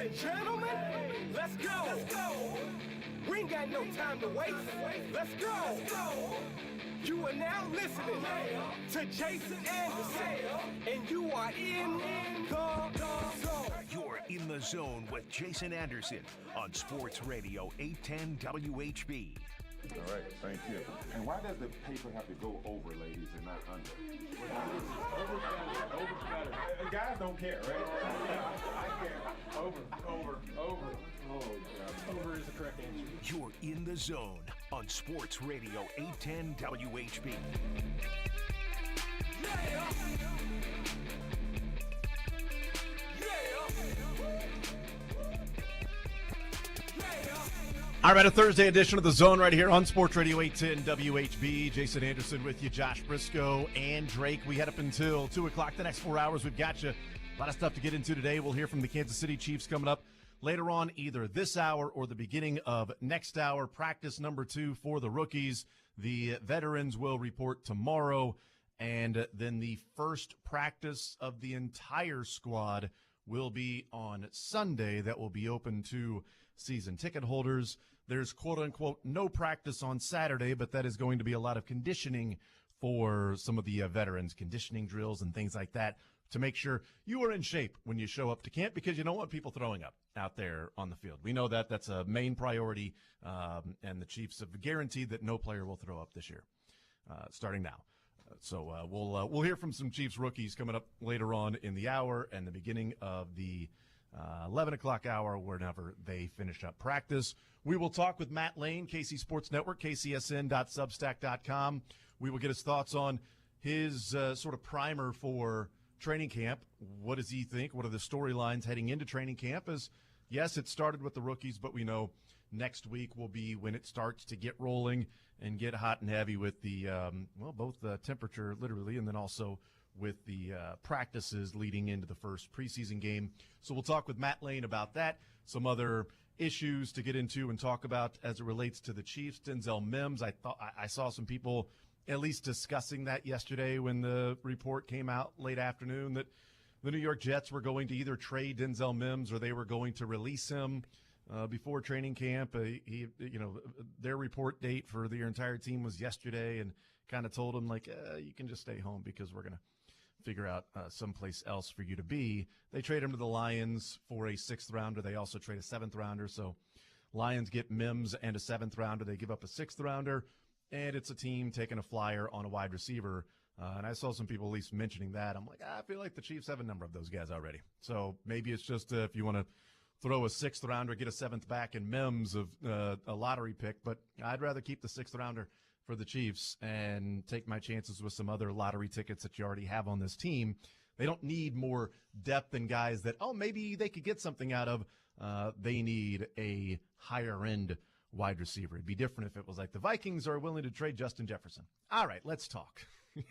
and gentlemen, let's go. We ain't got no time to waste. Let's go. You are now listening to Jason Anderson, and you are in the zone. You're in the zone with Jason Anderson on Sports Radio 810 WHB. All right, thank you. And why does the paper have to go over, ladies, and not under? Over. Guys don't care, right? I care. Over. Oh, God. Over is the correct answer. You're in the zone on Sports Radio 810 WHB. All right, a Thursday edition of The Zone right here on Sports Radio 810 WHB. Jason Anderson with you, Josh Brisco, and Drake. We head up until 2 o'clock. The next 4 hours, we've got you. A lot of stuff to get into today. We'll hear from the Kansas City Chiefs coming up later on, either this hour or the beginning of next hour. Practice number 2 for the rookies. The veterans will report tomorrow. And then the first practice of the entire squad will be on Sunday. That will be open to season ticket holders. There's quote-unquote no practice on Saturday, but that is going to be a lot of conditioning for some of the veterans, conditioning drills and things like that to make sure you are in shape when you show up to camp, because you don't want people throwing up out there on the field. We know that that's a main priority, and the Chiefs have guaranteed that no player will throw up this year, starting now. So we'll hear from some Chiefs rookies coming up later on in the hour and the beginning of the 11 o'clock hour, whenever they finish up practice. We will talk with Matt Lane, KC Sports Network, kcsn.substack.com. We will get his thoughts on his sort of primer for training camp. What does he think? What are the storylines heading into training camp? As yes, it started with the rookies, but we know next week will be when it starts to get rolling and get hot and heavy with the, both the temperature literally and then also with the practices leading into the first preseason game. So we'll talk with Matt Lane about that, some other issues to get into and talk about as it relates to the Chiefs. Denzel Mims, I saw some people at least discussing that yesterday when the report came out late afternoon that the New York Jets were going to either trade Denzel Mims or they were going to release him before training camp. Their report date for their entire team was yesterday, and kind of told them, you can just stay home because we're going to figure out someplace else for you to be. They trade him to the Lions for a 6th rounder. They also trade a 7th rounder. So Lions get Mims and a 7th rounder. They give up a 6th rounder, and it's a team taking a flyer on a wide receiver. And I saw some people at least mentioning that. I'm like, I feel like the Chiefs have a number of those guys already. So maybe it's just if you want to throw a 6th rounder, get a 7th back in Mims of a lottery pick. But I'd rather keep the 6th rounder for the Chiefs and take my chances with some other lottery tickets that you already have on this team. They don't need more depth and guys that, maybe they could get something out of. They need a higher-end wide receiver. It'd be different if it was like the Vikings are willing to trade Justin Jefferson. All right, let's talk.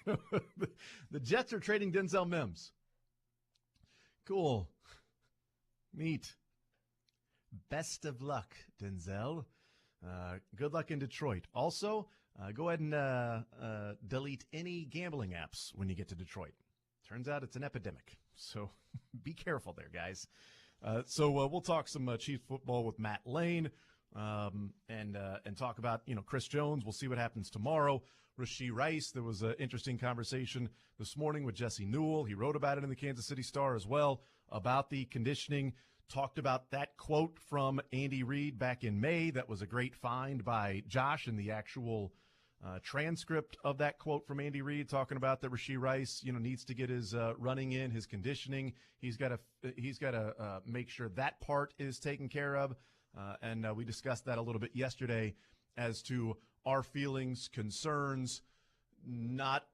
The Jets are trading Denzel Mims. Cool. Neat. Best of luck, Denzel. Good luck in Detroit. Also, go ahead and delete any gambling apps when you get to Detroit. Turns out it's an epidemic, so be careful there, guys. So we'll talk some Chiefs football with Matt Lane and talk about Chris Jones. We'll see what happens tomorrow. Rashee Rice, there was an interesting conversation this morning with Jesse Newell. He wrote about it in the Kansas City Star as well, about the conditioning. Talked about that quote from Andy Reid back in May. That was a great find by Josh in the actual transcript of that quote from Andy Reid, talking about that Rashee Rice, needs to get his running in, his conditioning. He's got to make sure that part is taken care of. And we discussed that a little bit yesterday as to our feelings, concerns, not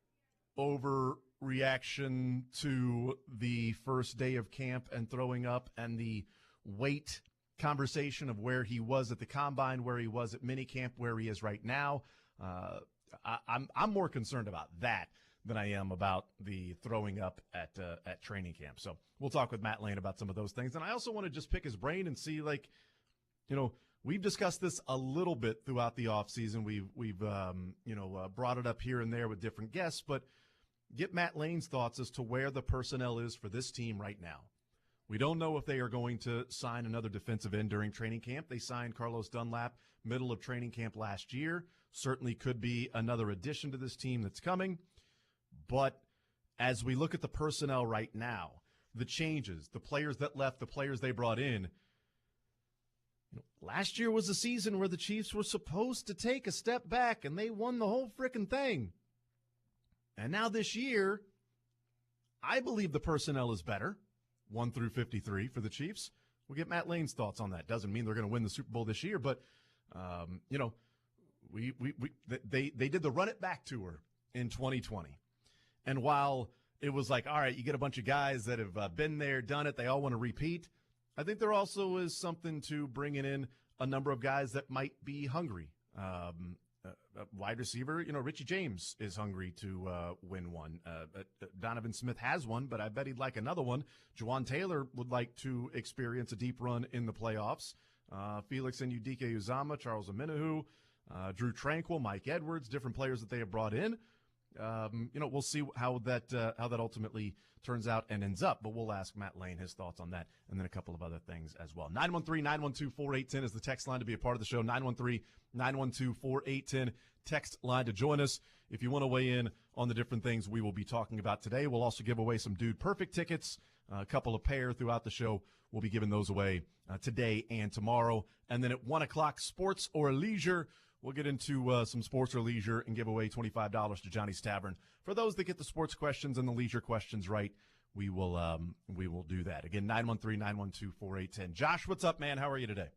overreaction to the first day of camp and throwing up, and the weight conversation of where he was at the combine, where he was at minicamp, where he is right now. I'm more concerned about that than I am about the throwing up at training camp. So we'll talk with Matt Lane about some of those things. And I also want to just pick his brain and see, we've discussed this a little bit throughout the offseason. We've brought it up here and there with different guests, but get Matt Lane's thoughts as to where the personnel is for this team right now. We don't know if they are going to sign another defensive end during training camp. They signed Carlos Dunlap middle of training camp last year. Certainly could be another addition to this team that's coming. But as we look at the personnel right now, the changes, the players that left, the players they brought in, last year was a season where the Chiefs were supposed to take a step back, and they won the whole frickin' thing. And now this year, I believe the personnel is better, 1 through 53 for the Chiefs. We'll get Matt Lane's thoughts on that. Doesn't mean they're going to win the Super Bowl this year, but, they did the Run It Back tour in 2020. And while it was like, all right, you get a bunch of guys that have been there, done it, they all want to repeat, I think there also is something to bringing in a number of guys that might be hungry. Wide receiver, Richie James is hungry to win one. Donovan Smith has one, but I bet he'd like another one. Juwan Taylor would like to experience a deep run in the playoffs. Felix and Udike Uzama, Charles Omenihu, Drew Tranquil, Mike Edwards, different players that they have brought in. We'll see how that ultimately turns out and ends up, but we'll ask Matt Lane his thoughts on that and then a couple of other things as well. 913-912-4810 is the text line to be a part of the show. 913-912-4810 text line to join us. If you want to weigh in on the different things we will be talking about today, we'll also give away some Dude Perfect tickets, a couple of pair throughout the show. We'll be giving those away today and tomorrow. And then at 1 o'clock, sports or leisure. We'll get into some sports or leisure and give away $25 to Johnny's Tavern. For those that get the sports questions and the leisure questions right, we will do that. Again, 913-912-4810. Josh, what's up, man? How are you today?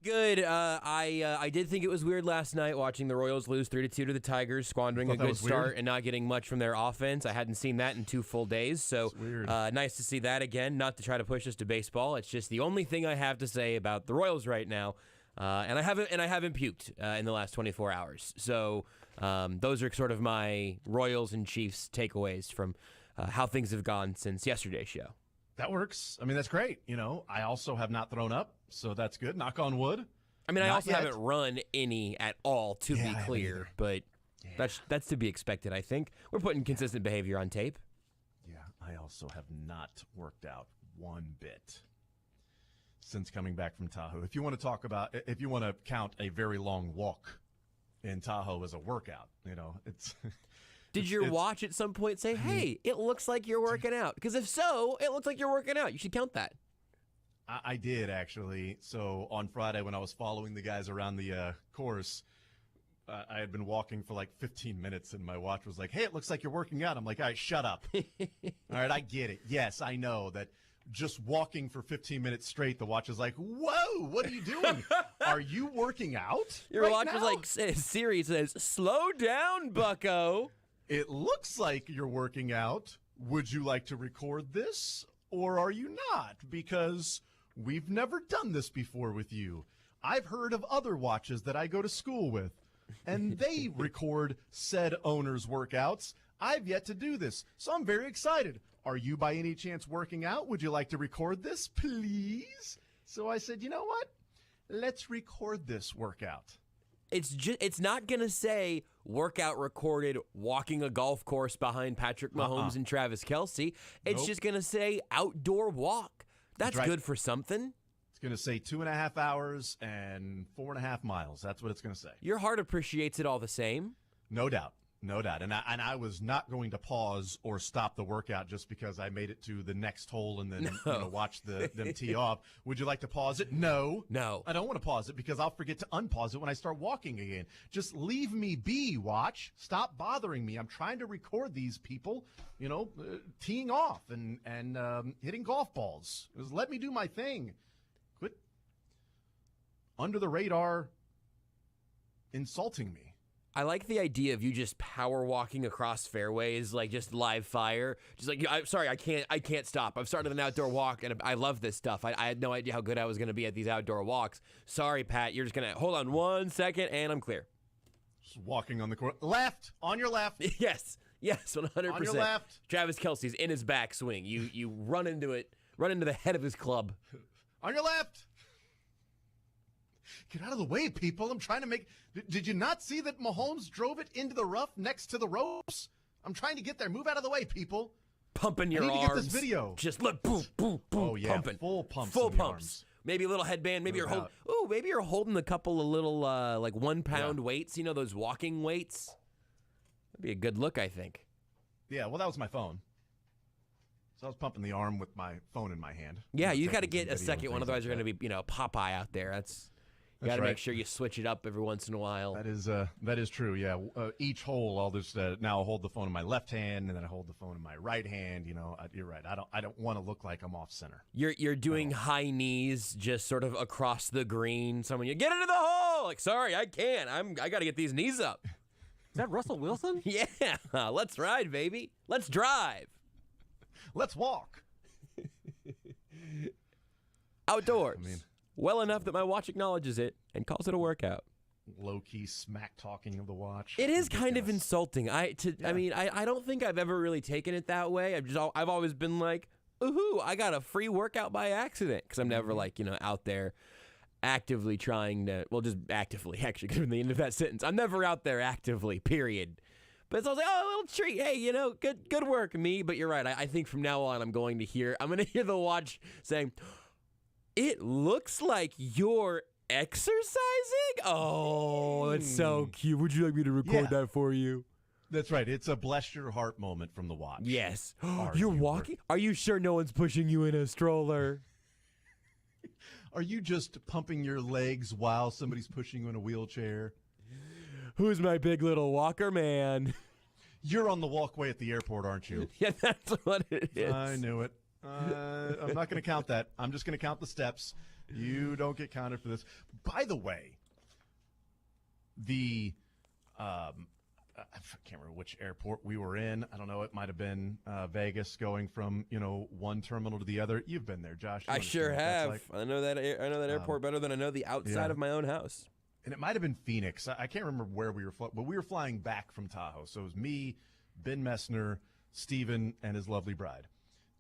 Good. I did think it was weird last night watching the Royals lose 3-2 to the Tigers, squandering a good start and not getting much from their offense. I hadn't seen that in 2 full days, so nice to see that again. Not to try to push us to baseball. It's just the only thing I have to say about the Royals right now. And I haven't puked in the last 24 hours. So those are sort of my Royals and Chiefs takeaways from how things have gone since yesterday's show. That works. I mean, that's great. I also have not thrown up, so that's good. Knock on wood. I mean, I also haven't run any at all, to be clear, but that's to be expected, I think. We're putting consistent behavior on tape. Yeah, I also have not worked out one bit since coming back from Tahoe. If you want to count a very long walk in Tahoe as a workout, it's. Did your watch at some point say, hey, it looks like you're working out? Because if so, it looks like you're working out. You should count that. I did, actually. So on Friday when I was following the guys around the course, I had been walking for like 15 minutes, and my watch was like, hey, it looks like you're working out. I'm like, all right, shut up. All right, I get it. Yes, I know that. Just walking for 15 minutes straight, the watch is like, whoa, what are you doing? Are you working out? Your watch was like, Siri says, slow down, bucko. It looks like you're working out. Would you like to record this, or are you not? Because we've never done this before with you. I've heard of other watches that I go to school with, and they record said owner's workouts. I've yet to do this, so I'm very excited. Are you by any chance working out? Would you like to record this, please? So I said, you know what? Let's record this workout. It's not going to say workout recorded walking a golf course behind Patrick Mahomes and Travis Kelce. It's just going to say outdoor walk. That's right. Good for something. It's going to say 2.5 hours and 4.5 miles. That's what it's going to say. Your heart appreciates it all the same. No doubt. No doubt. And I was not going to pause or stop the workout just because I made it to the next hole and then watch them tee off. Would you like to pause it? No. I don't want to pause it because I'll forget to unpause it when I start walking again. Just leave me be, watch. Stop bothering me. I'm trying to record these people, teeing off and hitting golf balls. Just let me do my thing. Quit under the radar insulting me. I like the idea of you just power walking across fairways, like just live fire. Just like, I'm sorry, I can't stop. I've started an outdoor walk, and I love this stuff. I had no idea how good I was going to be at these outdoor walks. Sorry, Pat, you're just going to, hold on 1 second, and I'm clear. Just walking on the court. Left, on your left. Yes, 100%. On your left. Travis Kelce's in his backswing. You run into the head of his club. On your left. Get out of the way, people. I'm trying to make... Did you not see that Mahomes drove it into the rough next to the ropes? I'm trying to get there. Move out of the way, people. pumping your I need arms. to get this video. Just look, boom, boom, boom, Oh yeah, pumping. full pumps. Full in the pumps. arms. Maybe a little headband. Maybe No you're holding. doubt. Ooh, maybe you're holding a couple of little like 1 pound weights. You know those walking weights. That'd be a good look, I think. Yeah, well, that was my phone. So I was pumping the arm with my phone in my hand. Yeah, you got to taking get a some video second and one, things otherwise like you're going to be, Popeye out there. You got That's to right. make sure you switch it up every once in a while. That is true. Yeah, each hole, I'll just now hold the phone in my left hand, and then I hold the phone in my right hand. You're right. I don't want to look like I'm off center. You're doing high knees, just sort of across the green. Someone, you get into the hole. Like, sorry, I can't. I got to get these knees up. Is that Russell Wilson? Yeah, let's ride, baby. Let's drive. Let's walk. Outdoors. I mean- well enough that my watch acknowledges it and calls it a workout. Low key smack talking of the watch. It is kind of Ridiculous. insulting. I don't think I've ever really taken it that way. I've always been like, ooh, I got a free workout by accident, because I'm never like, out there actively trying to, well, just actively, actually, given the end of that sentence. I'm never out there actively, period. But it's always like, oh, a little treat. Hey, good work, me. But you're right. I think from now on, I'm going to hear the watch saying, it looks like you're exercising? Oh, that's so cute. Would you like me to record that for you? That's right. It's a bless your heart moment from the watch. Yes. Are You're you walking? Are you sure no one's pushing you in a stroller? Are you just pumping your legs while somebody's pushing you in a wheelchair? Who's my big little walker man? You're on the walkway at the airport, aren't you? Yeah, that's what it is. I knew it. I'm not going to count that. I'm just going to count the steps. You don't get counted for this. By the way, I can't remember which airport we were in. I don't know. It might have been Vegas, going from one terminal to the other. You've been there, Josh. You I sure understand what that's have. like. I know that airport better than I know the outside of my own house. And it might have been Phoenix. I can't remember where we were, but we were flying back from Tahoe. So it was me, Ben Messner, Steven, and his lovely bride.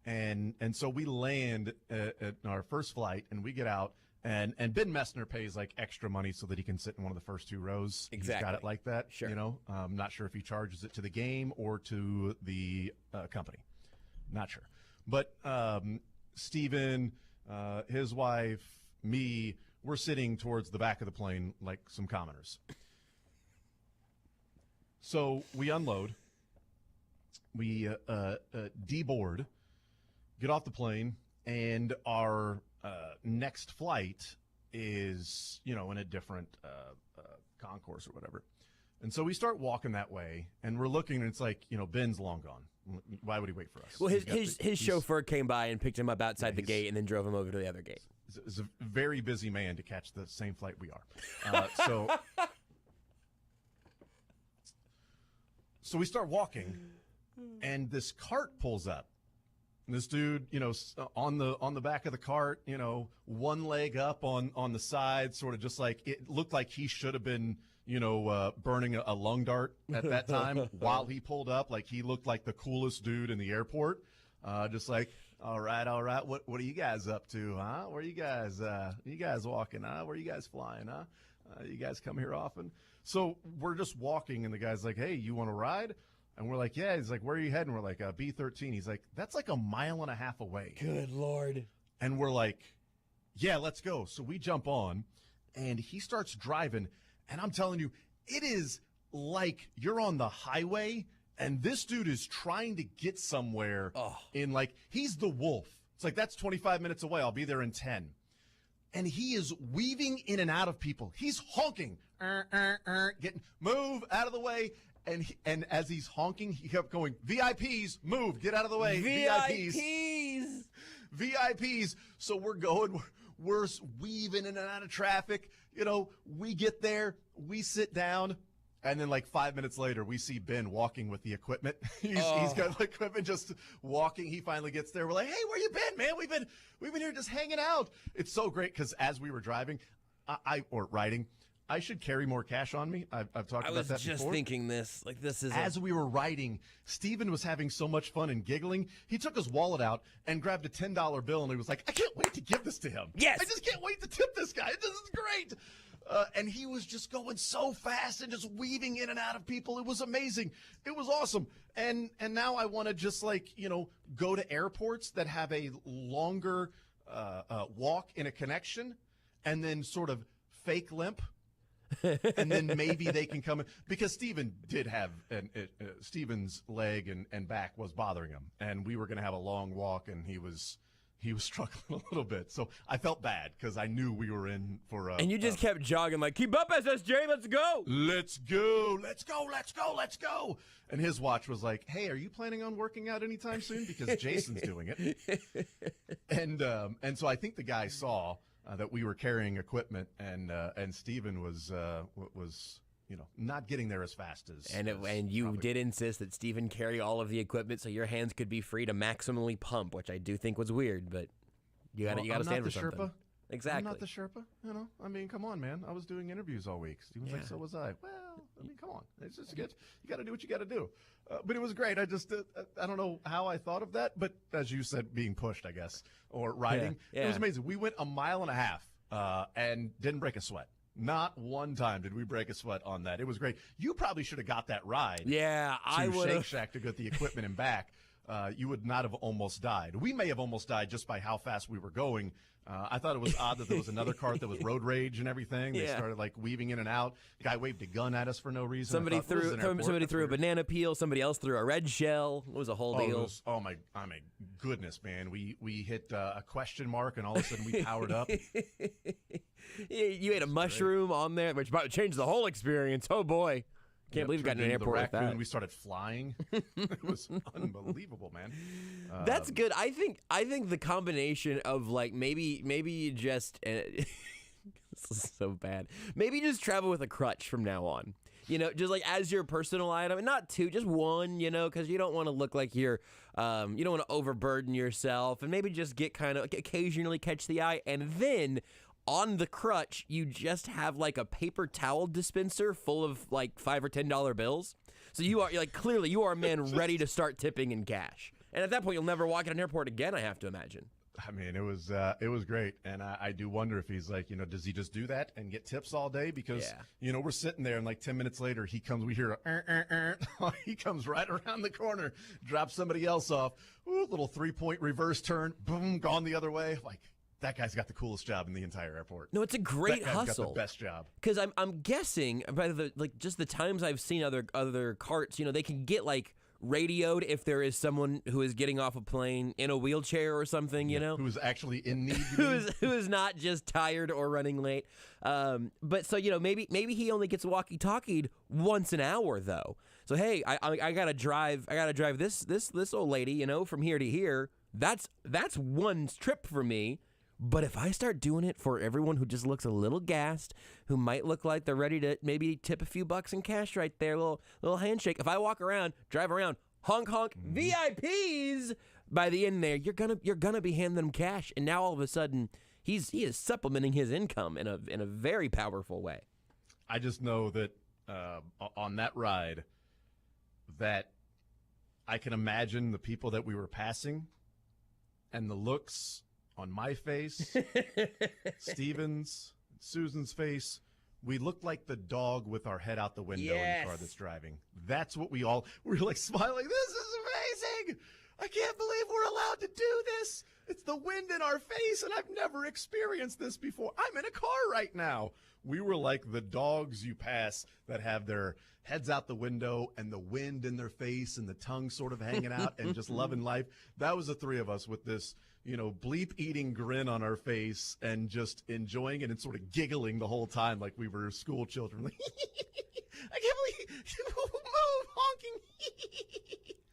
And so we land at our first flight, and we get out, and Ben Messner pays like extra money so that he can sit in one of the first 2 rows. Exactly. He's got it like that. Sure. I'm not sure if he charges it to the game or to the company. Not sure. But Steven, his wife, me, we're sitting towards the back of the plane like some commoners. So we unload. We deboard. Get off the plane, and our next flight is, in a different concourse or whatever. And so we start walking that way, and we're looking, and it's like, Ben's long gone. Why would he wait for us? Well, his chauffeur came by and picked him up outside the gate and then drove him over to the other gate. He's a very busy man to catch the same flight we are. So we start walking, and this cart pulls up. And this dude, on the back of the cart, one leg up on the side, sort of just like it looked like he should have been, burning a lung dart at that time while he pulled up. Like he looked like the coolest dude in the airport. Just like, all right. What are you guys up to, huh? Where are you guys walking, huh? Where are you guys flying, huh? You guys come here often? So we're just walking, and the guy's like, hey, you want to ride? And we're like, yeah. He's like, where are you heading? We're like, B-13. He's like, that's like 1.5 miles away. Good Lord. And we're like, yeah, let's go. So we jump on, and he starts driving. And I'm telling you, it is like you're on the highway, and this dude is trying to get somewhere in he's the wolf. It's like, that's 25 minutes away. I'll be there in 10. And he is weaving in and out of people. He's honking, getting, move out of the way. And as he's honking, he kept going, VIPs, move, get out of the way. VIPs. So we're going, we're weaving in and out of traffic. We get there, we sit down, and then 5 minutes later, we see Ben walking with the equipment. He's got equipment just walking. He finally gets there. We're like, hey, where you been, man? We've been here just hanging out. It's so great because as we were driving, or riding, I should carry more cash on me. I've talked about that before. I was just thinking this. This is as we were riding, Steven was having so much fun and giggling. He took his wallet out and grabbed a $10 bill, and he was like, I can't wait to give this to him. Yes. I just can't wait to tip this guy. This is great. and he was just going so fast and just weaving in and out of people. It was amazing. It was awesome. And now I want to just go to airports that have a longer walk in a connection, and then sort of fake limp. And then maybe they can come in, because Steven did have Steven's leg and back was bothering him, and we were going to have a long walk, and he was struggling a little bit. So I felt bad because I knew we were in for and you just kept jogging like, keep up, SSJ, let's go. Let's go. Let's go. Let's go. Let's go. And his watch was like, hey, are you planning on working out anytime soon? Because Jason's doing it. And so I think the guy saw that we were carrying equipment, and Steven was not getting there as fast as. And you did insist that Steven carry all of the equipment so your hands could be free to maximally pump, which I do think was weird, but you got to stand for something. Sherpa. Exactly. I'm not the Sherpa. I mean, come on, man. I was doing interviews all week. Steven's like, so was I. Well, I mean, come on. It's just good. You got to do what you got to do. But it was great. I just, I don't know how I thought of that, but as you said, being pushed, I guess, or riding. Yeah. It was amazing. We went 1.5 miles and didn't break a sweat. Not one time did we break a sweat on that. It was great. You probably should have got that ride. Yeah, I would. Shake Shack to get the equipment and back. You would not have almost died. We may have almost died just by how fast we were going. I thought it was odd that there was another cart that was road rage and everything. They started weaving in and out. Guy waved a gun at us for no reason. Somebody threw a banana peel. Somebody else threw a red shell. It was a whole deal. My goodness, man. We hit a question mark, and all of a sudden we powered up. You ate a mushroom on there, which changed the whole experience. Oh boy. Can't believe we got in an airport like that. We started flying. It was unbelievable, man. That's good. I think the combination of maybe you just this is so bad. Maybe you just travel with a crutch from now on. Just as your personal item, and not two, just one. Because you don't want to look like you're, you don't want to overburden yourself, and maybe just get kind of occasionally catch the eye, and then. On the crutch, you just have a paper towel dispenser full of $5 or $10 bills. So you're clearly you are a man ready to start tipping in cash. And at that point, you'll never walk in an airport again, I have to imagine. I mean, it was great. And I do wonder if he's does he just do that and get tips all day? Because, we're sitting there and 10 minutes later, we hear he comes right around the corner, drops somebody else off. Ooh, little 3-point reverse turn, boom, gone the other way. That guy's got the coolest job in the entire airport. No, it's a great hustle. That guy's got the best job. Because I'm guessing by just the times I've seen other carts, they can get radioed if there is someone who is getting off a plane in a wheelchair or something, who's actually in need, who is not just tired or running late. But so maybe he only gets walkie-talkied once an hour though. So hey, I gotta drive this old lady, from here to here. That's one trip for me. But if I start doing it for everyone who just looks a little gassed, who might look like they're ready to maybe tip a few bucks in cash right there, little handshake. If I walk around, drive around, honk VIPs, by the end there, you're gonna be handing them cash, and now all of a sudden he is supplementing his income in a very powerful way. I just know that on that ride, that I can imagine the people that we were passing, and the looks. On my face, Steven's, Susan's face, we looked like the dog with our head out the window in the car that's driving. That's what we're smiling. This is amazing. I can't believe we're allowed to do this. It's the wind in our face, and I've never experienced this before. I'm in a car right now. We were like the dogs you pass that have their heads out the window and the wind in their face and the tongue sort of hanging out and just loving life. That was the three of us with this, bleep-eating grin on our face and just enjoying it and sort of giggling the whole time like we were school children. I can't believe you move, honking.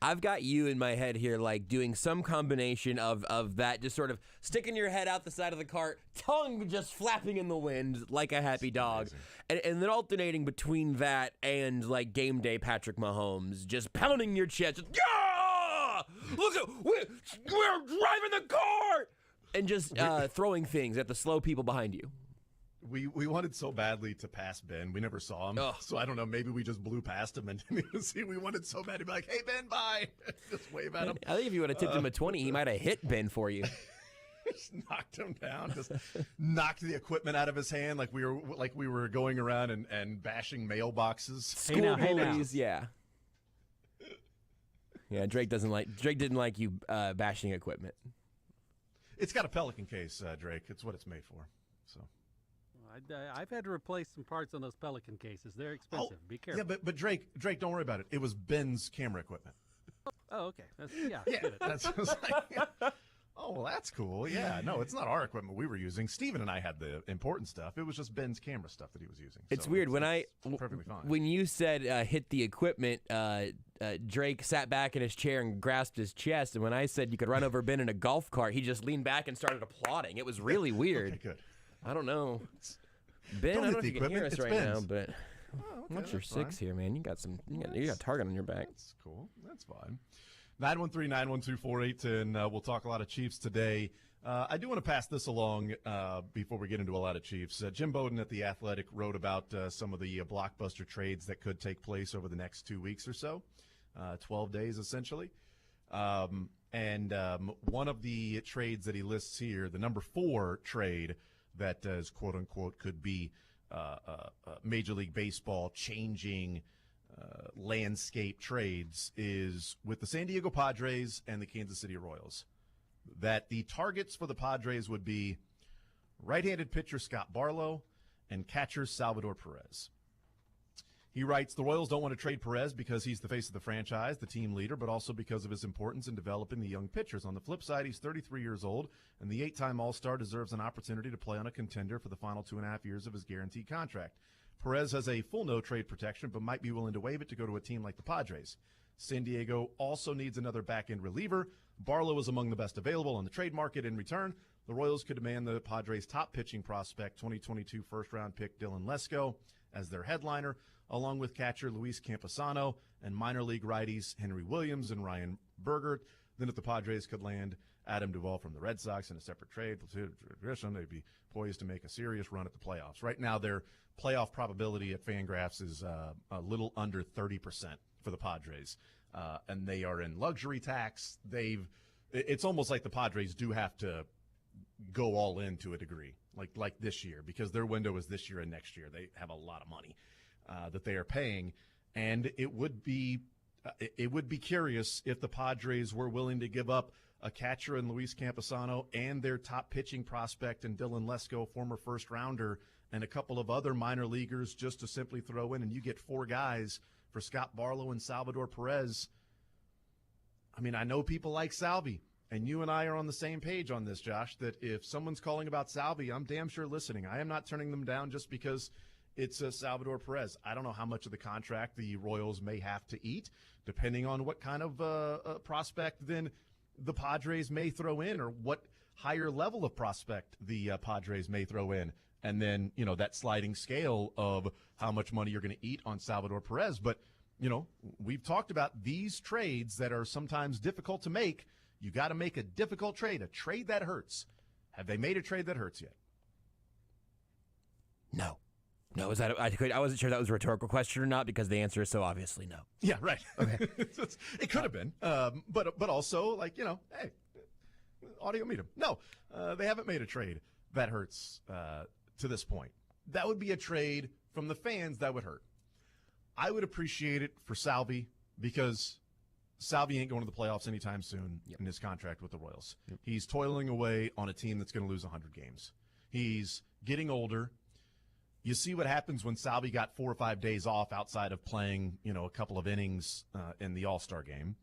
I've got you in my head here, doing some combination of that, just sort of sticking your head out the side of the cart, tongue just flapping in the wind like a happy dog, and then alternating between that and game day Patrick Mahomes, just pounding your chest, just, yeah! Look at we're driving the car, and just throwing things at the slow people behind you. We wanted so badly to pass Ben. We never saw him. Ugh. So I don't know. Maybe we just blew past him and didn't even see. We wanted so bad to be like, hey, Ben, bye. Just wave at him. I think if you would have tipped him a 20, he might have hit Ben for you. Just knocked him down. Just knocked the equipment out of his hand like we were going around and bashing mailboxes. Hey now. Bullies, yeah. Yeah, Drake didn't like you bashing equipment. It's got a Pelican case, Drake. It's what it's made for. So. I've had to replace some parts on those Pelican cases. They're expensive. Be careful. Yeah, but Drake, don't worry about it. It was Ben's camera equipment. Oh, okay. Yeah, Get it. that's oh, well, that's cool. Yeah, no, it's not our equipment we were using. Steven and I had the important stuff. It was just Ben's camera stuff that he was using. It's so weird it's perfectly fine. When you said hit the equipment. Drake sat back in his chair and grasped his chest, and when I said you could run over Ben in a golf cart, he just leaned back and started applauding. It was really weird. Okay, good. I don't know. Ben, I don't know if you can hear us right now, but what's your 6 here, man? You got a target on your back. That's cool. That's fine. 913-912-4810. We'll talk a lot of Chiefs today. I do want to pass this along before we get into a lot of Chiefs. Jim Bowden at The Athletic wrote about some of the blockbuster trades that could take place over the next 2 weeks or so, 12 days essentially. And one of the trades that he lists here, the number 4 trade that is quote-unquote could be Major League Baseball changing landscape trades, is with the San Diego Padres and the Kansas City Royals. That the targets for the Padres would be right-handed pitcher Scott Barlow and catcher Salvador Perez. He writes, the Royals don't want to trade Perez because he's the face of the franchise, the team leader, but also because of his importance in developing the young pitchers. On the flip side, he's 33 years old, and the 8-time All-Star deserves an opportunity to play on a contender for the final 2.5 years of his guaranteed contract. Perez has a full no-trade protection, but might be willing to waive it to go to a team like the Padres. San Diego also needs another back-end reliever. Barlow is among the best available on the trade market. In return, the Royals could demand the Padres' top pitching prospect, 2022 first-round pick Dylan Lesko, as their headliner, along with catcher Luis Camposano and minor league righties Henry Williams and Ryan Berger. Then if the Padres could land Adam Duvall from the Red Sox in a separate trade, they'd be poised to make a serious run at the playoffs. Right now, their playoff probability at Fangraphs is a little under 30% for the Padres. And they are in luxury tax. It's almost like the Padres do have to go all in to a degree, like this year, because their window is this year and next year. They have a lot of money that they are paying, and it would be curious if the Padres were willing to give up a catcher in Luis Camposano and their top pitching prospect in Dylan Lesko, former first rounder, and a couple of other minor leaguers just to simply throw in, and you get 4 guys for Scott Barlow and Salvador Perez. I mean, I know people like Salvi, and you and I are on the same page on this, Josh, that if someone's calling about Salvi, I'm damn sure listening. I am not turning them down just because it's Salvador Perez. I don't know how much of the contract the Royals may have to eat, depending on what kind of prospect then the Padres may throw in, or what higher level of prospect the Padres may throw in. And then, that sliding scale of how much money you're going to eat on Salvador Perez. But, we've talked about these trades that are sometimes difficult to make. You got to make a difficult trade, a trade that hurts. Have they made a trade that hurts yet? No. No, is that I wasn't sure that was a rhetorical question or not, because the answer is so obviously no. Yeah, right. Okay. It could have been, but also, hey, audio medium. No, they haven't made a trade that hurts to this point. That would be a trade from the fans that would hurt. I would appreciate it for Salvi, because Salvi ain't going to the playoffs anytime soon in his contract with the Royals. Yep. He's toiling away on a team that's going to lose 100 games. He's getting older. You see what happens when Salvi got 4 or 5 days off outside of playing, a couple of innings in the All-Star game.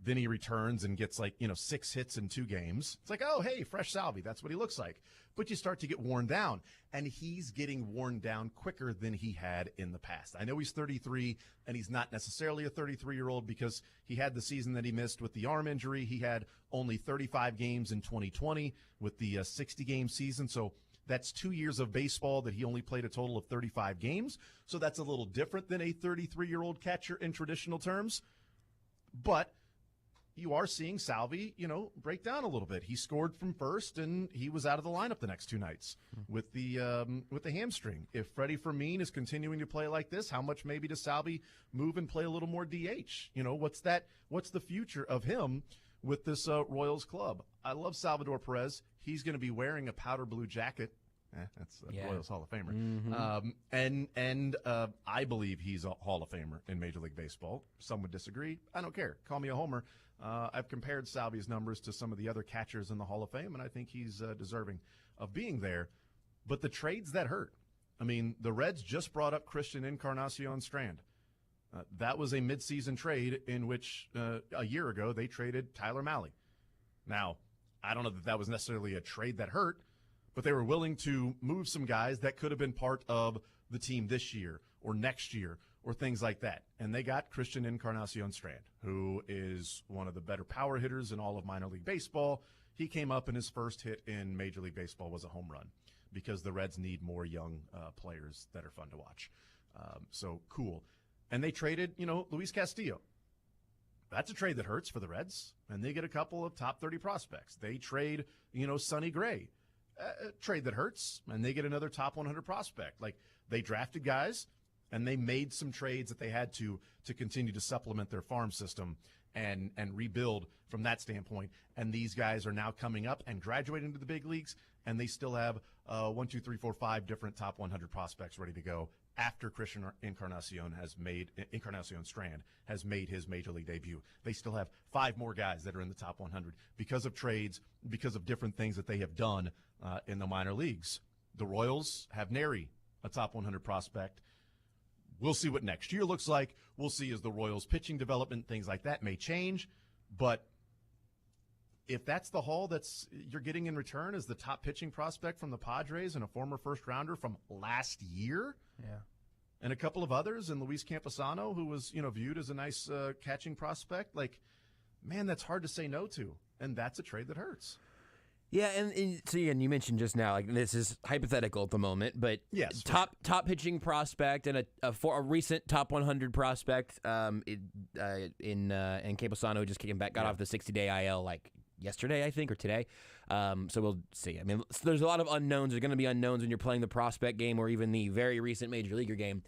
Then he returns and gets 6 hits in 2 games. It's like, oh, hey, fresh Salvi. That's what he looks like. But you start to get worn down, and he's getting worn down quicker than he had in the past. I know he's 33, and he's not necessarily a 33-year-old because he had the season that he missed with the arm injury. He had only 35 games in 2020 with the 60-game season. So that's 2 years of baseball that he only played a total of 35 games. So that's a little different than a 33-year-old catcher in traditional terms. But you are seeing Salvi, break down a little bit. He scored from first, and he was out of the lineup the next 2 nights with the hamstring. If Freddie Fermin is continuing to play like this, how much maybe does Salvi move and play a little more DH? What's the future of him with this Royals club. I love Salvador Perez. He's going to be wearing a powder blue jacket. That's Royals Hall of Famer. And I believe he's a Hall of Famer in Major League Baseball. Some would disagree. I don't care. Call me a homer. I've compared Salvi's numbers to some of the other catchers in the Hall of Fame, and I think he's deserving of being there. But the trades that hurt. I mean, the Reds just brought up Christian Encarnacion Strand. That was a midseason trade in which a year ago they traded Tyler Mahle. Now, I don't know that was necessarily a trade that hurt, but they were willing to move some guys that could have been part of the team this year or next year or things like that. And they got Christian Encarnacion Strand, who is one of the better power hitters in all of minor league baseball. He came up and his first hit in Major League Baseball was a home run because the Reds need more young players that are fun to watch. So cool. And they traded, Luis Castillo. That's a trade that hurts for the Reds, and they get a couple of top 30 prospects. They trade, Sonny Gray. Trade that hurts, and they get another top 100 prospect. Like, they drafted guys, and they made some trades that they had to continue to supplement their farm system and rebuild from that standpoint. And these guys are now coming up and graduating to the big leagues, and they still have 5 different top 100 prospects ready to go after Christian Encarnacion Strand has made his Major League debut. They still have 5 more guys that are in the top 100 because of trades, because of different things that they have done in the minor leagues. The Royals have nary a top 100 prospect. We'll see what next year looks like. We'll see as the Royals' pitching development, things like that may change. But if that's the haul that's you're getting in return as the top pitching prospect from the Padres and a former first-rounder from last year, and a couple of others, and Luis Campusano, who was viewed as a nice catching prospect, man, that's hard to say no to, and that's a trade that hurts. Yeah, and so again, you mentioned just now, this is hypothetical at the moment, but yes, top pitching prospect and a recent top 100 prospect in Campusano, who just got off the 60-day IL yesterday, I think, or today. So we'll see. I mean, there's a lot of unknowns. There's going to be unknowns when you're playing the prospect game or even the very recent major leaguer game.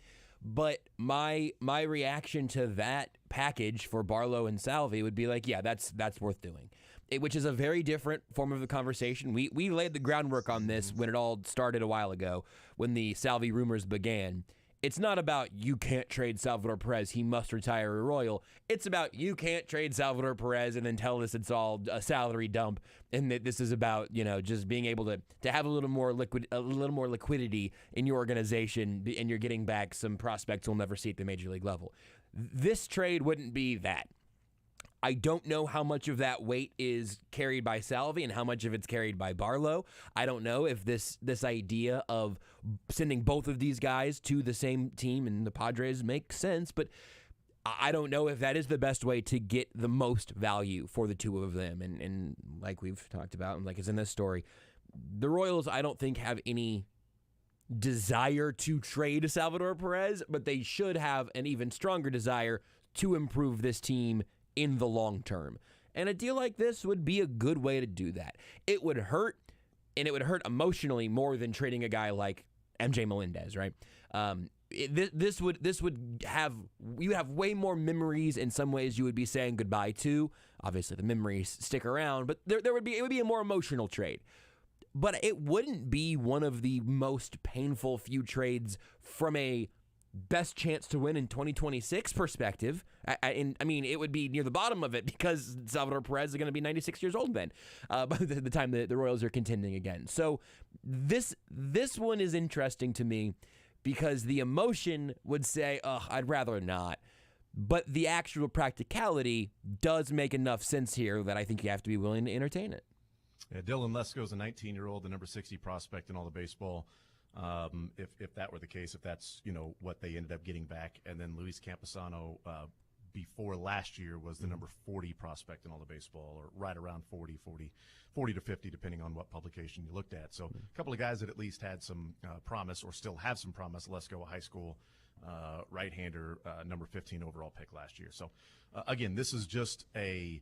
But my reaction to that package for Barlow and Salvi would be that's worth doing. Which is a very different form of the conversation. We laid the groundwork on this when it all started a while ago, when the Salvi rumors began. It's not about you can't trade Salvador Perez, he must retire a Royal. It's about you can't trade Salvador Perez and then tell us it's all a salary dump, and that this is about just being able to have a little more liquidity in your organization, and you're getting back some prospects we'll never see at the major league level. This trade wouldn't be that. I don't know how much of that weight is carried by Salvi and how much of it's carried by Barlow. I don't know if this idea of sending both of these guys to the same team and the Padres makes sense, but I don't know if that is the best way to get the most value for the two of them. And like we've talked about, and like is in this story, the Royals, I don't think, have any desire to trade Salvador Perez, but they should have an even stronger desire to improve this team in the long term. And a deal like this would be a good way to do that. It would hurt, and it would hurt emotionally more than trading a guy like MJ Melendez, right? This would have, you would have way more memories in some ways you would be saying goodbye to. Obviously the memories stick around, but it would be a more emotional trade. But it wouldn't be one of the most painful few trades from a best chance to win in 2026 perspective. I mean, it would be near the bottom of it because Salvador Perez is going to be 96 years old then by the time the Royals are contending again. So this one is interesting to me because the emotion would say, I'd rather not. But the actual practicality does make enough sense here that I think you have to be willing to entertain it. Yeah, Dylan Lesko's a 19-year-old, the number 60 prospect in all the baseball. If that were the case, if that's what they ended up getting back, and then Luis Campusano before last year was the number 40 prospect in all the baseball, or right around 40 to 50, depending on what publication you looked at. So a couple of guys that at least had some promise, or still have some promise. Lesko, a high school right-hander, number 15 overall pick last year. So again, this is just it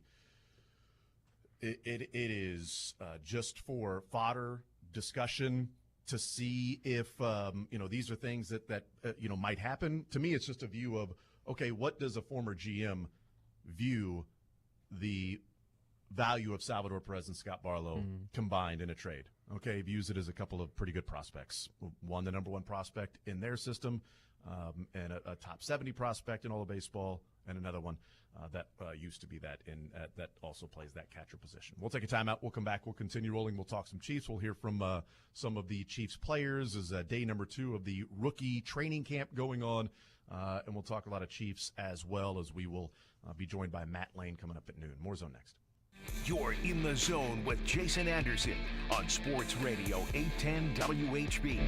is just for fodder discussion to see if these are things that might happen. To me, it's just a view of, okay, what does a former GM view the value of Salvador Perez and Scott Barlow combined in a trade. Okay, views it as a couple of pretty good prospects. One, the number one prospect in their system, and a top 70 prospect in all of baseball, and another one that used to be that that also plays that catcher position. We'll take a timeout. We'll come back. We'll continue rolling. We'll talk some Chiefs. We'll hear from some of the Chiefs players as day number 2 of the rookie training camp going on, and we'll talk a lot of Chiefs as well, as we will be joined by Matt Lane coming up at noon. More Zone next. You're in the zone with Jason Anderson on Sports Radio 810 WHB.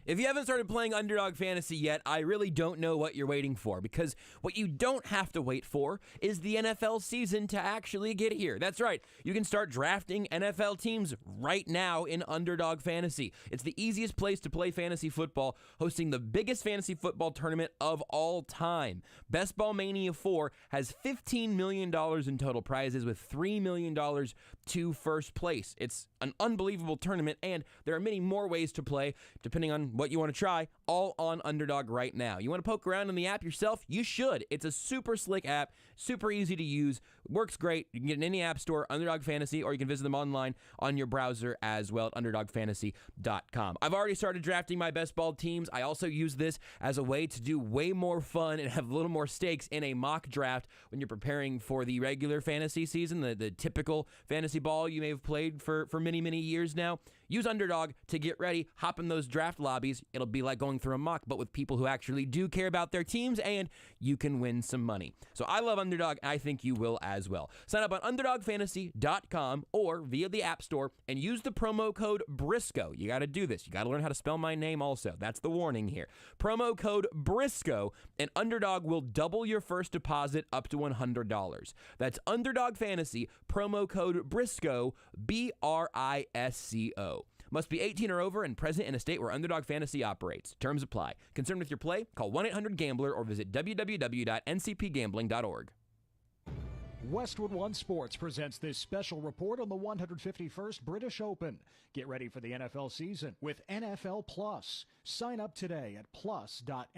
If you haven't started playing Underdog Fantasy yet, I really don't know what you're waiting for, because what you don't have to wait for is the NFL season to actually get here. That's right. You can start drafting NFL teams right now in Underdog Fantasy. It's the easiest place to play fantasy football, hosting the biggest fantasy football tournament of all time. Best Ball Mania 4 has $15 million in total prizes, with $3 million to first place. It's an unbelievable tournament, and there are many more ways to play, depending on what you want to try, all on Underdog right now. You want to poke around in the app yourself? You should. It's a super slick app, super easy to use, works great. You can get it in any app store, Underdog Fantasy, or you can visit them online on your browser as well at underdogfantasy.com. I've already started drafting my best ball teams. I also use this as a way to do way more fun and have a little more stakes in a mock draft when you're preparing for the regular fantasy season, the typical fantasy ball you may have played for many, many years now. Use Underdog to get ready, hop in those draft lobbies. It'll be like going through a mock, but with people who actually do care about their teams, and you can win some money. So I love Underdog, and I think you will as well. Sign up on UnderdogFantasy.com or via the App Store and use the promo code Brisco. You got to do this. You got to learn how to spell my name also. That's the warning here. Promo code Brisco, and Underdog will double your first deposit up to $100. That's Underdog Fantasy, promo code Brisco, BRISCO. Must be 18 or over and present in a state where Underdog Fantasy operates. Terms apply. Concerned with your play? Call 1-800-GAMBLER or visit www.ncpgambling.org. Westwood One Sports presents this special report on the 151st British Open. Get ready for the NFL season with NFL Plus. Sign up today at plus.nfl.com.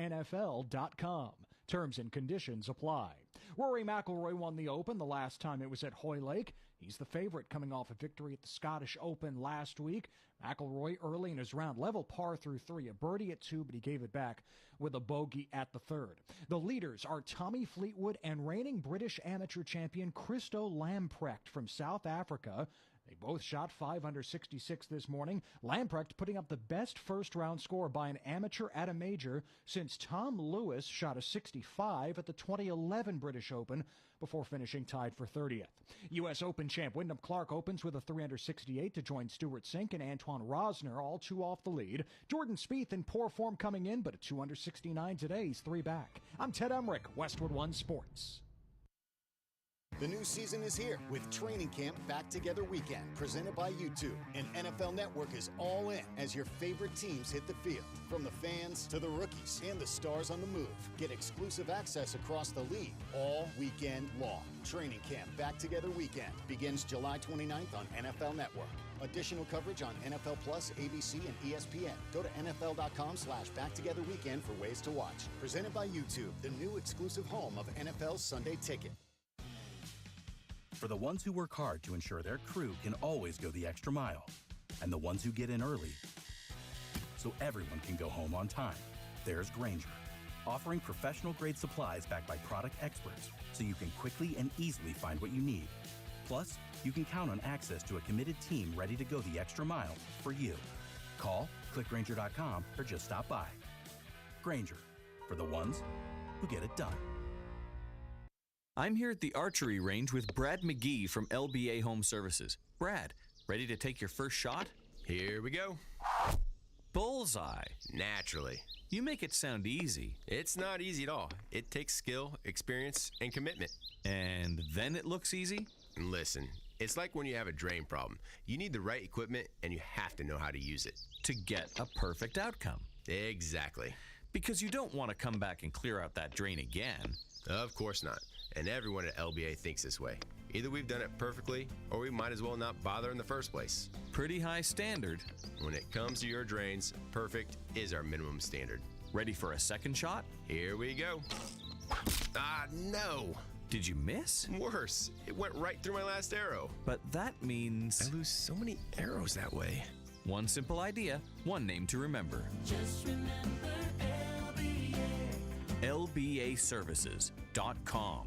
Terms and conditions apply. Rory McIlroy won the Open the last time it was at Hoylake. He's the favorite coming off a victory at the Scottish Open last week. McIlroy early in his round level par through 3, a birdie at 2, but he gave it back with a bogey at the 3rd. The leaders are Tommy Fleetwood and reigning British amateur champion Christo Lamprecht from South Africa. They both shot 5 under 66 this morning. Lamprecht putting up the best first-round score by an amateur at a major since Tom Lewis shot a 65 at the 2011 British Open before finishing tied for 30th. U.S. Open champ Wyndham Clark opens with a 3 under 68 to join Stuart Sink and Antoine Rosner, all 2 off the lead. Jordan Spieth in poor form coming in, but a 2 under 69 today. He's 3 back. I'm Ted Emmerich, Westwood One Sports. The new season is here with Training Camp Back Together Weekend, presented by YouTube. And NFL Network is all in as your favorite teams hit the field. From the fans to the rookies and the stars on the move. Get exclusive access across the league all weekend long. Training Camp Back Together Weekend begins July 29th on NFL Network. Additional coverage on NFL Plus, ABC, and ESPN. Go to NFL.com/BackTogetherWeekend for ways to watch. Presented by YouTube, the new exclusive home of NFL's Sunday Ticket. For the ones who work hard to ensure their crew can always go the extra mile, and the ones who get in early so everyone can go home on time, there's Grainger, offering professional-grade supplies backed by product experts so you can quickly and easily find what you need. Plus, you can count on access to a committed team ready to go the extra mile for you. Call, click Grainger.com, or just stop by. Grainger, for the ones who get it done. I'm here at the archery range with Brad McGee from LBA Home Services. Brad, ready to take your first shot? Here we go. Bullseye. Naturally. You make it sound easy. It's not easy at all. It takes skill, experience, and commitment. And then it looks easy? Listen, it's like when you have a drain problem. You need the right equipment, and you have to know how to use it. To get a perfect outcome. Exactly. Because you don't want to come back and clear out that drain again. Of course not. And everyone at LBA thinks this way. Either we've done it perfectly, or we might as well not bother in the first place. Pretty high standard. When it comes to your drains, perfect is our minimum standard. Ready for a second shot? Here we go. Ah, no! Did you miss? Worse, it went right through my last arrow. But that means I lose so many arrows that way. one simple idea, one name to remember. Just remember LBA. LBAservices.com.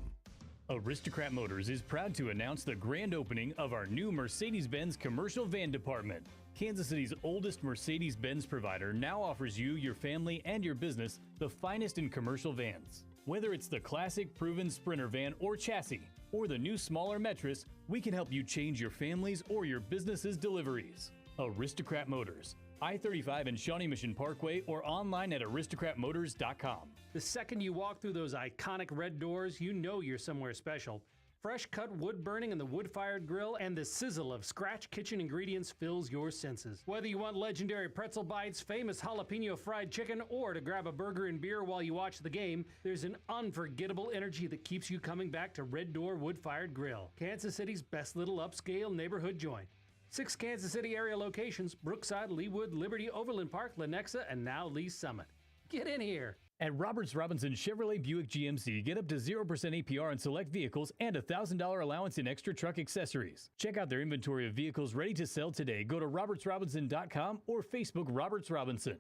Aristocrat Motors is proud to announce the grand opening of our new Mercedes-Benz commercial van department. Kansas City's oldest Mercedes-Benz provider now offers you, your family, and your business the finest in commercial vans. Whether it's the classic proven Sprinter van or chassis, or the new smaller Metris, we can help you change your family's or your business's deliveries. Aristocrat Motors, I-35 and Shawnee Mission Parkway, or online at aristocratmotors.com. The second you walk through those iconic red doors, you know you're somewhere special. Fresh cut wood burning in the wood-fired grill and the sizzle of scratch kitchen ingredients fills your senses. Whether you want legendary pretzel bites, famous jalapeno fried chicken, or to grab a burger and beer while you watch the game, there's an unforgettable energy that keeps you coming back to Red Door Wood-Fired Grill, Kansas City's best little upscale neighborhood joint. 6 Kansas City area locations: Brookside, Leawood, Liberty, Overland Park, Lenexa, and now Lee Summit. Get in here. At Roberts Robinson Chevrolet Buick GMC, get up to 0% APR on select vehicles and a $1,000 allowance in extra truck accessories. Check out their inventory of vehicles ready to sell today. Go to robertsrobinson.com or Facebook Roberts Robinson.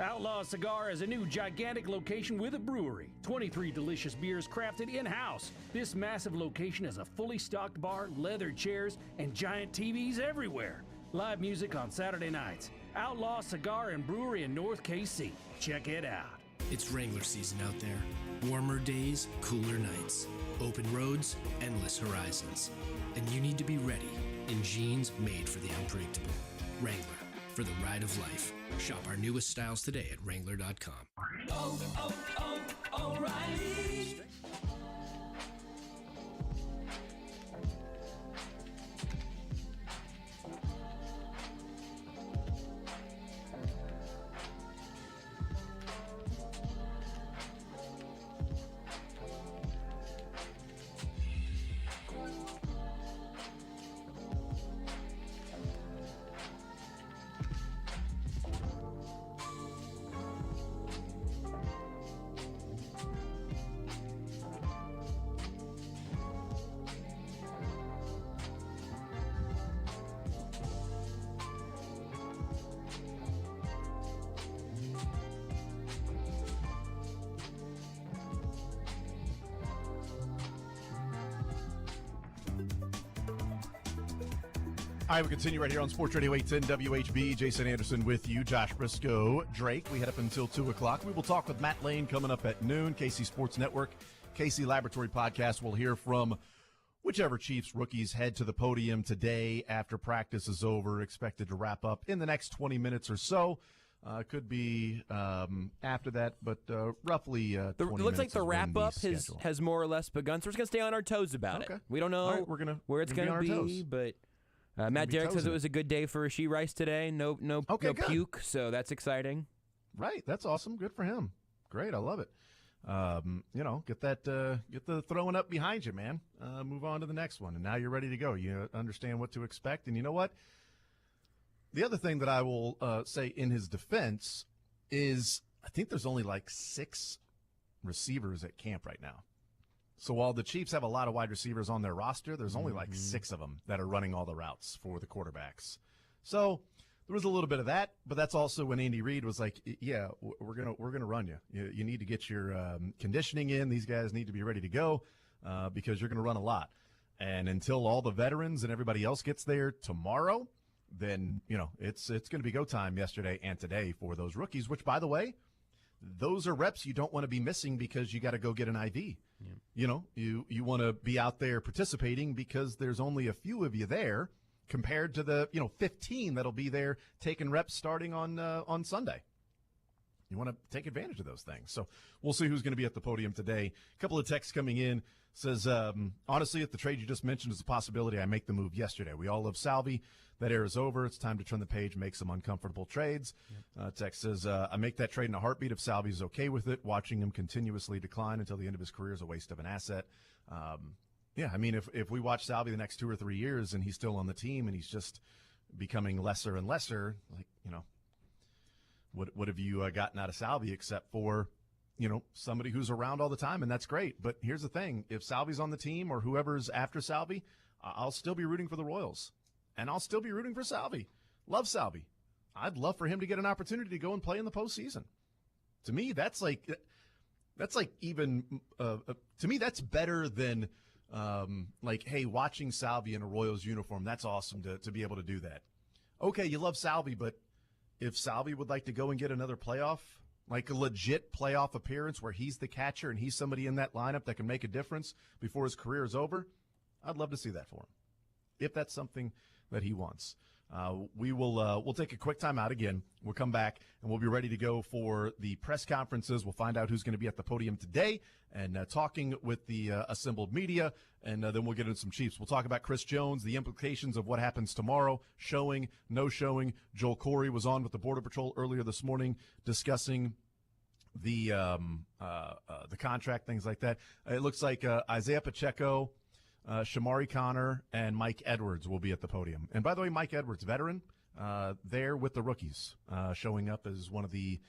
Outlaw Cigar is a new gigantic location with a brewery. 23 delicious beers crafted in-house. This massive location has a fully stocked bar, leather chairs, and giant TVs everywhere. Live music on Saturday nights. Outlaw Cigar and Brewery in North KC. Check it out. It's Wrangler season out there. Warmer days, cooler nights. Open roads, endless horizons. And you need to be ready in jeans made for the unpredictable. Wrangler, for the ride of life. Shop our newest styles today at Wrangler.com. O'Reilly. All right, we continue right here on Sports Radio 810 WHB. Jason Anderson with you, Josh Brisco, Drake. We head up until 2 o'clock. We will talk with Matt Lane coming up at noon. KC Sports Network, KC Laboratory Podcast. We'll hear from whichever Chiefs rookies head to the podium today after practice is over, expected to wrap up in the next 20 minutes or so. Could be after that, but roughly 20 It looks like the wrap-up schedule has more or less begun, so we're just going to stay on our toes about it. We don't know where it's going to be, but Matt Derrick says it was a good day for Rashee Rice today. No puke, so that's exciting. Right, that's awesome. Good for him. Great, I love it. Get the throwing up behind you, man. Move on to the next one, and now you're ready to go. You understand what to expect, and you know what? The other thing that I will say in his defense is I think there's only like 6 receivers at camp right now. So while the Chiefs have a lot of wide receivers on their roster, there's only like 6 of them that are running all the routes for the quarterbacks. So there was a little bit of that, but that's also when Andy Reid was like, "Yeah, we're gonna run you. You need to get your conditioning in. These guys need to be ready to go because you're gonna run a lot. And until all the veterans and everybody else gets there tomorrow, then it's gonna be go time yesterday and today for those rookies. Which, by the way, those are reps you don't want to be missing because you got to go get an IV. Yeah. You want to be out there participating because there's only a few of you there compared to the 15 that'll be there taking reps starting on Sunday. You want to take advantage of those things. So we'll see who's going to be at the podium today. A couple of texts coming in. Says, honestly, if the trade you just mentioned is a possibility, I make the move yesterday. We all love Salvi. That era is over. It's time to turn the page, make some uncomfortable trades. Text says, I make that trade in a heartbeat if Salvi is okay with it. Watching him continuously decline until the end of his career is a waste of an asset. I mean, if we watch Salvi the next 2 or 3 years and he's still on the team and he's just becoming lesser and lesser, what have you gotten out of Salvi except for somebody who's around all the time, and that's great. But here's the thing. If Salvi's on the team or whoever's after Salvi, I'll still be rooting for the Royals. And I'll still be rooting for Salvi. Love Salvi. I'd love for him to get an opportunity to go and play in the postseason. To me, that's better than hey, watching Salvi in a Royals uniform. That's awesome to be able to do that. Okay, you love Salvi, but if Salvi would like to go and get another playoff, like a legit playoff appearance where he's the catcher and he's somebody in that lineup that can make a difference before his career is over, I'd love to see that for him, if that's something that he wants. We'll take a quick time out again. We'll come back, and we'll be ready to go for the press conferences. We'll find out who's going to be at the podium today and talking with the assembled media, and then we'll get into some Chiefs. We'll talk about Chris Jones, the implications of what happens tomorrow, showing, no showing. Joel Corey was on with the Border Patrol earlier this morning discussing the contract, things like that. It looks like Isaiah Pacheco, Shamari Connor, and Mike Edwards will be at the podium. And by the way, Mike Edwards, veteran, there with the rookies, showing up as one of the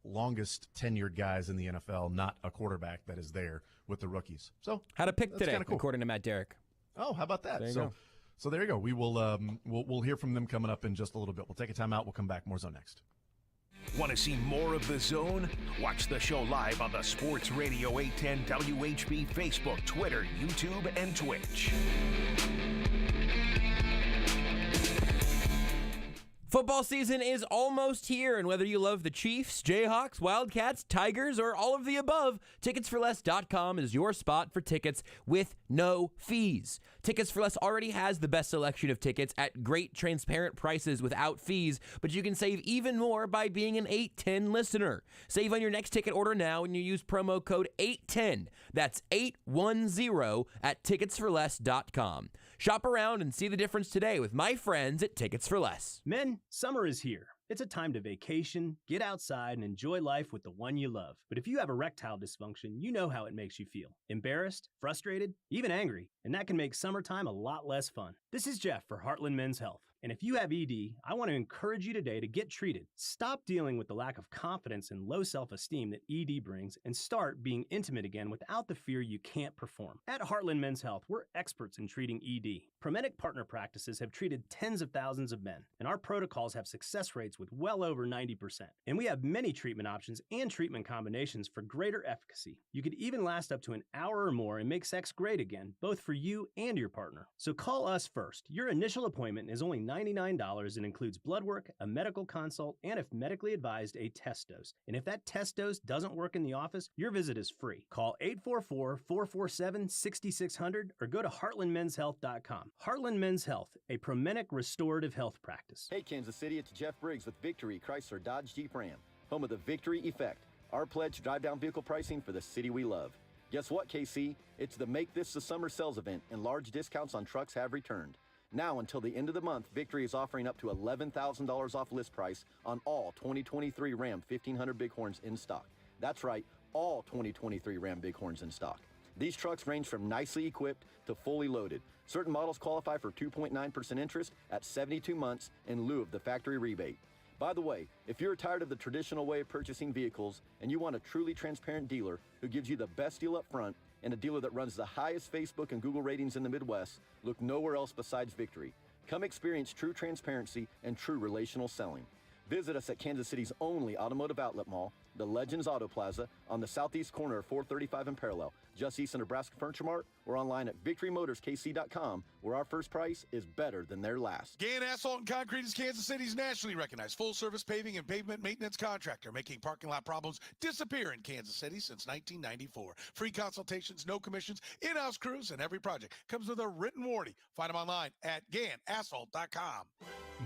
longest tenured guys in the NFL, not a quarterback that is there with the rookies. So had a pick today, cool. according to Matt Derrick. Oh, how about that? There you go. So there you go. We will we'll hear from them coming up in just a little bit. We'll take a time out. We'll come back. More Zone next. Want to see more of The Zone? Watch the show live on the Sports Radio 810 WHB Facebook, Twitter, YouTube, and Twitch. Football season is almost here, and whether you love the Chiefs, Jayhawks, Wildcats, Tigers, or all of the above, TicketsForLess.com is your spot for tickets with no fees. Tickets for Less already has the best selection of tickets at great transparent prices without fees, but you can save even more by being an 810 listener. Save on your next ticket order now when you use promo code 810. That's 810 at TicketsForLess.com. Shop around and see the difference today with my friends at Tickets for Less. Men, summer is here. It's a time to vacation, get outside, and enjoy life with the one you love. But if you have erectile dysfunction, you know how it makes you feel. Embarrassed, frustrated, even angry. And that can make summertime a lot less fun. This is Jeff for Heartland Men's Health. And if you have ED, I want to encourage you today to get treated. Stop dealing with the lack of confidence and low self-esteem that ED brings and start being intimate again without the fear you can't perform. At Heartland Men's Health, we're experts in treating ED. Prometic partner practices have treated tens of thousands of men, and our protocols have success rates with well over 90%. And we have many treatment options and treatment combinations for greater efficacy. You could even last up to an hour or more and make sex great again, both for you and your partner. So call us first. Your initial appointment is only $99 and includes blood work, a medical consult, and if medically advised, a test dose. And if that test dose doesn't work in the office, your visit is free. Call 844-447-6600 or go to heartlandmenshealth.com. Heartland Men's Health, a Promenic restorative health practice. Hey, Kansas City, it's Jeff Briggs with Victory Chrysler Dodge Jeep Ram, home of the Victory Effect, our pledge to drive down vehicle pricing for the city we love. Guess what, KC? It's the Make This the Summer sales event, and large discounts on trucks have returned. Now, until the end of the month, Victory is offering up to $11,000 off list price on all 2023 Ram 1500 Bighorns in stock. That's right, all 2023 Ram Bighorns in stock. These trucks range from nicely equipped to fully loaded. Certain models qualify for 2.9% interest at 72 months in lieu of the factory rebate. By the way, if you're tired of the traditional way of purchasing vehicles and you want a truly transparent dealer who gives you the best deal up front and a dealer that runs the highest Facebook and Google ratings in the Midwest, look nowhere else besides Victory. Come experience true transparency and true relational selling. Visit us at Kansas City's only automotive outlet mall, the Legends Auto Plaza, on the southeast corner of 435 and Parallel, just east of Nebraska Furniture Mart, or online at victorymotorskc.com, where our first price is better than their last. Gann Asphalt and Concrete is Kansas City's nationally recognized full-service paving and pavement maintenance contractor, making parking lot problems disappear in Kansas City since 1994. Free consultations, no commissions, in-house crews, and every project comes with a written warranty. Find them online at GannAsphalt.com.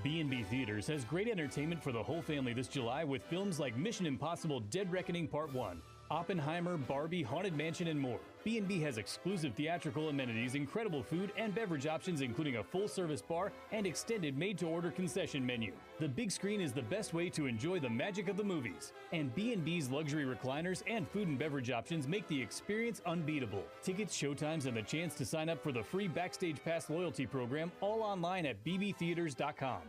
B&B Theaters has great entertainment for the whole family this July with films like Mission Impossible Dead Reckoning Part 1, Oppenheimer, Barbie, Haunted Mansion, and more. B&B has exclusive theatrical amenities, incredible food and beverage options, including a full-service bar and extended made-to-order concession menu. The big screen is the best way to enjoy the magic of the movies. And B&B's luxury recliners and food and beverage options make the experience unbeatable. Tickets, showtimes, and the chance to sign up for the free Backstage Pass loyalty program all online at bbtheaters.com.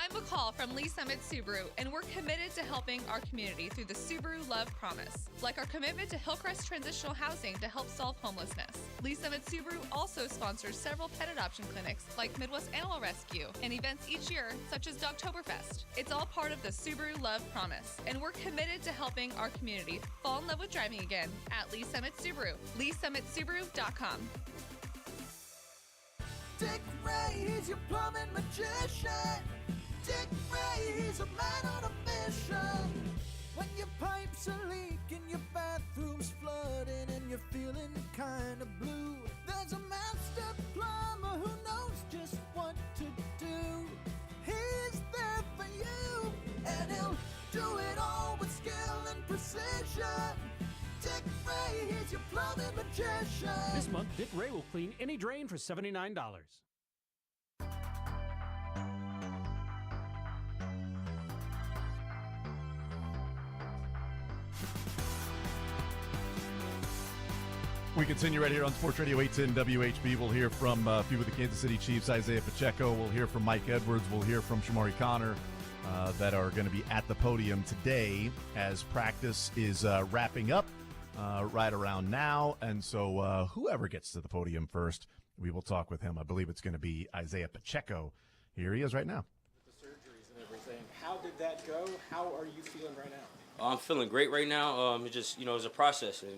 I'm McCall from Lee Summit Subaru, and we're committed to helping our community through the Subaru Love Promise, like our commitment to Hillcrest Transitional Housing to help solve homelessness. Lee Summit Subaru also sponsors several pet adoption clinics like Midwest Animal Rescue and events each year such as Dogtoberfest. It's all part of the Subaru Love Promise, and we're committed to helping our community fall in love with driving again at Lee Summit Subaru. LeeSummitSubaru.com. Dick Ray, he's your plumbing magician. Dick Ray, he's a man on a mission. When your pipes are leaking, your bathroom's flooding, and you're feeling kind of blue, there's a master plumber who knows just what to do. He's there for you, and he'll do it all with skill and precision. Dick Ray, he's your plumbing magician. This month, Dick Ray will clean any drain for $79. We continue right here on Sports Radio 810 WHB. We'll hear from a few of the Kansas City Chiefs, Isaiah Pacheco. We'll hear from Mike Edwards. We'll hear from Shamari Connor that are going to be at the podium today as practice is wrapping up right around now. And so whoever gets to the podium first, we will talk with him. I believe it's going to be Isaiah Pacheco. Here he is right now. The surgeries and everything. How did that go? How are you feeling right now? I'm feeling great right now. It just, it's a process, and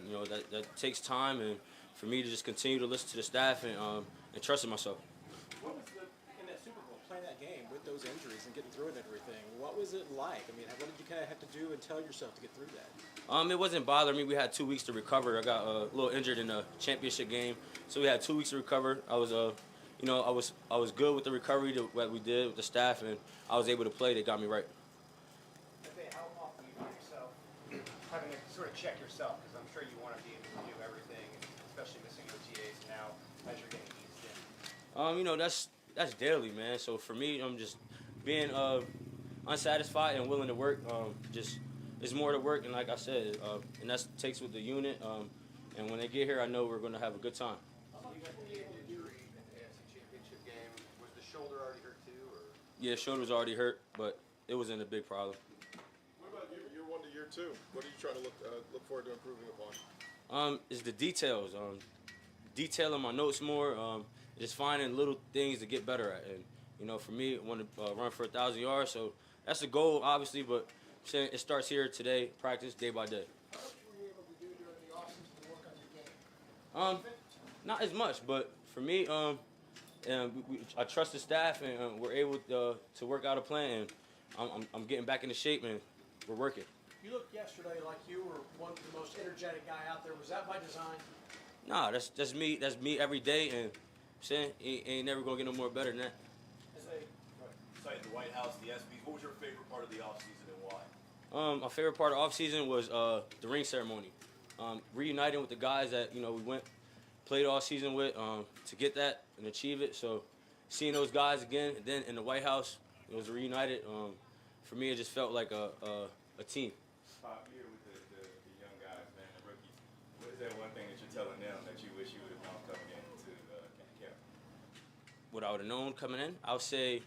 that takes time, and for me to just continue to listen to the staff and trust in myself. What was in that Super Bowl, playing that game with those injuries and getting through it and everything? What was it like? I mean, what did you kind of have to do and tell yourself to get through that? It wasn't bothering me. We had 2 weeks to recover. I got a little injured in the championship game, so we had 2 weeks to recover. I was, I was good with the recovery that we did with the staff, and I was able to play. They got me right. How often do you find yourself having to sort of check yourself? Because I'm sure you want to be able to do everything, especially missing OTAs now as you're getting eased in. That's daily, man. So for me, I'm just being unsatisfied and willing to work. It's more to work, and like I said, and that takes with the unit. And when they get here, I know we're going to have a good time. You got the injury in the AFC Championship game. Was the shoulder already hurt too, or? Yeah, shoulder was already hurt, but it wasn't a big problem. What about year one to year two? What are you trying to look forward to improving upon? It's the details. Detailing my notes more. Just finding little things to get better at. And for me, I want to run for 1,000 yards. So that's the goal, obviously. But I'm saying it starts here today, practice day by day. How much were you able to do during the offseason to work on your game? Not as much, but for me, I trust the staff, and we're able to work out a plan. And I'm getting back into shape, and we're working. You looked yesterday like you were one of the most energetic guy out there. Was that by design? Nah, that's me. That's me every day, and saying ain't never gonna get no more better than that. Besides the White House, the ESPYs, what was your favorite part of the offseason and why? My favorite part of offseason was the ring ceremony. Reuniting with the guys that we played all season with to get that and achieve it. So seeing those guys again, and then in the White House, it was reunited. For me, it just felt like a team. Pop, here with the young guys, man, the rookies. What is that one thing that you're telling them that you wish you would have known coming into camp? What I would have known coming in, I would say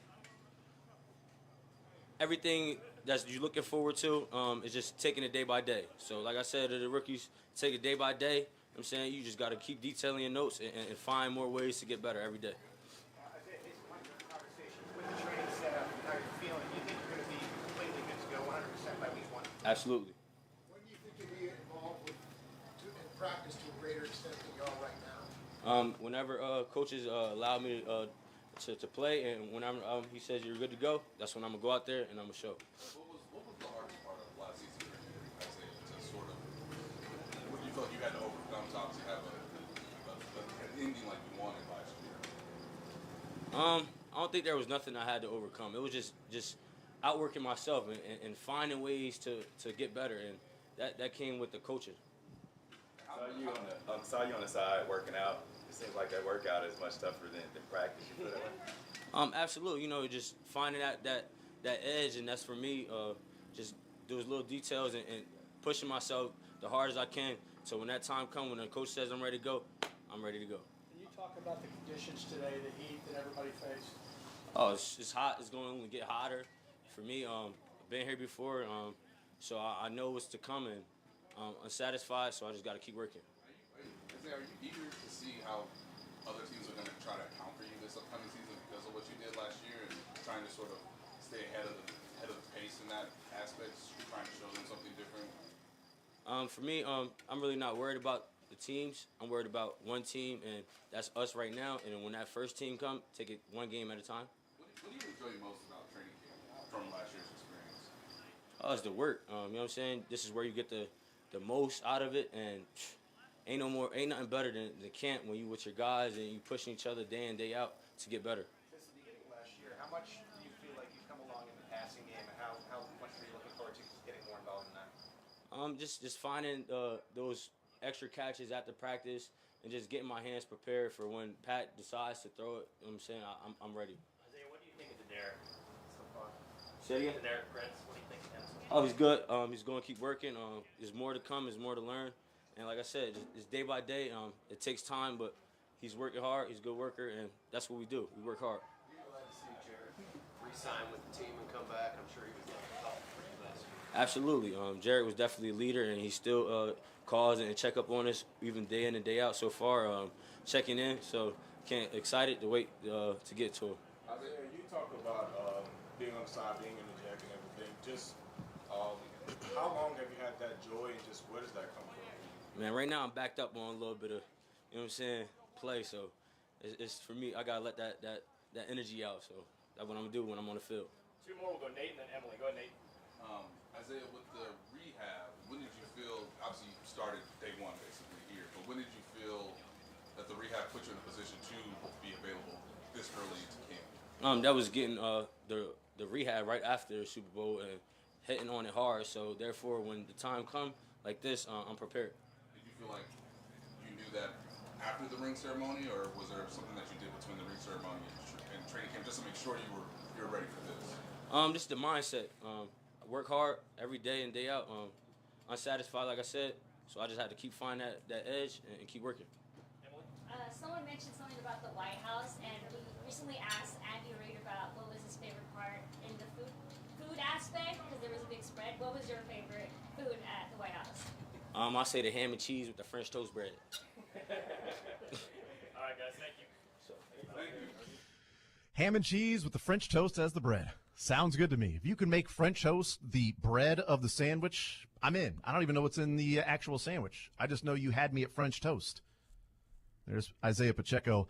everything that you're looking forward to is just taking it day by day. So like I said to the rookies, take it day by day. I'm saying you just got to keep detailing your notes and find more ways to get better every day. Conversations with the training staff and how you're feeling. Do you think you're going to be completely good to go 100% by week 1? Absolutely. When do you think you'll be involved in practice to a greater extent than you are right now? Whenever coaches allow me to play, and whenever he says you're good to go, that's when I'm going to go out there and I'm going to show. What was the hardest part of last season, Isaiah, to sort of, what do you feel like you had to overcome to obviously have an ending like you wanted last year? I don't think there was nothing I had to overcome. It was just outworking myself and finding ways to get better, and that came with the coaching. Saw you on the side working out. It seems like that workout is much tougher than practice. You feel that way? Absolutely. Just finding that edge, and that's for me. Just those little details and pushing myself the hard as I can. So when that time comes, when the coach says I'm ready to go, I'm ready to go. Can you talk about the conditions today, the heat that everybody faced? Oh, it's hot. It's going to only get hotter. For me, I've been here before, so I know what's to come, and unsatisfied, so I just got to keep working. Are you eager to see how other teams are going to try to counter you this upcoming season because of what you did last year, and trying to sort of stay ahead of the pace in that aspect, trying to show them something different? For me, I'm really not worried about the teams. I'm worried about one team, and that's us right now. And when that first team comes, take it one game at a time. What do you enjoy most about training camp from last year's experience? It's the work. You know what I'm saying? This is where you get the most out of it, and ain't nothing better than the camp when you with your guys and you pushing each other day in, day out to get better. Since the beginning of last year, how much do you feel like you've come along in the passing game, and how much are you looking forward to getting more involved in that? Just finding those extra catches after practice and just getting my hands prepared for when Pat decides to throw it. You know what I'm saying? I'm ready. Isaiah, what do you think of Derek so far? Say it again? Derek Prince, what do you think of him so far? Oh, he's good. He's going to keep working. There's more to come. There's more to learn. And like I said, it's day by day. It takes time, but he's working hard. He's a good worker, and that's what we do. We work hard. You're glad to see Jared re-sign with the team and come back. I'm sure he was helpful for you last year. Absolutely. Jared was definitely a leader, and he still calls and check up on us even day in and day out so far, checking in. So excited to wait to get to him. Isaiah, you talk about being on the side, being in the jacket and everything. Just how long have you had that joy, and just where does that come from? Man, right now I'm backed up on a little bit of, you know what I'm saying, play. So it's for me, I got to let that energy out. So that's what I'm going to do when I'm on the field. Two more, we'll go Nate and then Emily. Go ahead, Nate. Isaiah, with the rehab, when did you feel, obviously you started day one basically here, but when did you feel that the rehab put you in a position to be available this early into camp? That was getting the rehab right after the Super Bowl and hitting on it hard. So therefore, when the time comes like this, I'm prepared. Did you feel like you knew that after the ring ceremony, or was there something that you did between the ring ceremony and training camp just to make sure you're ready for this? Just the mindset. I work hard every day and day out. Unsatisfied, like I said, so I just had to keep finding that edge and keep working. Someone mentioned something about the White House, and we recently asked Andy Reid about what was his favorite part in the food aspect, because there was a big spread. What was your favorite food at the White House? I say the ham and cheese with the French toast bread. All right, guys, thank you. Thank you. Ham and cheese with the French toast as the bread. Sounds good to me. If you can make French toast the bread of the sandwich, I'm in. I don't even know what's in the actual sandwich. I just know you had me at French toast. There's Isaiah Pacheco.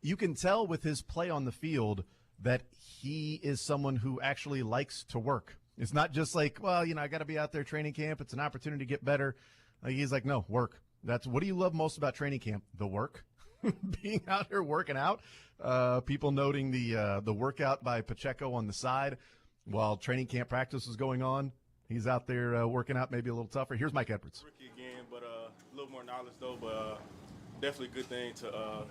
You can tell with his play on the field that he is someone who actually likes to work. It's not just like, well, I got to be out there training camp. It's an opportunity to get better. He's like, no, work. That's what do you love most about training camp? The work. Being out here working out. People noting the workout by Pacheco on the side while training camp practice is going on. He's out there working out, maybe a little tougher. Here's Mike Edwards. Rookie again, but a little more knowledge though. But definitely a good thing to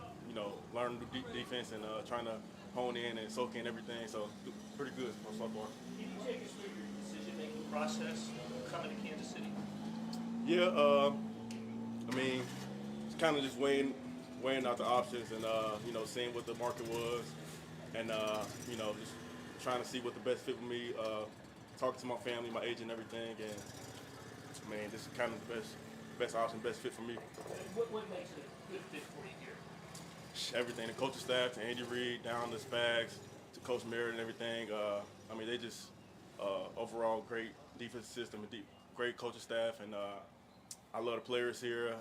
learn defense and trying to hone in and soak in everything. So pretty good so far. Can you take us through your decision-making process coming to Kansas City? Yeah, it's kind of just weighing out the options and seeing what the market was, and just trying to see what the best fit for me. Talking to my family, my agent, and everything, and this is kind of the best option, best fit for me. What makes it a good fit for you here? Everything, the coaching staff, to Andy Reid, down to Spags, to Coach Merritt and everything. They just overall great defensive system, and great coaching staff, and I love the players here.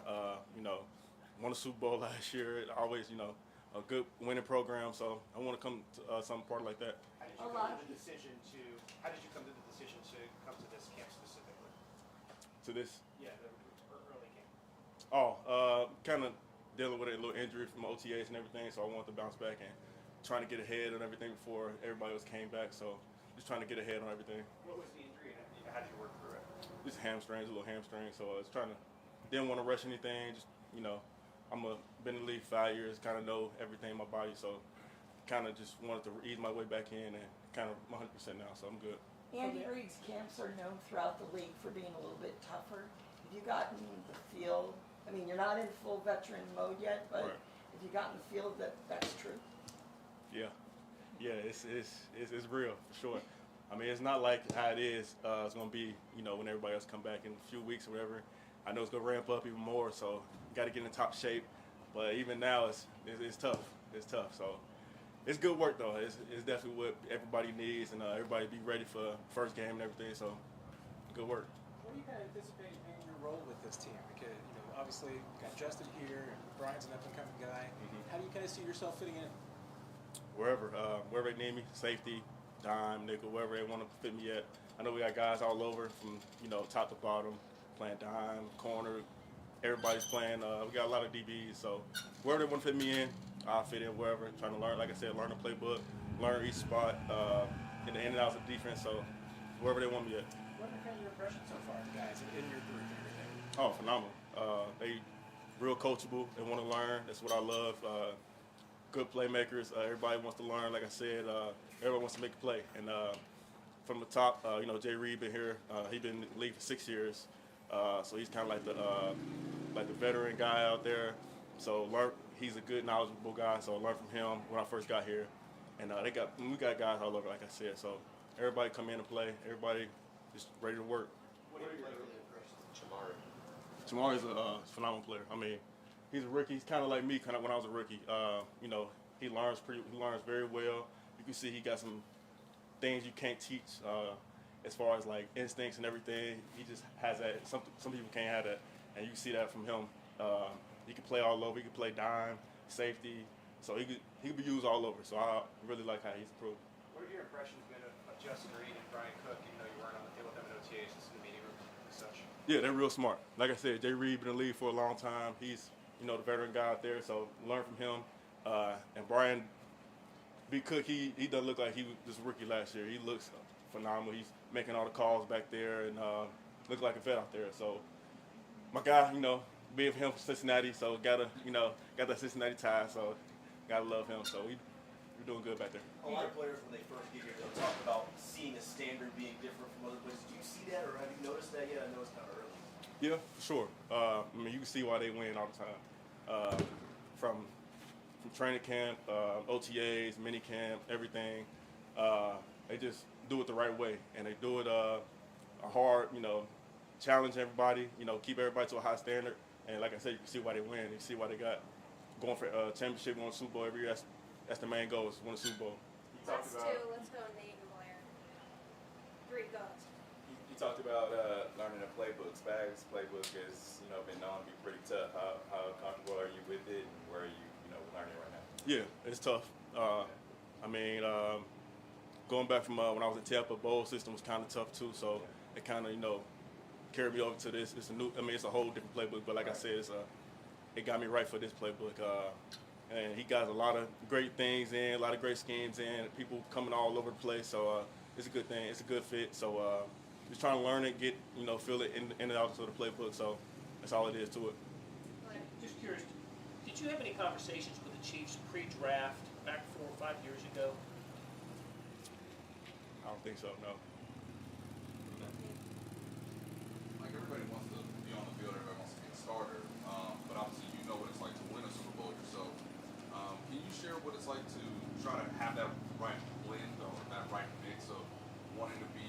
Won a Super Bowl last year. Always, a good winning program. So I want to come to some part like that. How did you come to the decision to come to this camp specifically? To this? Yeah, the early camp. Kind of dealing with a little injury from OTAs and everything. So I wanted to bounce back and trying to get ahead on everything before everybody else came back. So just trying to get ahead on everything. What was the injury and how did you work through it? Just hamstrings, a little hamstring. So I was didn't want to rush anything. Just, been in the league 5 years, kind of know everything in my body. So kind of just wanted to ease my way back in and kind of 100% now. So I'm good. Andy Reid's camps are known throughout the league for being a little bit tougher. Have you gotten the feel, you're not in full veteran mode yet, but right. have you gotten the feel that that's true? Yeah. Yeah, it's real for sure. I mean, it's not like how it is. It's gonna be, when everybody else come back in a few weeks or whatever. I know it's gonna ramp up even more, so got to get in top shape. But even now, it's tough. It's tough. So it's good work though. It's definitely what everybody needs, and everybody be ready for first game and everything. So good work. What do you kind of anticipate being your role with this team? Because obviously you got Justin here, and Brian's an up-and-coming guy. How do you kind of see yourself fitting in? Wherever they need me, safety, dime, nickel, wherever they want to fit me at. I know we got guys all over from top to bottom, playing dime, corner. Everybody's playing. We got a lot of DBs, so wherever they want to fit me in, I'll fit in wherever. Trying to learn, like I said, learn the playbook, learn each spot, in the in and outs of defense. So wherever they want me at. What are kind of your impressions so far, guys, in your group and everything? Oh, phenomenal. They real coachable. They want to learn. That's what I love. Good playmakers. Everybody wants to learn. Like I said, everyone wants to make a play. And from the top, Jay Reed been here. He been in the league for 6 years. So he's kind of like the veteran guy out there. So he's a good, knowledgeable guy. So I learned from him when I first got here. And we got guys all over, like I said. So everybody come in and play. Everybody just ready to work. What are your early impressions of Chamari? Chamari's a phenomenal player. I mean, he's a rookie. He's kind of like me, kind of when I was a rookie. He learns very well. You can see he got some things you can't teach as far as like instincts and everything. He just has that. Some people can't have that, and you can see that from him. He can play all over. He can play dime, safety. So he could be used all over. So I really like how he's improved. What have your impressions been of Justin Reed and Brian Cook, even though you weren't on the field with them in OTAs, just in the meeting room and such? Yeah, they're real smart. Like I said, Jay Reed been in the league for a long time. He's the veteran guy out there, so learn from him. And Brian B. Cook, he doesn't look like he was just a rookie last year. He looks phenomenal. He's making all the calls back there and looks like a vet out there. So my guy, being from him from Cincinnati, so got that Cincinnati tie, so gotta love him. So we're doing good back there. A lot of players, when they first get here, they'll talk about seeing a standard being different from other places. Do you see that, or have you noticed that yet? I know it's kind of early. Yeah, for sure. You can see why they win all the time. From training camp, OTAs, mini camp, everything. They just do it the right way, and they do it a hard, challenge everybody, keep everybody to a high standard. And like I said, you can see why they win. You see why they got going for a championship, going to Super Bowl every year. That's the main goal, is win a Super Bowl. That's two. Let's go, Nate and Blair. 3 goes. You talked about learning the playbook. Spags' playbook has been known to be pretty tough. How comfortable are you with it, and where are you learning right now? Yeah, it's tough. Going back from when I was in Tampa, bowl system was kind of tough too. So it kind of carried me over to this. It's a whole different playbook. But like I said, it got me right for this playbook. And he got a lot of great things in, a lot of great schemes in, people coming all over the place. So it's a good thing. It's a good fit. So just trying to learn it, get, feel it in and out of the playbook. So that's all it is to it. Just curious, did you have any conversations with the Chiefs pre-draft back 4 or 5 years ago? I don't think so, no. Like, everybody wants to be on the field, everybody wants to be a starter, but obviously you know what it's like to win a Super Bowl yourself. Can you share what it's like to try to have that right blend or that right mix of wanting to be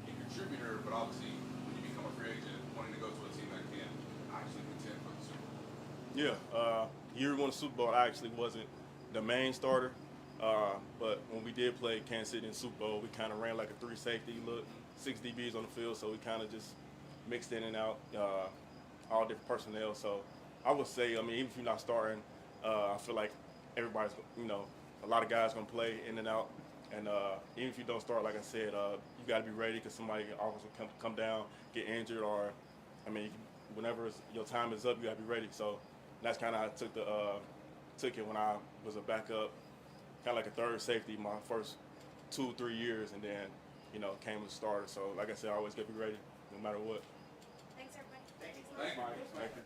a contributor, but obviously when you become a free agent, wanting to go to a team that can actually contend for the Super Bowl? Yeah, year one Super Bowl, I actually wasn't the main starter, but when we did play Kansas City in Super Bowl, we kind of ran like a 3 safety look, 6 DBs on the field, so we kind of just mixed in and out, all different personnel. So I would say, even if you're not starting, I feel like everybody's, a lot of guys gonna play in and out, and even if you don't start, like I said, you got to be ready because somebody always will come down, get injured, or whenever your time is up, you got to be ready. So that's kind of how I took it when I was a backup, kind of like a third safety my first 2-3 years, and then came as a starter. So like I said, I always got to be ready no matter what. Thanks, everybody. Thank you.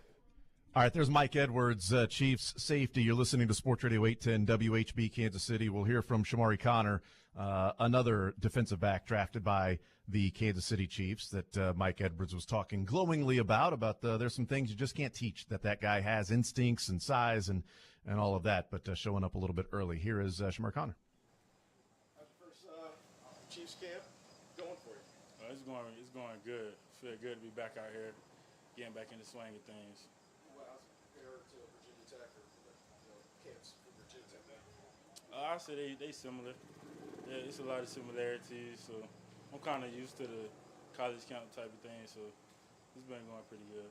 All right, there's Mike Edwards, Chiefs safety. You're listening to Sports Radio 810 WHB Kansas City. We'll hear from Shamari Connor, another defensive back drafted by the Kansas City Chiefs that Mike Edwards was talking glowingly about there's some things you just can't teach that guy has, instincts and size and all of that, but showing up a little bit early. Here is Shamari Connor. Chiefs camp going for you? It's going good. Feel good to be back out here, getting back in the swing of things. Well, how's it compare to Virginia Tech or camps for Virginia Tech? I say they similar. Yeah, it's a lot of similarities. So I'm kind of used to the college camp type of thing. So it's been going pretty good.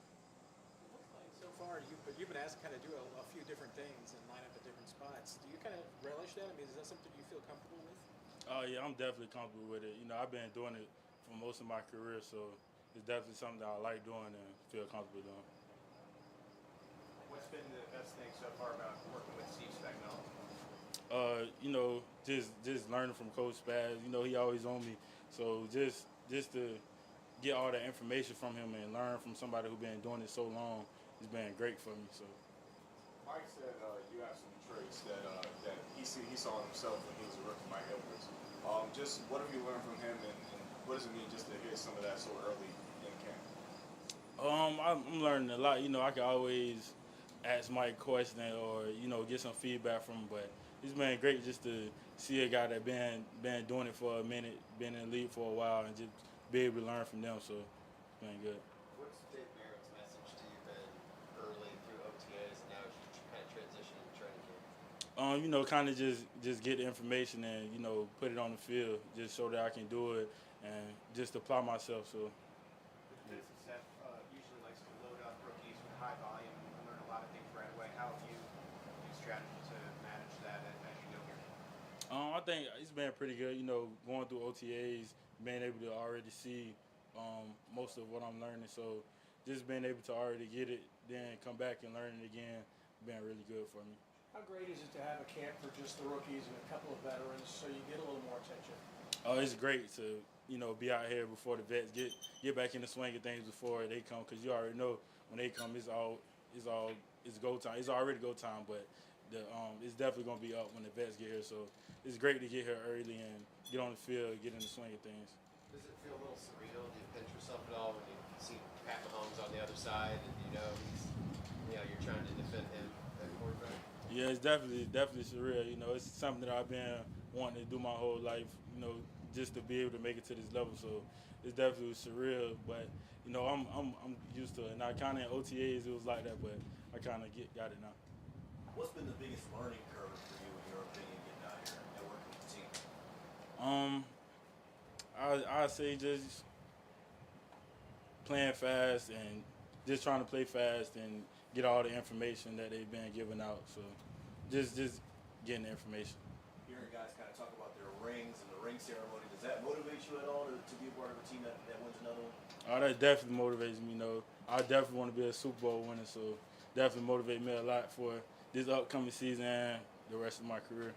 So far, you've been asked to kind of do a few different things and line up at different spots. Do you kind of relish that? I mean, is that something you feel comfortable with? Oh yeah, I'm definitely comfortable with it. I've been doing it for most of my career, so it's definitely something that I like doing and feel comfortable doing. What's been the best thing so far about working with Steve Spagnuolo? Just learning from Coach Spaz. He always on me, so just to get all that information from him and learn from somebody who's been doing it so long, it's been great for me. So. Mike said you have some traits that he saw in himself when he was a rookie, Mike Edwards. Just what have you learned from him, and what does it mean just to hear some of that so early in camp? I'm learning a lot. I can always ask Mike questions or get some feedback from him. But it's been great just to see a guy that been doing it for a minute, been in the league for a while, and just be able to learn from them. So it's been good. What's Dave Merritt's message to you been early through OTAs and now as you kind of transition in training camp? Kind of just get the information and put it on the field, just so that I can do it and just apply myself. So. The defensive staff usually likes to load up rookies with high volume and learn a lot of things right away. How have you used strategy to manage that as you go here? I think it's been pretty good. Going through OTAs, being able to already see most of what I'm learning. So just being able to already get it, then come back and learn it again, been really good for me. How great is it to have a camp for just the rookies and a couple of veterans so you get a little more attention? Oh, it's great to be out here before the vets get back in the swing of things before they come, because you already know when they come it's go time. It's already go time, but it's definitely gonna be up when the vets get here. So it's great to get here early and get on the field, get in the swing of things. Does it feel a little surreal? Do you pinch yourself at all when you see Pat Mahomes on the other side and you're trying to defend him at quarterback? Yeah, it's definitely surreal. It's something that I've been wanting to do my whole life. Just to be able to make it to this level. So it's definitely surreal, but I'm used to it. And I kind of in OTAs it was like that, but I kind of got it now. What's been the biggest learning curve for you, in your opinion, getting out here and working with the team? I say just playing fast and just trying to play fast and get all the information that they've been giving out. So just getting the information. Hearing guys kind of talk about their rings and the ring ceremony, does that motivate you at all to be a part of a team that wins another one? Oh, that definitely motivates me. I definitely want to be a Super Bowl winner, so definitely motivate me a lot for this upcoming season and the rest of my career.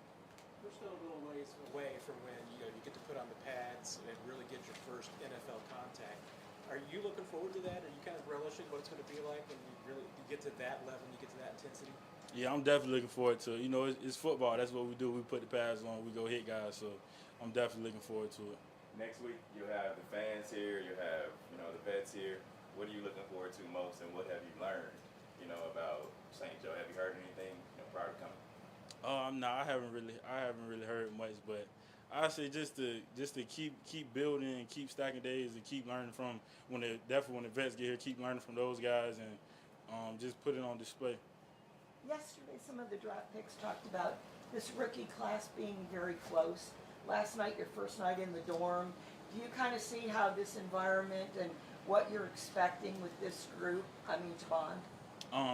We're still a little ways away from when you get to put on the pads and really get your first NFL contact. Are you looking forward to that? Are you kind of relishing what it's going to be like when you get to that level, and you get to that intensity? Yeah, I'm definitely looking forward to it. It's football. That's what we do. We put the pads on. We go hit guys. So I'm definitely looking forward to it. Next week, you'll have the fans here. You'll have, the vets here. What are you looking forward to most, and what have you learned, about St. Joe? Have you heard anything, prior to coming? No, I haven't really heard much, but I say just to keep building and keep stacking days and keep learning from when the vets get here, keep learning from those guys and just put it on display. Yesterday, some of the draft picks talked about this rookie class being very close. Last night, your first night in the dorm. Do you kind of see how this environment and what you're expecting with this group to bond?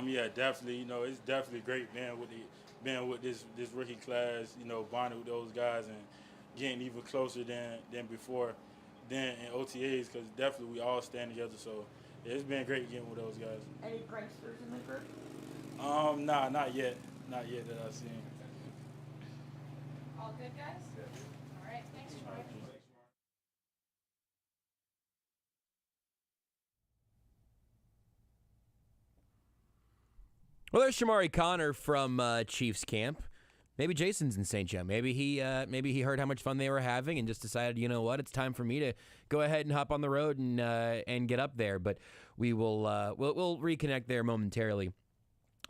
Yeah, definitely. It's definitely great being with this rookie class. Bonding with those guys and getting even closer than before, in OTAs, because definitely we all stand together. So yeah, it's been great getting with those guys. Any pranksters in the group? Nah, not yet. Not yet that I've seen. All good, guys? All right, thanks, Troy. Well, there's Shamari Connor from Chiefs camp. Maybe Jason's in St. Joe. Maybe he heard how much fun they were having and just decided, you know what, it's time for me to go ahead and hop on the road and get up there. But we'll reconnect there momentarily.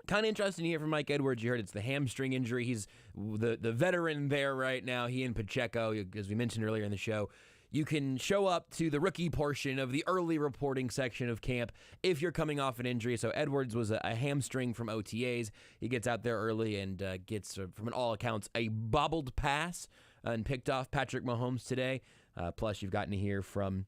Kind of interesting to hear from Mike Edwards. You heard it's the hamstring injury. He's the veteran there right now. He and Pacheco, as we mentioned earlier in the show. You can show up to the rookie portion of the early reporting section of camp if you're coming off an injury. So Edwards was a hamstring from OTAs. He gets out there early and gets, from all accounts, a bobbled pass and picked off Patrick Mahomes today. Plus, you've gotten to hear from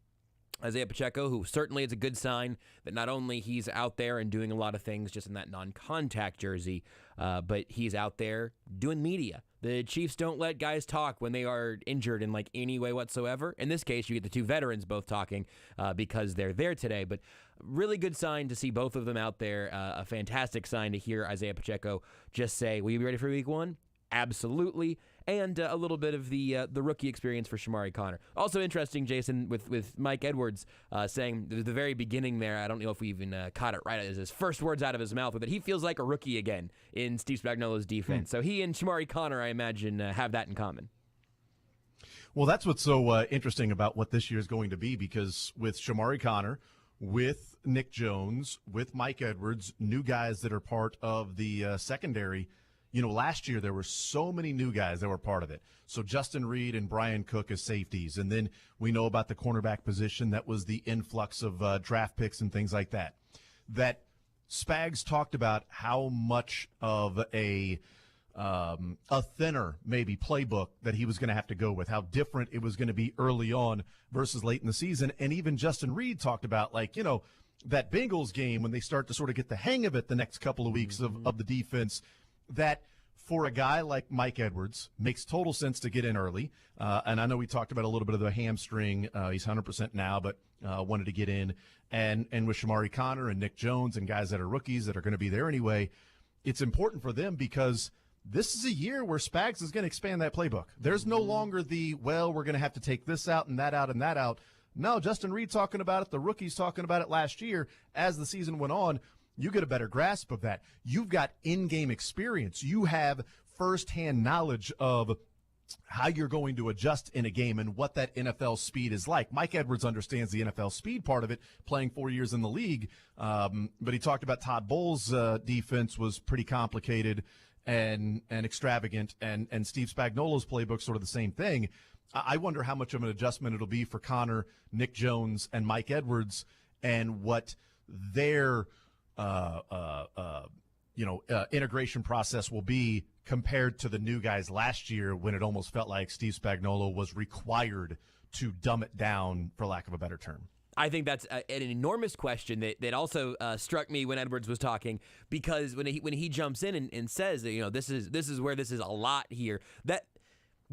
Isaiah Pacheco, who certainly is a good sign that not only he's out there and doing a lot of things just in that non-contact jersey, but he's out there doing media. The Chiefs don't let guys talk when they are injured in like any way whatsoever. In this case, you get the two veterans both talking because they're there today. But really good sign to see both of them out there. A fantastic sign to hear Isaiah Pacheco just say, "Will you be ready for week one?" Absolutely. And a little bit of the rookie experience for Shamari Connor. Also interesting, Jason, with Mike Edwards saying at the very beginning there, I don't know if we even caught it right as his first words out of his mouth, that he feels like a rookie again in Steve Spagnuolo's defense. So he and Shamari Connor, I imagine, have that in common. Well, that's what's so interesting about what this year is going to be, because with Shamari Connor, with Nick Jones, with Mike Edwards, new guys that are part of the secondary. You know, last year there were so many new guys that were part of it. So Justin Reed and Brian Cook as safeties. And then we know about the cornerback position. That was the influx of draft picks and things like that. That Spags talked about how much of a thinner maybe playbook that he was going to have to go with, how different it was going to be early on versus late in the season. And even Justin Reed talked about, like, you know, that Bengals game when they start to sort of get the hang of it the next couple of weeks of the defense, that for a guy like Mike Edwards makes total sense to get in early. And I know we talked about a little bit of the hamstring. He's 100% now, but wanted to get in. And with Shamari Connor and Nick Jones and guys that are rookies that are going to be there anyway, it's important for them because this is a year where Spags is going to expand that playbook. There's no longer we're going to have to take this out and that out and that out. No, Justin Reed talking about it. The rookies talking about it last year as the season went on. You get a better grasp of that. You've got in-game experience. You have firsthand knowledge of how you're going to adjust in a game and what that NFL speed is like. Mike Edwards understands the NFL speed part of it, playing 4 years in the league. But he talked about Todd Bowles' defense was pretty complicated and extravagant, and Steve Spagnuolo's playbook sort of the same thing. I wonder how much of an adjustment it'll be for Connor, Nick Jones, and Mike Edwards, and what their integration process will be compared to the new guys last year, when it almost felt like Steve Spagnuolo was required to dumb it down, for lack of a better term. I think that's an enormous question that also struck me when Edwards was talking, because when he jumps in and says that, you know, this is where this is a lot here, that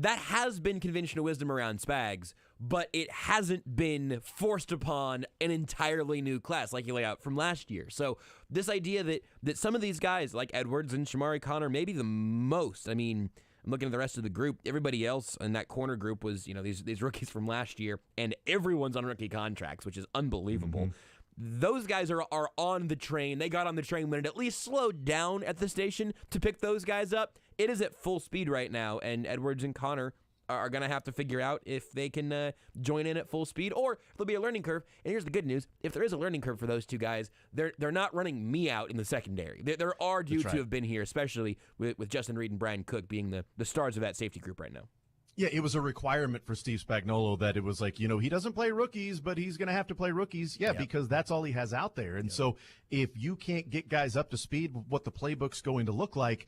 has been conventional wisdom around Spags, but it hasn't been forced upon an entirely new class like you lay out from last year. So this idea that some of these guys like Edwards and Shamari Connor, maybe the most, I mean, I'm looking at the rest of the group. Everybody else in that corner group was, you know, these rookies from last year, and everyone's on rookie contracts, which is unbelievable. Those guys are on the train. They got on the train when it at least slowed down at the station to pick those guys up. It is at full speed right now, and Edwards and Connor are going to have to figure out if they can join in at full speed, or there'll be a learning curve. And here's the good news. If there is a learning curve for those two guys, they're not running me out in the secondary. There are due to have been here, especially with Justin Reed and Brian Cook being the stars of that safety group right now. Yeah, it was a requirement for Steve Spagnuolo that it was like, you know, he doesn't play rookies, but he's going to have to play rookies. Yeah, because that's all he has out there. And so if you can't get guys up to speed with what the playbook's going to look like,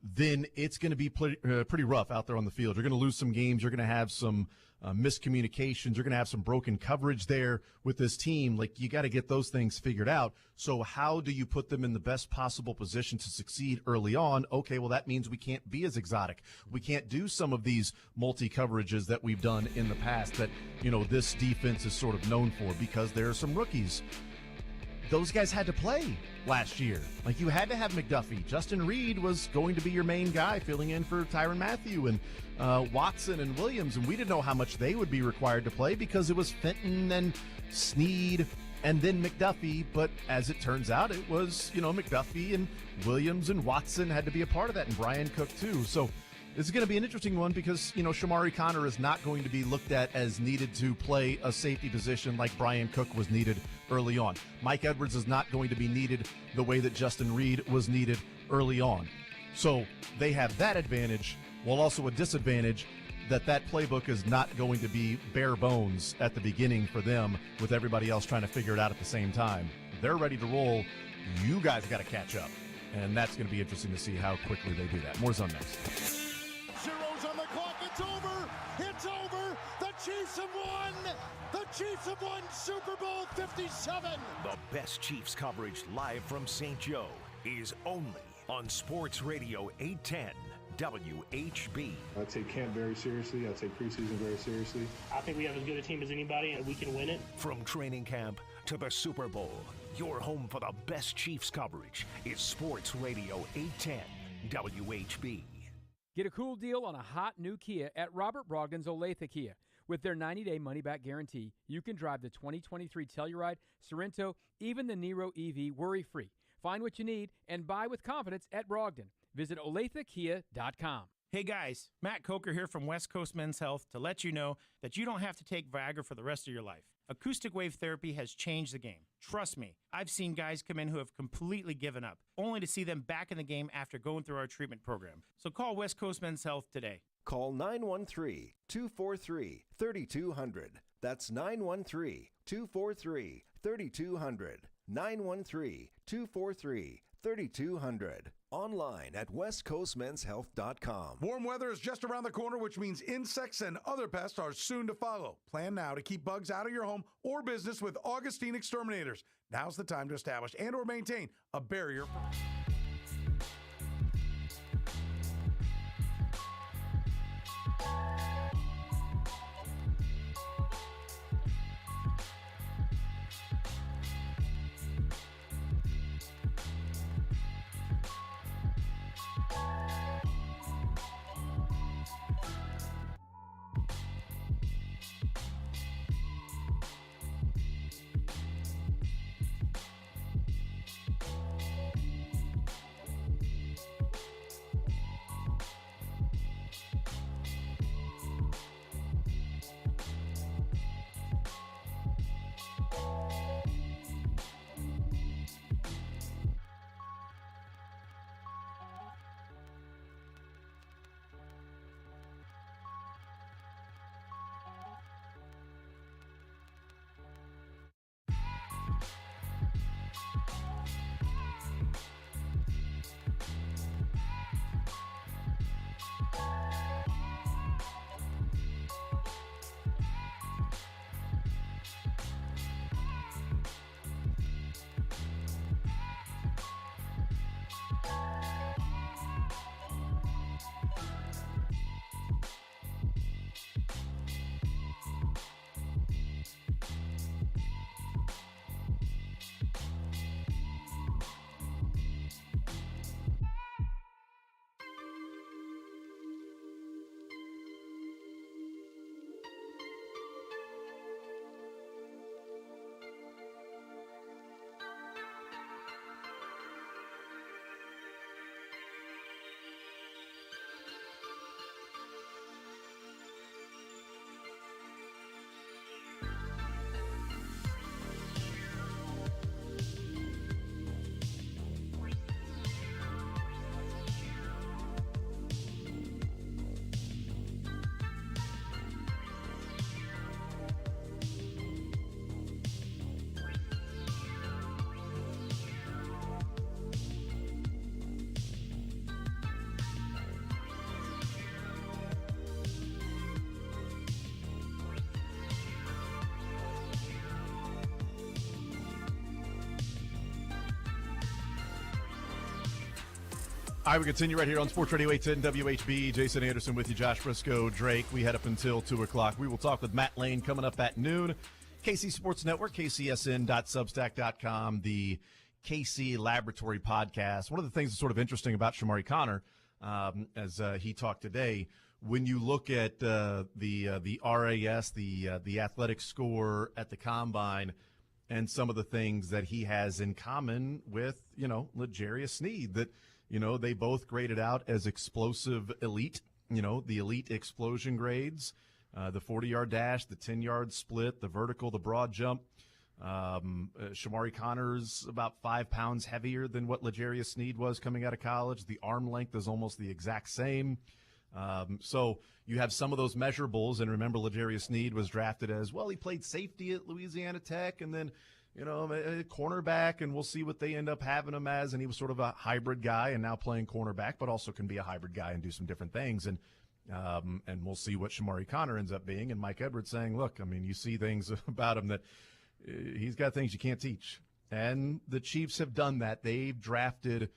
then it's going to be pretty rough out there on the field. You're going to lose some games. You're going to have some miscommunications. You're going to have some broken coverage there with this team. Like, you got to get those things figured out. So how do you put them in the best possible position to succeed early on? Okay, well, that means we can't be as exotic. We can't do some of these multi-coverages that we've done in the past that, you know, this defense is sort of known for, because there are some rookies. Those guys had to play last year. Like, you had to have McDuffie. Justin Reed was going to be your main guy, filling in for Tyrann Mathieu and Watson and Williams, and we didn't know how much they would be required to play because it was Fenton and Snead and then McDuffie. But as it turns out, it was, you know, McDuffie and Williams and Watson had to be a part of that, and Brian Cook too. So This is going to be an interesting one because, Shamari Connor is not going to be looked at as needed to play a safety position like Brian Cook was needed early on. Mike Edwards is not going to be needed the way that Justin Reed was needed early on. So they have that advantage, while also a disadvantage that playbook is not going to be bare bones at the beginning for them with everybody else trying to figure it out at the same time. They're ready to roll. You guys got to catch up. And that's going to be interesting to see how quickly they do that. More Zone next. Zero's on the clock. It's over. It's over. The Chiefs have won. The Chiefs have won Super Bowl 57. The best Chiefs coverage live from St. Joe is only on Sports Radio 810 WHB. I take camp very seriously. I take preseason very seriously. I think we have as good a team as anybody, and we can win it. From training camp to the Super Bowl, your home for the best Chiefs coverage is Sports Radio 810 WHB. Get a cool deal on a hot new Kia at Robert Brogdon's Olathe Kia. With their 90-day money-back guarantee, you can drive the 2023 Telluride, Sorento, even the Nero EV worry-free. Find what you need and buy with confidence at Brogdon. Visit OlatheKia.com. Hey guys, Matt Coker here from West Coast Men's Health to let you know that you don't have to take Viagra for the rest of your life. Acoustic wave therapy has changed the game. Trust me, I've seen guys come in who have completely given up, only to see them back in the game after going through our treatment program. So call West Coast Men's Health today. Call 913-243-3200. That's 913-243-3200. 913-243-3200. Online at westcoastmenshealth.com. Warm weather is just around the corner, which means insects and other pests are soon to follow. Plan now to keep bugs out of your home or business with Augustine Exterminators. Now's the time to establish and or maintain a barrier. All right, we continue right here on Sports Radio 810 WHB. Jason Anderson with you, Josh Brisco, Drake. We head up until 2 o'clock. We will talk with Matt Lane coming up at noon. KC Sports Network, kcsn.substack.com, the KC Laboratory podcast. One of the things that's sort of interesting about Shamari Connor, as he talked today, when you look at the RAS, the athletic score at the combine, and some of the things that he has in common with, L'Jarius Sneed, that, they both graded out as explosive elite the elite explosion grades, the 40-yard dash, the 10-yard split, the vertical, the broad jump. Shamari Connor's about 5 pounds heavier than what L'Jarius Sneed was coming out of college. The arm length is almost the exact same. So you have some of those measurables, and remember L'Jarius Sneed was drafted as, well, he played safety at Louisiana Tech, and then, a cornerback, and we'll see what they end up having him as, and he was sort of a hybrid guy and now playing cornerback, but also can be a hybrid guy and do some different things, and we'll see what Shamari Connor ends up being, and Mike Edwards saying, look, I mean, you see things about him that he's got things you can't teach, and the Chiefs have done that. They've drafted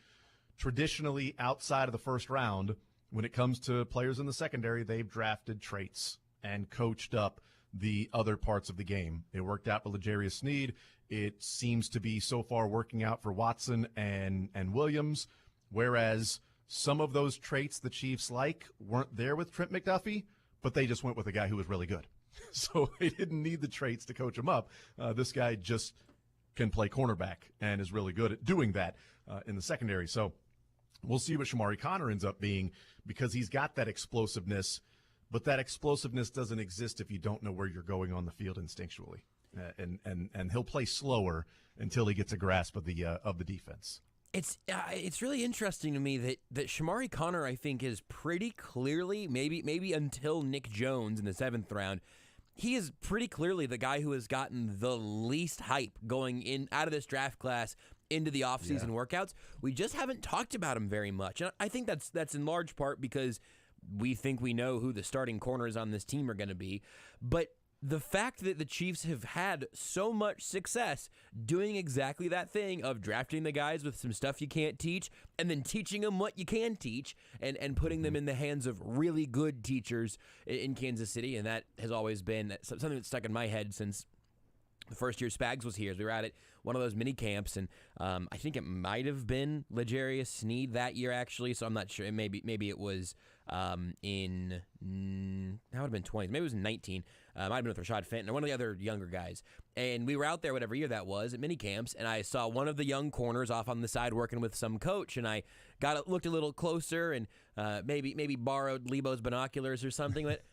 traditionally outside of the first round. When it comes to players in the secondary, they've drafted traits and coached up the other parts of the game. It worked out for L'Jarius Sneed. It seems to be so far working out for Watson and Williams, whereas some of those traits the Chiefs weren't there with Trent McDuffie, but they just went with a guy who was really good. So they didn't need the traits to coach him up. This guy just can play cornerback and is really good at doing that in the secondary. So we'll see what Shamari Connor ends up being, because he's got that explosiveness, but that explosiveness doesn't exist if you don't know where you're going on the field instinctually. And he'll play slower until he gets a grasp of the defense. It's really interesting to me that Shamari Connor, I think, is pretty clearly, maybe until Nick Jones in the 7th round, he is pretty clearly the guy who has gotten the least hype going in out of this draft class into the offseason workouts. We just haven't talked about him very much. And I think that's in large part because we think we know who the starting corners on this team are going to be. But the fact that the Chiefs have had so much success doing exactly that thing of drafting the guys with some stuff you can't teach and then teaching them what you can teach and putting them in the hands of really good teachers in Kansas City, and that has always been something that's stuck in my head since the first year Spags was here. As we were at one of those mini camps, and I think it might have been L'Jarius Sneed that year, actually, so I'm not sure. Maybe it was that would have been 20s. Maybe it was 19. Might have been with Rashad Fenton or one of the other younger guys. And we were out there whatever year that was at mini camps, and I saw one of the young corners off on the side working with some coach, and I looked a little closer and maybe borrowed Lebo's binoculars or something. But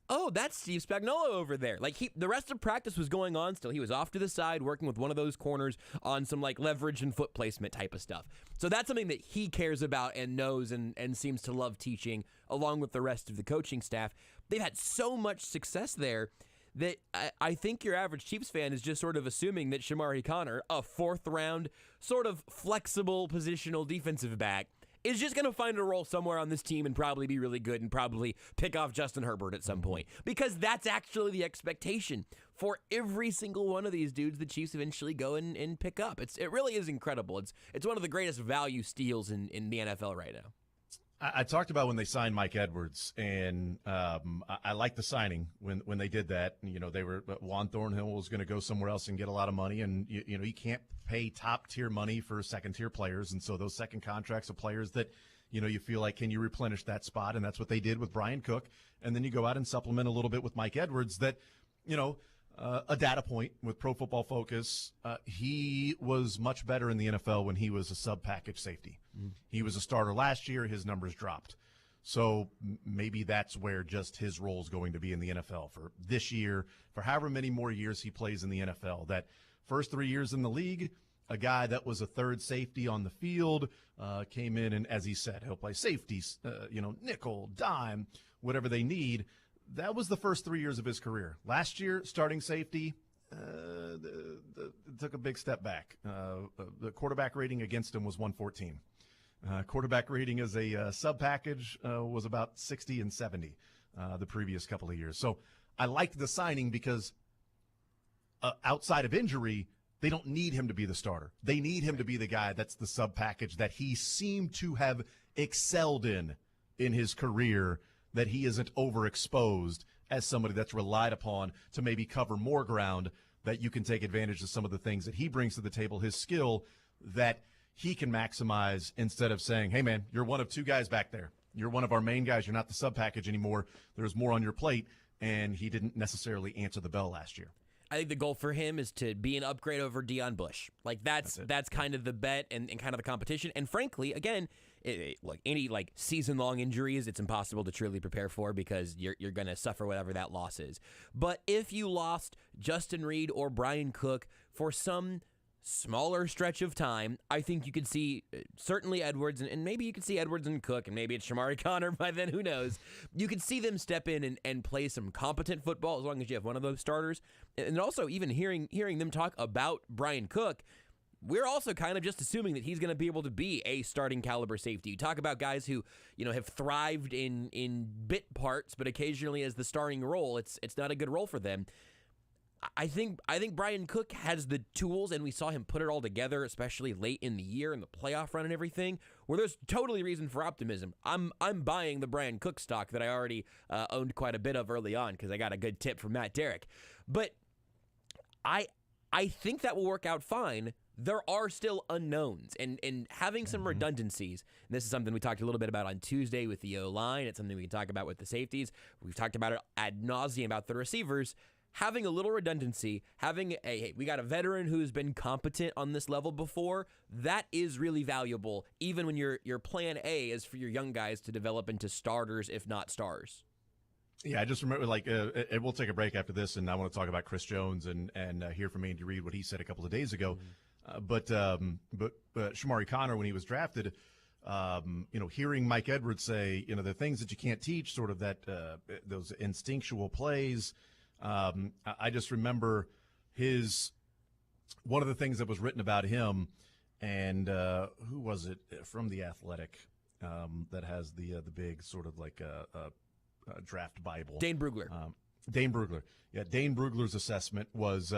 oh, that's Steve Spagnuolo over there. The rest of practice was going on still. He was off to the side working with one of those corners on some leverage and foot placement type of stuff. So that's something that he cares about and knows and seems to love teaching along with the rest of the coaching staff. They've had so much success there that I think your average Chiefs fan is just sort of assuming that Shamari Connor, a 4th round sort of flexible positional defensive back, is just going to find a role somewhere on this team and probably be really good and probably pick off Justin Herbert at some point. Because that's actually the expectation for every single one of these dudes the Chiefs eventually go and pick up. It really is incredible. It's one of the greatest value steals in the NFL right now. I talked about when they signed Mike Edwards, and I liked the signing when they did that. They were Juan Thornhill was going to go somewhere else and get a lot of money, and you can't pay top tier money for second tier players, and so those second contracts of players that you feel like, can you replenish that spot? And that's what they did with Brian Cook, and then you go out and supplement a little bit with Mike Edwards. That a data point with Pro Football Focus, he was much better in the NFL when he was a sub-package safety. He was a starter last year. His numbers dropped. So maybe that's where just his role is going to be in the NFL for this year, for however many more years he plays in the NFL. That first 3 years in the league, a guy that was a third safety on the field, came in, and as he said, he'll play safeties, nickel, dime, whatever they need. That was the first 3 years of his career. Last year, starting safety, took a big step back. The quarterback rating against him was 114. Quarterback rating as a sub-package was about 60 and 70 the previous couple of years. So I liked the signing because outside of injury, they don't need him to be the starter. They need him to be the guy that's the sub-package that he seemed to have excelled in his career, that he isn't overexposed as somebody that's relied upon to maybe cover more ground, that you can take advantage of some of the things that he brings to the table, his skill that he can maximize, instead of saying, hey, man, you're one of 2 guys back there. You're one of our main guys. You're not the sub-package anymore. There's more on your plate, and he didn't necessarily answer the bell last year. I think the goal for him is to be an upgrade over Deion Bush. Like that's kind of the bet and kind of the competition. And frankly, again, like any like season-long injuries, it's impossible to truly prepare for because you're going to suffer whatever that loss is. But if you lost Justin Reed or Brian Cook for some smaller stretch of time, I think you could see certainly Edwards, and maybe you could see Edwards and Cook, and maybe it's Shamari Connor by then, who knows. You could see them step in and play some competent football as long as you have one of those starters. And also even hearing them talk about Brian Cook, we're also kind of just assuming that he's going to be able to be a starting caliber safety. You talk about guys who, have thrived in bit parts, but occasionally as the starting role, it's not a good role for them. I think Brian Cook has the tools, and we saw him put it all together, especially late in the year in the playoff run and everything, where there's totally reason for optimism. I'm buying the Brian Cook stock that I already owned quite a bit of early on because I got a good tip from Matt Derrick. But I think that will work out fine. There are still unknowns, and having some redundancies. And this is something we talked a little bit about on Tuesday with the O-line. It's something we can talk about with the safeties. We've talked about it ad nauseum about the receivers. Having a little redundancy, having we got a veteran who's been competent on this level before, that is really valuable, even when your plan A is for your young guys to develop into starters, if not stars. Yeah, I just remember, we'll take a break after this, and I want to talk about Chris Jones and hear from Andy Reid, what he said a couple of days ago. But Shamari Connor, when he was drafted, hearing Mike Edwards say, the things that you can't teach, sort of that those instinctual plays. I just remember one of the things that was written about him, and who was it from The Athletic that has the big sort of like draft Bible? Dane Brugler. Dane Brugler. Yeah, Dane Brugler's assessment was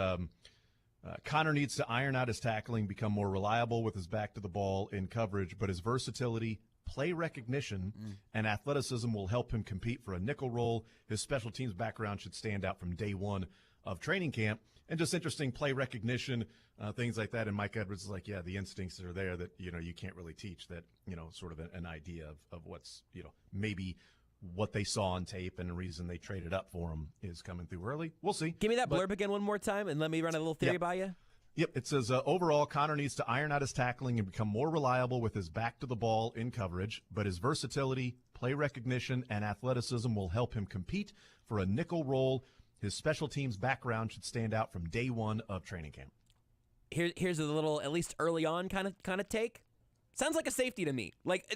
Connor needs to iron out his tackling, become more reliable with his back to the ball in coverage, but his versatility, play recognition, and athleticism will help him compete for a nickel role. His special teams background should stand out from day one of training camp. And just interesting play recognition, things like that. And Mike Edwards is like, yeah, the instincts are there that, you can't really teach, that, sort of an idea of what's, maybe what they saw on tape and the reason they traded up for him is coming through early. We'll see. Give me that blurb again one more time and let me run a little theory by you. Yep, it says, overall, Connor needs to iron out his tackling and become more reliable with his back to the ball in coverage, but his versatility, play recognition, and athleticism will help him compete for a nickel role. His special teams background should stand out from day one of training camp. Here's a little, at least early on, kind of take. Sounds like a safety to me. Like,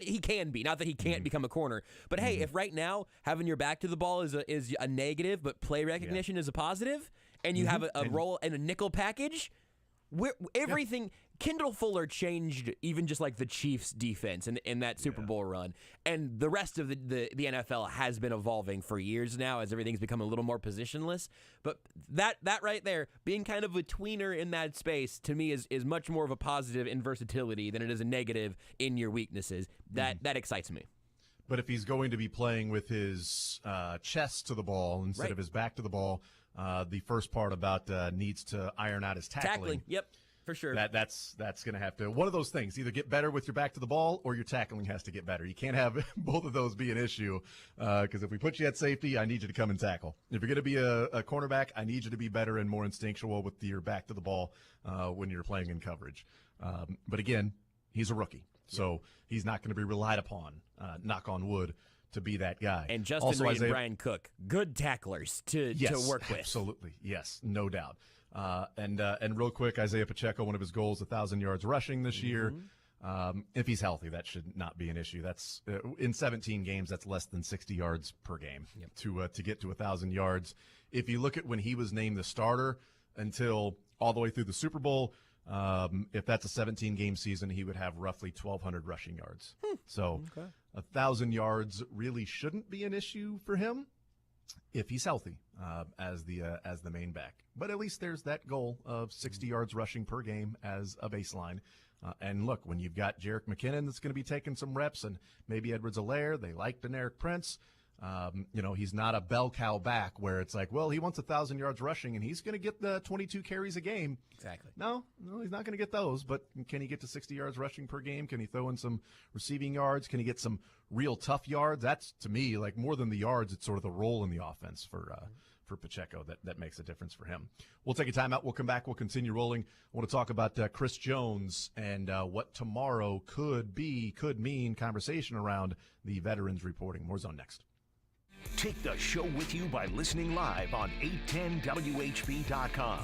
he can be. Not that he can't become a corner. But, hey, if right now having your back to the ball is a negative, but play recognition is a positive, and you have a role and a nickel package, everything – Kendall Fuller changed even just like the Chiefs' defense in that Super Bowl run. And the rest of the NFL has been evolving for years now as everything's become a little more positionless. But that right there, being kind of a tweener in that space, to me is much more of a positive in versatility than it is a negative in your weaknesses. That excites me. But if he's going to be playing with his chest to the ball instead of his back to the ball, the first part about needs to iron out his tackling. Yep. For sure. That's going to have to, one of those things, either get better with your back to the ball or your tackling has to get better. You can't have both of those be an issue because if we put you at safety, I need you to come and tackle. If you're going to be a cornerback, I need you to be better and more instinctual with your back to the ball when you're playing in coverage. But again, he's a rookie, so he's not going to be relied upon, knock on wood, to be that guy. And Justin Reed and Brian Cook, good tacklers to work with. Absolutely. Yes, no doubt. And real quick, Isaiah Pacheco, one of his goals, 1,000 yards rushing this year. If he's healthy, that should not be an issue. That's in 17 games, that's less than 60 yards per game to get to 1,000 yards. If you look at when he was named the starter until all the way through the Super Bowl, if that's a 17-game season, he would have roughly 1,200 rushing yards. So 1,000 yards really shouldn't be an issue for him if he's healthy as the main back. But at least there's that goal of 60 yards rushing per game as a baseline. And look, when you've got Jerick McKinnon that's going to be taking some reps and maybe Edwards-Helaire, they like Deneric Prince. He's not a bell cow back where it's like, well, he wants 1,000 yards rushing and he's going to get the 22 carries a game. Exactly. No, he's not going to get those. But can he get to 60 yards rushing per game? Can he throw in some receiving yards? Can he get some real tough yards? That's, to me, like more than the yards, it's sort of the role in the offense for Pacheco that makes a difference for him. We'll take a timeout. We'll come back. We'll continue rolling. I want to talk about Chris Jones and what tomorrow could mean conversation around the veterans reporting. More Zone next. Take the show with you by listening live on 810WHB.com.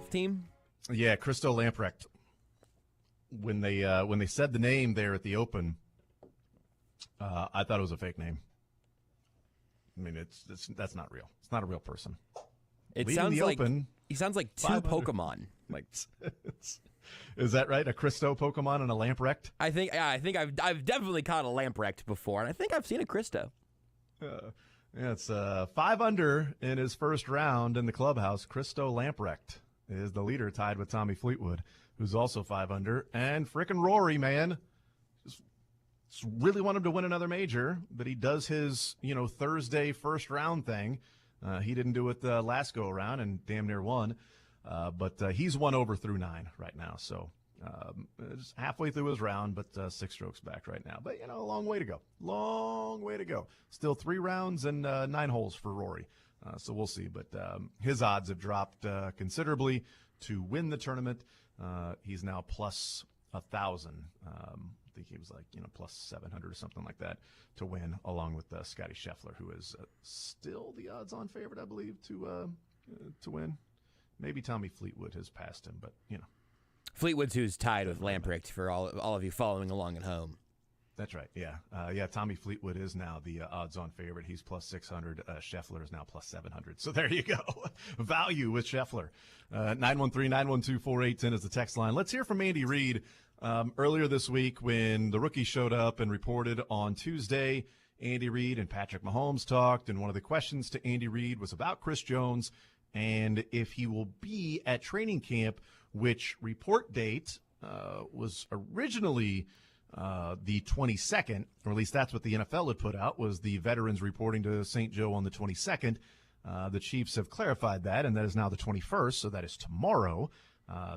Health team? Yeah, Christo Lamprecht. When they said the name there at the Open, I thought it was a fake name. I mean, that's not real. It's not a real person. It Leading sounds the like Open, he sounds like two 500. Pokemon. Like, is that right? A Christo Pokemon and a Lamprecht? I think I've definitely caught a Lamprecht before, and I think I've seen a Christo. Yeah, it's 5 under in his first round in the clubhouse. Christo Lamprecht is the leader, tied with Tommy Fleetwood, who's also 5 under. And frickin' Rory, man, just really want him to win another major, but he does his Thursday first round thing. He didn't do it last go around and damn near won, but he's 1 over through 9 right now. So just halfway through his round, but 6 strokes back right now. But a long way to go. Long way to go. Still 3 rounds and 9 holes for Rory. So we'll see. But his odds have dropped considerably to win the tournament. He's now plus 1,000. I think he was like plus 700 or something like that to win, along with Scotty Scheffler, who is still the odds-on favorite, I believe, to win. Maybe Tommy Fleetwood has passed him, but Fleetwood's who's tied with Lamprecht for all of you following along at home. That's right. Yeah. Tommy Fleetwood is now the odds-on favorite. He's plus 600. Scheffler is now plus 700. So there you go. Value with Scheffler. 913-912-4810 is the text line. Let's hear from Andy Reid. Earlier this week, when the rookie showed up and reported on Tuesday, Andy Reid and Patrick Mahomes talked, and one of the questions to Andy Reid was about Chris Jones and if he will be at training camp, which report date was originally the 22nd, or at least that's what the NFL had put out, was the veterans reporting to St. Joe on the 22nd. The Chiefs have clarified that, and that is now the 21st, so that is tomorrow.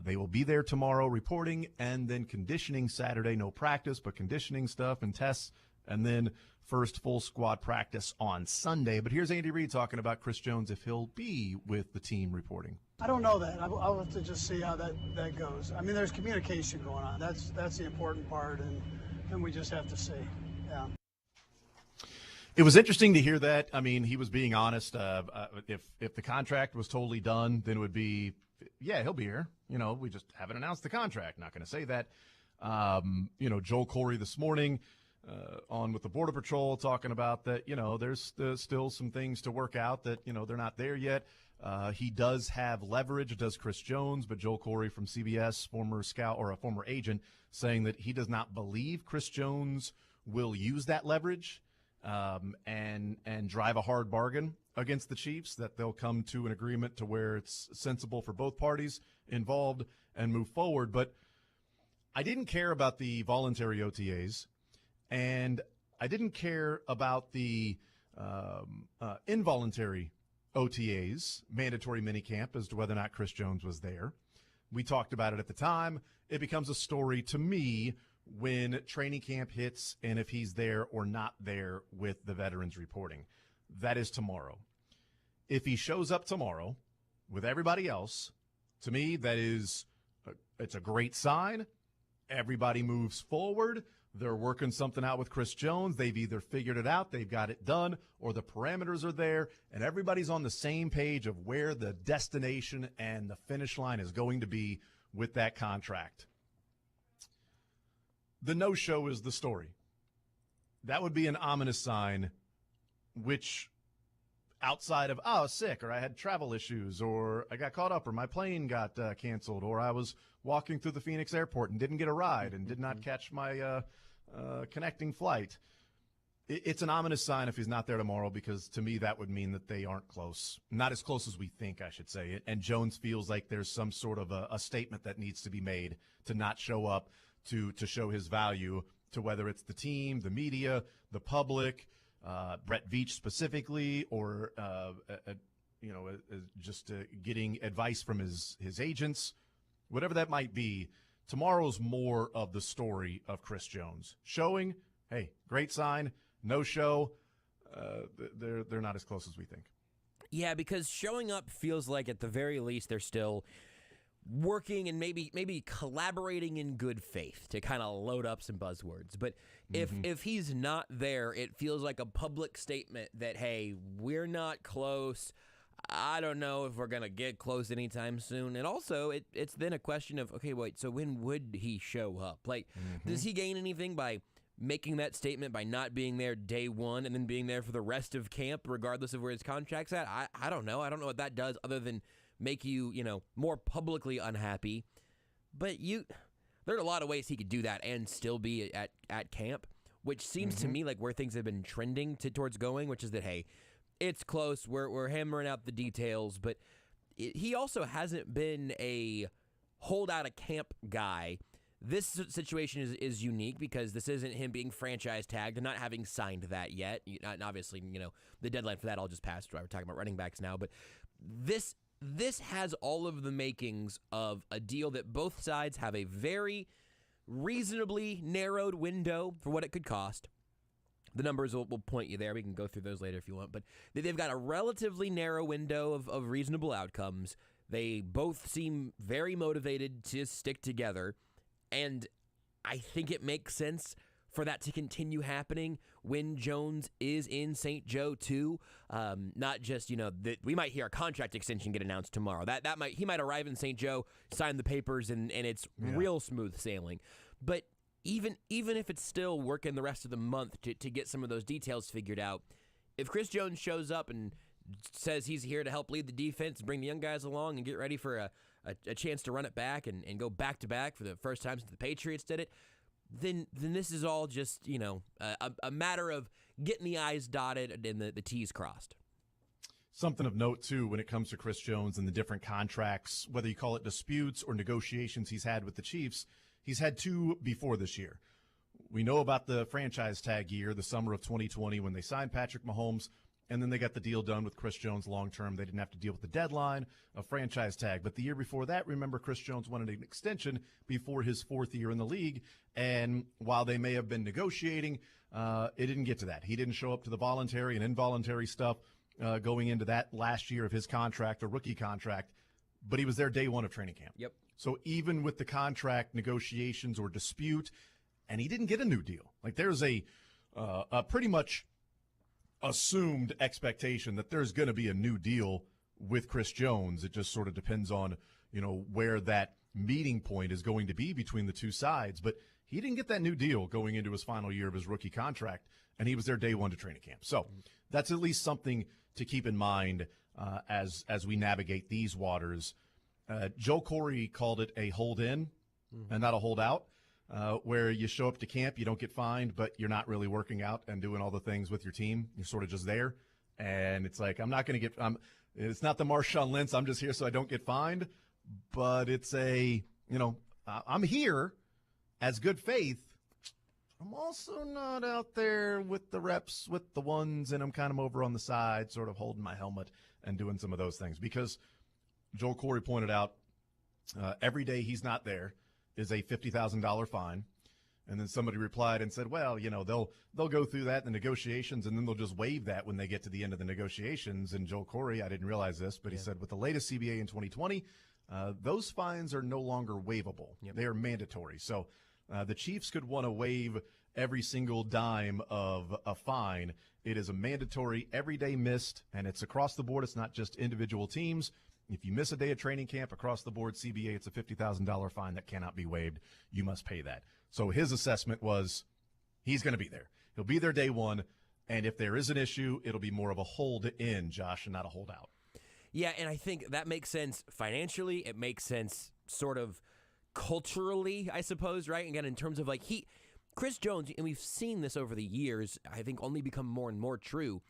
They will be there tomorrow reporting, and then conditioning Saturday. No practice, but conditioning stuff and tests, and then first full squad practice on Sunday. But here's Andy Reid talking about Chris Jones, if he'll be with the team reporting. I don't know that. I'll have to just see how that goes. I mean, there's communication going on. That's the important part, and we just have to see. Yeah. It was interesting to hear that. I mean, he was being honest. If the contract was totally done, then it would be, yeah, he'll be here. We just haven't announced the contract. Not going to say that. Joel Corey this morning on with the Border Patrol talking about that, there's still some things to work out that, they're not there yet. He does have leverage, does Chris Jones, but Joel Corey from CBS, former scout or a former agent, saying that he does not believe Chris Jones will use that leverage and drive a hard bargain against the Chiefs, that they'll come to an agreement to where it's sensible for both parties involved and move forward. But I didn't care about the voluntary OTAs, and I didn't care about the involuntary OTAs, mandatory minicamp, as to whether or not Chris Jones was there. We talked about it at the time. It becomes a story to me when training camp hits and if he's there or not there with the veterans reporting. That is tomorrow. If he shows up tomorrow with everybody else, to me, that is it's a great sign. Everybody moves forward. They're working something out with Chris Jones. They've either figured it out, they've got it done, or the parameters are there, and everybody's on the same page of where the destination and the finish line is going to be with that contract. The no-show is the story. That would be an ominous sign, which outside of, sick, or I had travel issues, or I got caught up, or my plane got canceled, or I was walking through the Phoenix airport and didn't get a ride and did not catch my connecting flight. It's an ominous sign if he's not there tomorrow, because to me that would mean that they aren't close. Not as close as we think, I should say. And Jones feels like there's some sort of a statement that needs to be made to not show up, to show his value to whether it's the team, the media, the public, Brett Veach specifically, or just getting advice from his agents, whatever that might be. Tomorrow's more of the story of Chris Jones. Showing, hey, great sign. No show, they're not as close as we think. Yeah, because showing up feels like at the very least they're still working and maybe collaborating in good faith to kind of load up some buzzwords. But if he's not there, it feels like a public statement that, hey, we're not close. I don't know if we're going to get close anytime soon. And also, it's then a question of, okay, wait, so when would he show up? Like, does he gain anything by making that statement, by not being there day one and then being there for the rest of camp, regardless of where his contract's at? I don't know. I don't know what that does other than make you, more publicly unhappy. But there are a lot of ways he could do that and still be at camp, which seems to me like where things have been trending towards going, which is that, hey, it's close. We're hammering out the details, but he also hasn't been a hold out of camp guy. This situation is unique because this isn't him being franchise tagged and not having signed that yet. And obviously, the deadline for that all just passed. We're talking about running backs now, but this has all of the makings of a deal that both sides have a very reasonably narrowed window for what it could cost. The numbers will point you there. We can go through those later if you want. But they've got a relatively narrow window of reasonable outcomes. They both seem very motivated to stick together. And I think it makes sense for that to continue happening when Jones is in St. Joe too. Not just, we might hear a contract extension get announced tomorrow. He might arrive in St. Joe, sign the papers, and it's real smooth sailing. But even if it's still working the rest of the month to get some of those details figured out, if Chris Jones shows up and says he's here to help lead the defense, bring the young guys along, and get ready for a chance to run it back and go back-to-back for the first time since the Patriots did it, then this is all just, a matter of getting the I's dotted and the T's crossed. Something of note, too, when it comes to Chris Jones and the different contracts, whether you call it disputes or negotiations he's had with the Chiefs, he's had two before this year. We know about the franchise tag year, the summer of 2020, when they signed Patrick Mahomes, and then they got the deal done with Chris Jones long-term. They didn't have to deal with the deadline, a franchise tag. But the year before that, remember, Chris Jones wanted an extension before his fourth year in the league. And while they may have been negotiating, it didn't get to that. He didn't show up to the voluntary and involuntary stuff going into that last year of his contract, a rookie contract. But he was there day one of training camp. Yep. So even with the contract negotiations or dispute, and he didn't get a new deal. Like there's a pretty much assumed expectation that there's going to be a new deal with Chris Jones. It just sort of depends on, where that meeting point is going to be between the two sides. But he didn't get that new deal going into his final year of his rookie contract, and he was there day one to training camp. So that's at least something to keep in mind as we navigate these waters. Joe Corey called it a hold-in and not a hold-out. Where you show up to camp, you don't get fined, but you're not really working out and doing all the things with your team. You're sort of just there. And it's like, I'm not going to get it's not the Marshawn Lynch, I'm just here so I don't get fined. But it's I'm here as good faith. I'm also not out there with the reps, with the ones, and I'm kind of over on the side, sort of holding my helmet and doing some of those things. Because Joel Corey pointed out every day he's not there is a $50,000 fine. And then somebody replied and said, well, they'll go through that in the negotiations, and then they'll just waive that when they get to the end of the negotiations. And Joel Corey, I didn't realize this, but he said with the latest CBA in 2020, those fines are no longer waivable. Yep. They are mandatory. So the Chiefs could want to waive every single dime of a fine. It is a mandatory every day missed, and it's across the board. It's not just individual teams. If you miss a day of training camp across the board, CBA, it's a $50,000 fine that cannot be waived. You must pay that. So his assessment was he's going to be there. He'll be there day one, and if there is an issue, it'll be more of a hold-in, Josh, and not a hold-out. Yeah, and I think that makes sense financially. It makes sense sort of culturally, I suppose, right? Again, in terms of Chris Jones, and we've seen this over the years, I think only become more and more true.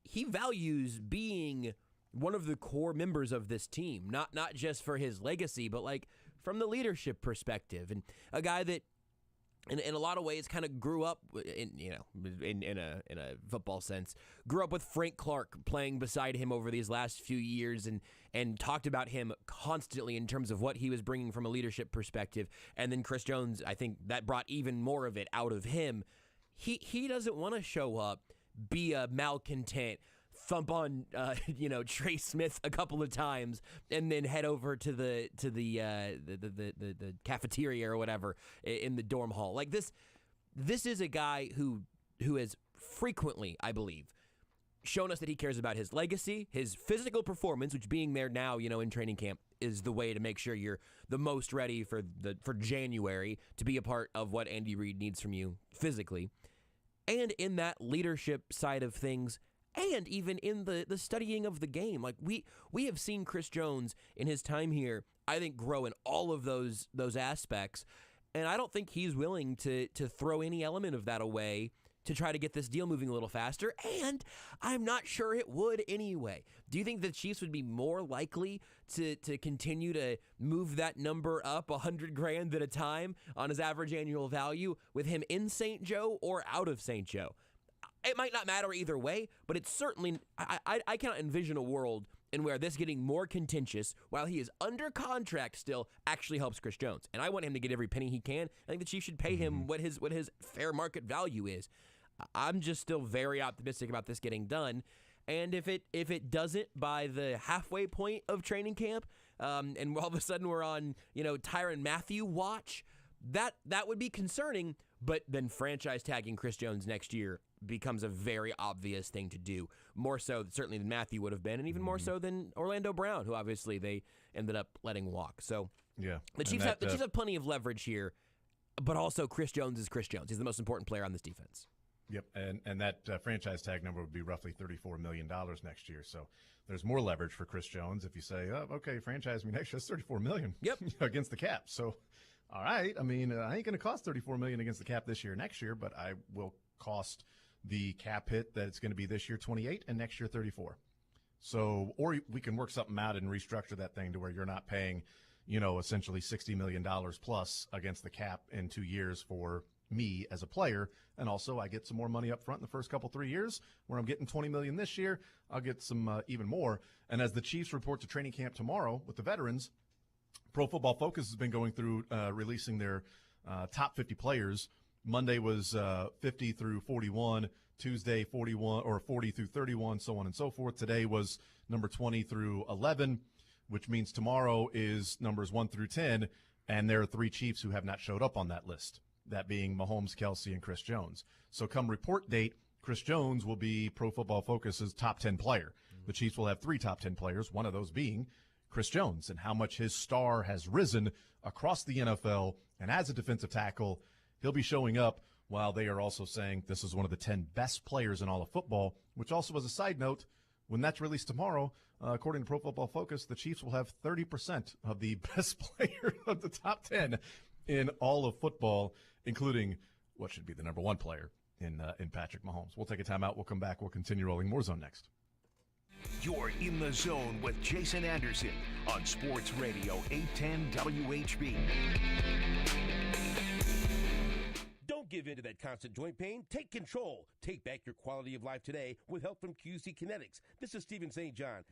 He values being one of the core members of this team, not just for his legacy, but from the leadership perspective, and a guy that in a lot of ways kind of grew up in a football sense, grew up with Frank Clark playing beside him over these last few years and talked about him constantly in terms of what he was bringing from a leadership perspective. And then Chris Jones, I think that brought even more of it out of him. He doesn't want to show up, be a malcontent, thump on Trey Smith a couple of times, and then head over to the cafeteria or whatever in the dorm hall. This is a guy who has frequently, I believe, shown us that he cares about his legacy, his physical performance, which being there now, in training camp is the way to make sure you're the most ready for January to be a part of what Andy Reid needs from you physically. And in that leadership side of things, and even in the studying of the game. Like we have seen Chris Jones in his time here, I think, grow in all of those aspects. And I don't think he's willing to throw any element of that away to try to get this deal moving a little faster, and I'm not sure it would anyway. Do you think the Chiefs would be more likely to continue to move that number up $100,000 at a time on his average annual value with him in St. Joe or out of St. Joe? It might not matter either way, but it's certainly, I cannot envision a world in where this getting more contentious while he is under contract still actually helps Chris Jones. And I want him to get every penny he can. I think the Chiefs should pay him what his fair market value is. I'm just still very optimistic about this getting done. And if it doesn't by the halfway point of training camp, and all of a sudden we're on, Tyrann Mathieu watch, that would be concerning. But then franchise tagging Chris Jones next year becomes a very obvious thing to do, more so certainly than Matthew would have been, and even more so than Orlando Brown, who obviously they ended up letting walk. So yeah, the Chiefs have plenty of leverage here, but also Chris Jones is Chris Jones. He's the most important player on this defense. Yep, and that franchise tag number would be roughly $34 million next year. So there's more leverage for Chris Jones if you say, oh, okay, franchise me next year. That's $34 million. Yep, against the cap. So, all right. I mean, I ain't going to cost $34 million against the cap this year, next year, but I will cost the cap hit that it's going to be this year 28 and next year 34. So, or we can work something out and restructure that thing to where you're not paying, essentially $60 million plus against the cap in 2 years for me as a player, and also I get some more money up front in the first 3 years where I'm getting $20 million this year. I'll get some even more. And as the Chiefs report to training camp tomorrow with the veterans, Pro Football Focus has been going through releasing their top 50 players. Monday was 50 through 41, Tuesday 41 or 40 through 31, so on and so forth. Today was number 20 through 11, which means tomorrow is numbers 1 through 10, and there are 3 Chiefs who have not showed up on that list. That being Mahomes, Kelsey, and Chris Jones. So come report date, Chris Jones will be Pro Football Focus's top 10 player. The Chiefs will have 3 top 10 players, one of those being Chris Jones, and how much his star has risen across the NFL. And as a defensive tackle, he'll be showing up while they are also saying this is one of the 10 best players in all of football, which also as a side note, when that's released tomorrow, according to Pro Football Focus, the Chiefs will have 30% of the best players of the top 10 in all of football, including what should be the number 1 player in Patrick Mahomes. We'll take a timeout. We'll come back. We'll continue rolling more Zone next. You're in the zone with Jason Anderson on Sports Radio 810 WHB. Don't give in to that constant joint pain. Take control. Take back your quality of life today with help from QC Kinetics. This is Stephen St. John.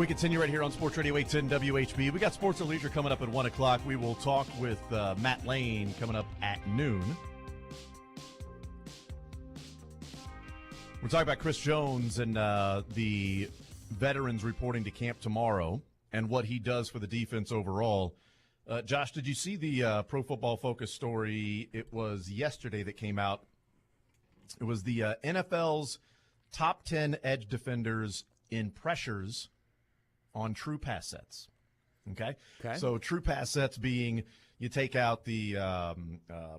We continue right here on Sports Radio 810 WHB. We got Sports and Leisure coming up at 1 o'clock. We will talk with Matt Lane coming up at noon. We're talking about Chris Jones and the veterans reporting to camp tomorrow and what he does for the defense overall. Josh, did you see the Pro Football Focus story? It was yesterday that came out. It was the NFL's top 10 edge defenders in pressures on true pass sets. Okay? So true pass sets being you take out the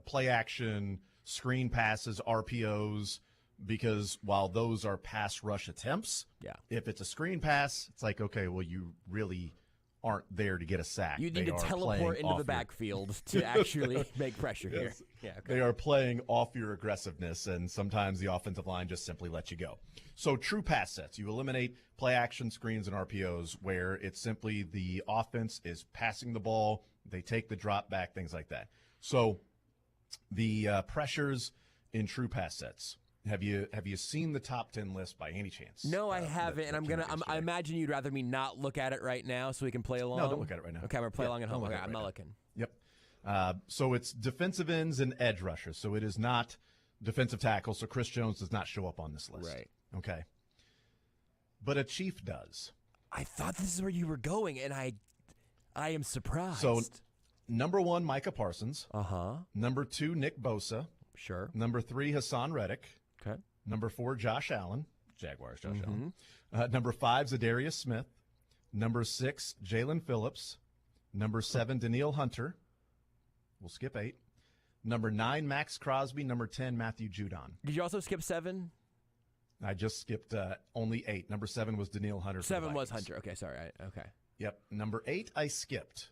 play action, screen passes, RPOs, because while those are pass rush attempts, if it's a screen pass, it's like, okay, well, you really aren't there to get a sack. You need to teleport into the backfield to actually make pressure here. Yeah, They are playing off your aggressiveness, and sometimes the offensive line just simply lets you go. So true pass sets, you eliminate play action, screens, and RPOs where it's simply the offense is passing the ball, they take the drop back, things like that. So the pressures in true pass sets. Have you seen the top 10 list by any chance? No, I haven't, and I imagine you'd rather me not look at it right now so we can play along. No, don't look at it right now. Okay, I'm gonna play along at home. Okay, I'm not looking. Yep. So it's defensive ends and edge rushers. So it is not defensive tackle. So Chris Jones does not show up on this list. Right. Okay. But a Chief does. I thought this is where you were going, and I am surprised. So number 1, Micah Parsons. Number 2, Nick Bosa. Sure. Number 3, Hassan Reddick. Okay. Number 4, Josh Allen. Jaguars, Josh Allen. Number 5, Zadarius Smith. Number 6, Jalen Phillips. Number 7, Daniil Hunter. We'll skip 8. Number 9, Max Crosby. Number 10, Matthew Judon. Did you also skip 7? I just skipped only 8. Number 7 was Daniil Hunter. 7 was Hunter. Okay, sorry. Okay. Yep. Number 8, I skipped.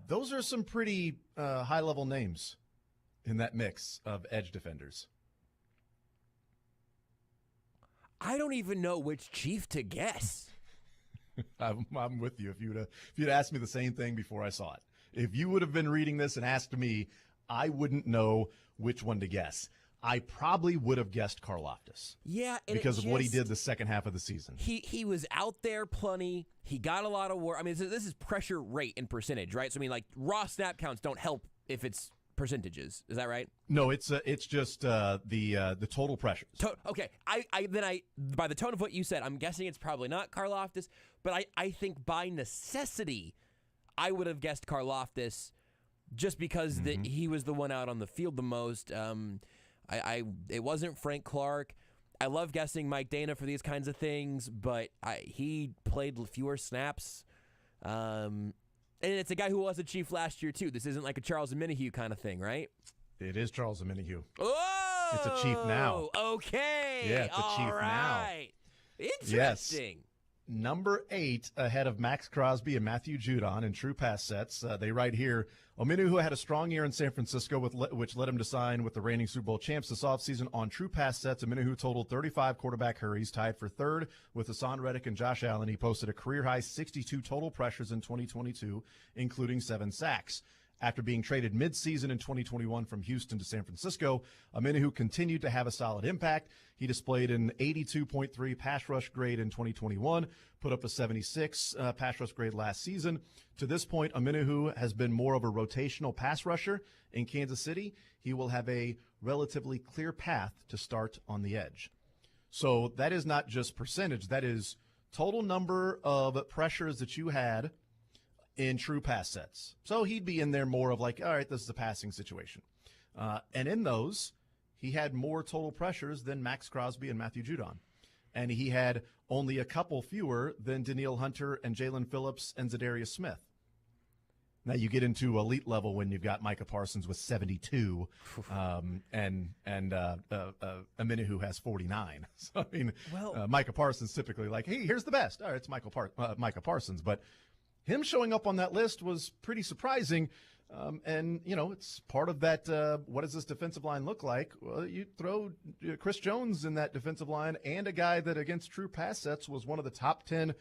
Those are some pretty high-level names in that mix of edge defenders. I don't even know which Chief to guess. I'm with you. If you'd asked me the same thing before I saw it, if you would have been reading this and asked me, I wouldn't know which one to guess. I probably would have guessed Karlaftis. Yeah, and because of what he did the second half of the season. He was out there plenty. He got a lot of work. I mean, this is pressure rate and percentage, right? So I mean, like raw snap counts don't help if it's percentages. Is that right? No, it's just the total pressures. Okay, I by the tone of what you said, I'm guessing it's probably not Karlaftis, but I think by necessity, I would have guessed Karlaftis just because he was the one out on the field the most. It wasn't Frank Clark. I love guessing Mike Dana for these kinds of things, but he played fewer snaps. And it's a guy who was a Chief last year, too. This isn't like a Charles Omenihu kind of thing, right? It is Charles Omenihu. Oh! It's a Chief now. Okay. Yeah, it's a Chief right. now. Interesting. Yes. Number 8 ahead of Max Crosby and Matthew Judon in true pass sets. They write here, Omenihu had a strong year in San Francisco, which led him to sign with the reigning Super Bowl champs this offseason. On true pass sets, Omenihu totaled 35 quarterback hurries, tied for third with Hassan Reddick and Josh Allen. He posted a career-high 62 total pressures in 2022, including 7 sacks. After being traded mid-season in 2021 from Houston to San Francisco, Omenihu continued to have a solid impact. He displayed an 82.3 pass rush grade in 2021, put up a 76 pass rush grade last season. To this point, Omenihu has been more of a rotational pass rusher in Kansas City. He will have a relatively clear path to start on the edge. So that is not just percentage. That is total number of pressures that you had in true pass sets. So he'd be in there more of like, all right, this is a passing situation. And in those, he had more total pressures than Max Crosby and Matthew Judon. And he had only a couple fewer than Daniil Hunter and Jalen Phillips and Zadarius Smith. Now you get into elite level when you've got Micah Parsons with 72, and Omenihu has 49. So I mean, Micah Parsons typically like, hey, here's the best. All right, it's Micah Parsons, but him showing up on that list was pretty surprising. And, you know, it's part of that, what does this defensive line look like? Well, you throw Chris Jones in that defensive line and a guy that against true pass sets was one of the top 10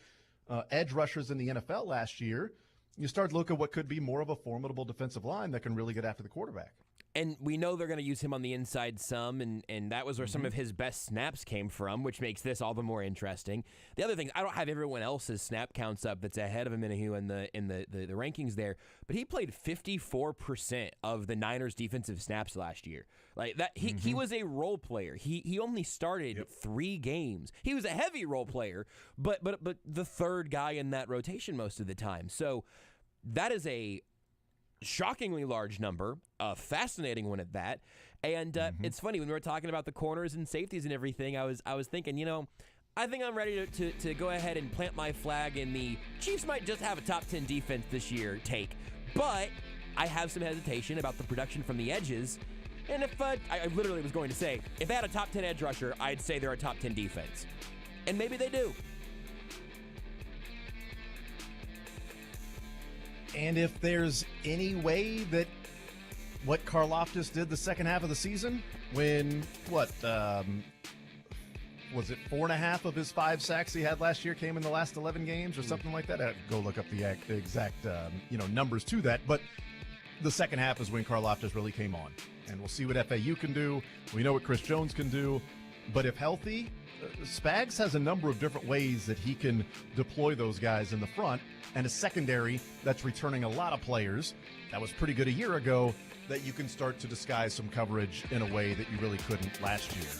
edge rushers in the NFL last year. You start to look at what could be more of a formidable defensive line that can really get after the quarterback. And we know they're going to use him on the inside some, and that was where some of his best snaps came from, which makes this all the more interesting. The other thing, I don't have everyone else's snap counts up that's ahead of Omenihu in the rankings there, but he played 54% of the Niners' defensive snaps last year. Like that, he was a role player. He only started 3 games. He was a heavy role player, but the third guy in that rotation most of the time. So that is a shockingly large number, a fascinating one at that. And it's funny, when we were talking about the corners and safeties and everything, I was thinking, I think I'm ready to go ahead and plant my flag in the Chiefs might just have a top 10 defense this year take. But I have some hesitation about the production from the edges. And if I literally was going to say, if they had a top 10 edge rusher, I'd say they're a top 10 defense. And maybe they do. And if there's any way that what Karlaftis did the second half of the season, when, was it 4.5 of his 5 sacks he had last year came in the last 11 games or something like that? I'd go look up the exact numbers to that. But the second half is when Karlaftis really came on. And we'll see what FAU can do. We know what Chris Jones can do. But if healthy, Spags has a number of different ways that he can deploy those guys in the front, and a secondary that's returning a lot of players that was pretty good a year ago, that you can start to disguise some coverage in a way that you really couldn't last year.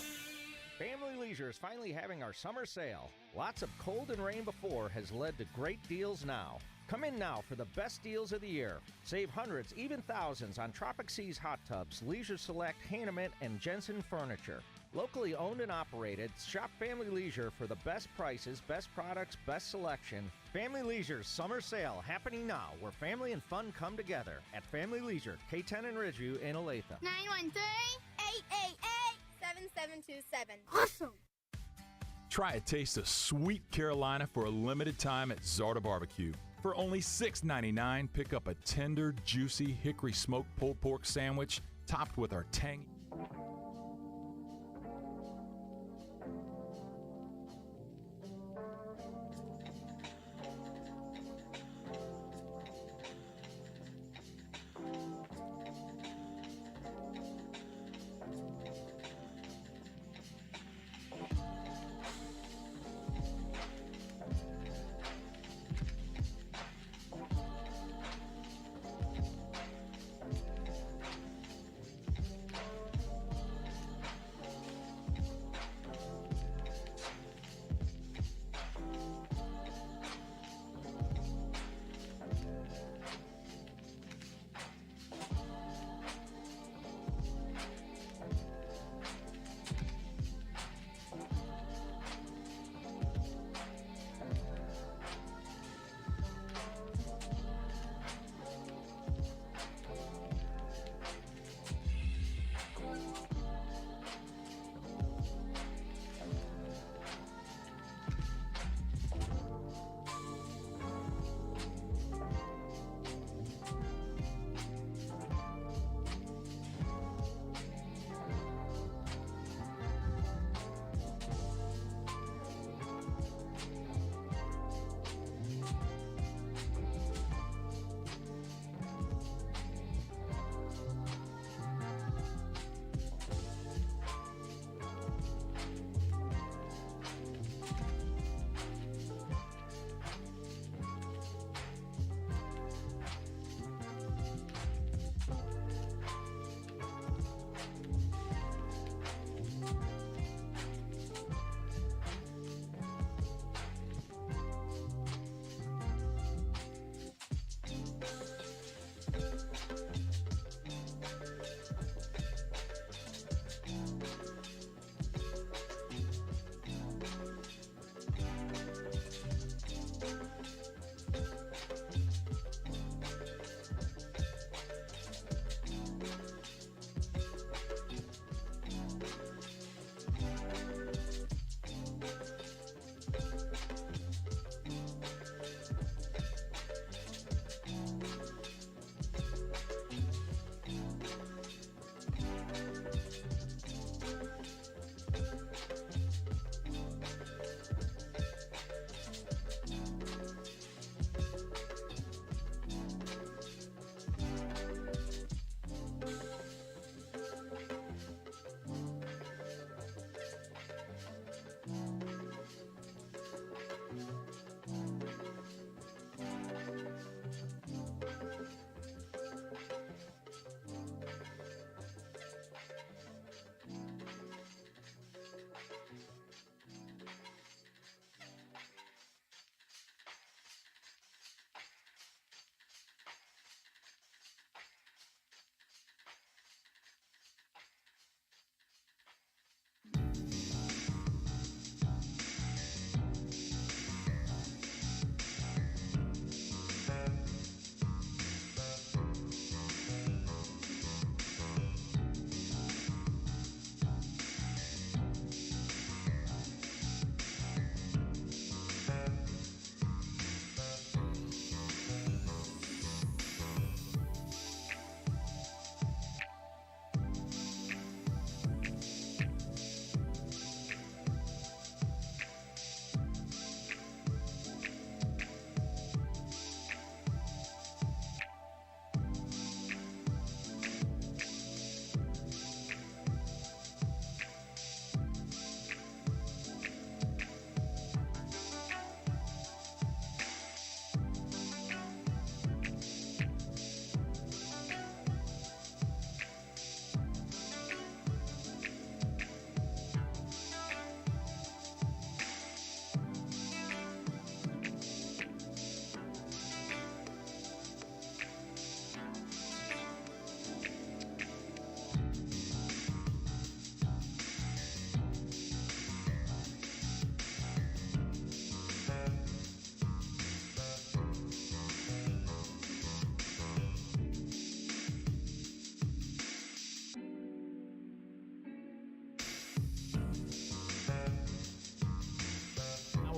Family Leisure is finally having our summer sale. Lots of cold and rain before has led to great deals now. Come in now for the best deals of the year. Save hundreds, even thousands on Tropic Seas hot tubs, Leisure Select, Hahnemann, and Jensen furniture. Locally owned and operated, shop Family Leisure for the best prices, best products, best selection. Family Leisure's summer sale happening now, where family and fun come together at Family Leisure, K10 and Ridgeview in Olathe. 913-888-7727. Awesome! Try a taste of sweet Carolina for a limited time at Zarda Barbecue. For only $6.99, pick up a tender, juicy hickory smoked pulled pork sandwich topped with our tangy.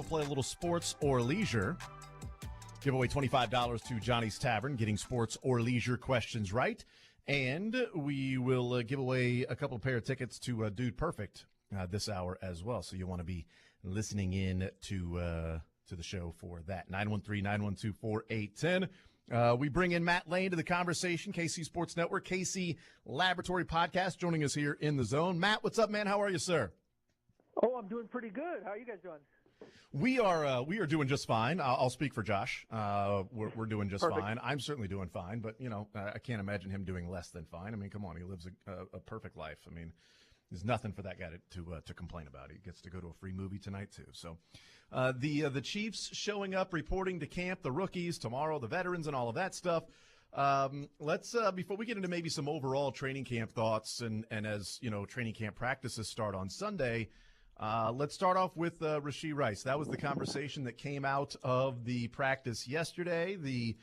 play a little sports or leisure. Give away $25 to Johnny's Tavern, getting sports or leisure questions right. And we will give away a couple of pair of tickets to Dude Perfect this hour as well. So you'll want to be listening in to the show for that. 913-912-4810. We bring in Matt Lane to the conversation, KC Sports Network, KC Laboratory Podcast, joining us here in the zone. Matt, what's up, man? How are you, sir? Oh, I'm doing pretty good. How are you guys doing? We are doing just fine. I'll speak for Josh. We're doing just Perfect. fine. I'm certainly doing fine, but I can't imagine him doing less than fine. I mean, come on, he lives a perfect life. I mean, there's nothing for that guy to complain about. He gets to go to a free movie tonight too. So, the Chiefs showing up, reporting to camp, the rookies tomorrow, the veterans, and all of that stuff. Let's before we get into maybe some overall training camp thoughts, and as training camp practices start on Sunday. Let's start off with Rashee Rice. That was the conversation that came out of the practice yesterday. The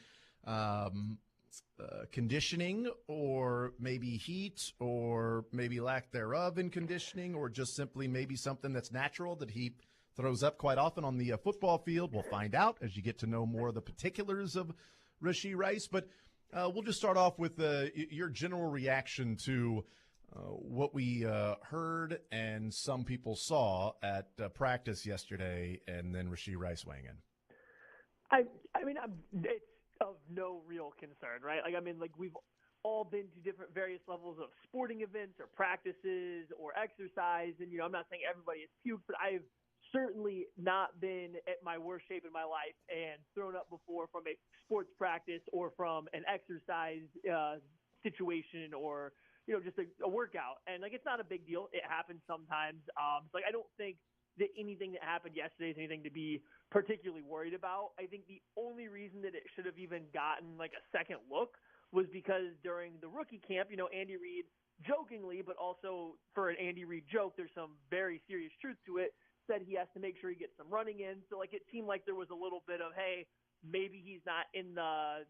conditioning, or maybe heat, or maybe lack thereof in conditioning, or just simply maybe something that's natural that he throws up quite often on the football field. We'll find out as you get to know more of the particulars of Rashee Rice. But we'll just start off with your general reaction to what we heard and some people saw at practice yesterday, and then Rashee Rice weighing in. I mean, it's of no real concern, right? We've all been to different various levels of sporting events or practices or exercise, and I'm not saying everybody has puked, but I've certainly not been at my worst shape in my life and thrown up before from a sports practice or from an exercise situation, or just a workout. And it's not a big deal. It happens sometimes. I don't think that anything that happened yesterday is anything to be particularly worried about. I think the only reason that it should have even gotten a second look was because during the rookie camp, Andy Reid jokingly, but also for an Andy Reid joke, there's some very serious truth to it, said he has to make sure he gets some running in. So it seemed like there was a little bit of, hey, maybe he's not in the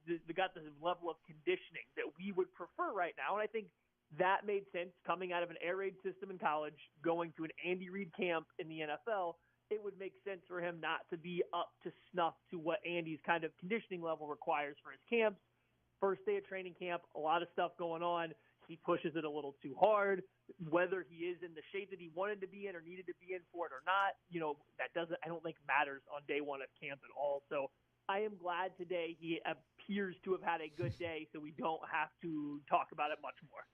level of conditioning that we would prefer right now. And I think that made sense coming out of an air raid system in college, going to an Andy Reid camp in the NFL. It would make sense for him not to be up to snuff to what Andy's kind of conditioning level requires for his camps. First day of training camp, a lot of stuff going on. He pushes it a little too hard. Whether he is in the shape that he wanted to be in or needed to be in for it or not, I don't think matters on day one of camp at all. So I am glad today he appears to have had a good day, so we don't have to talk about it much more.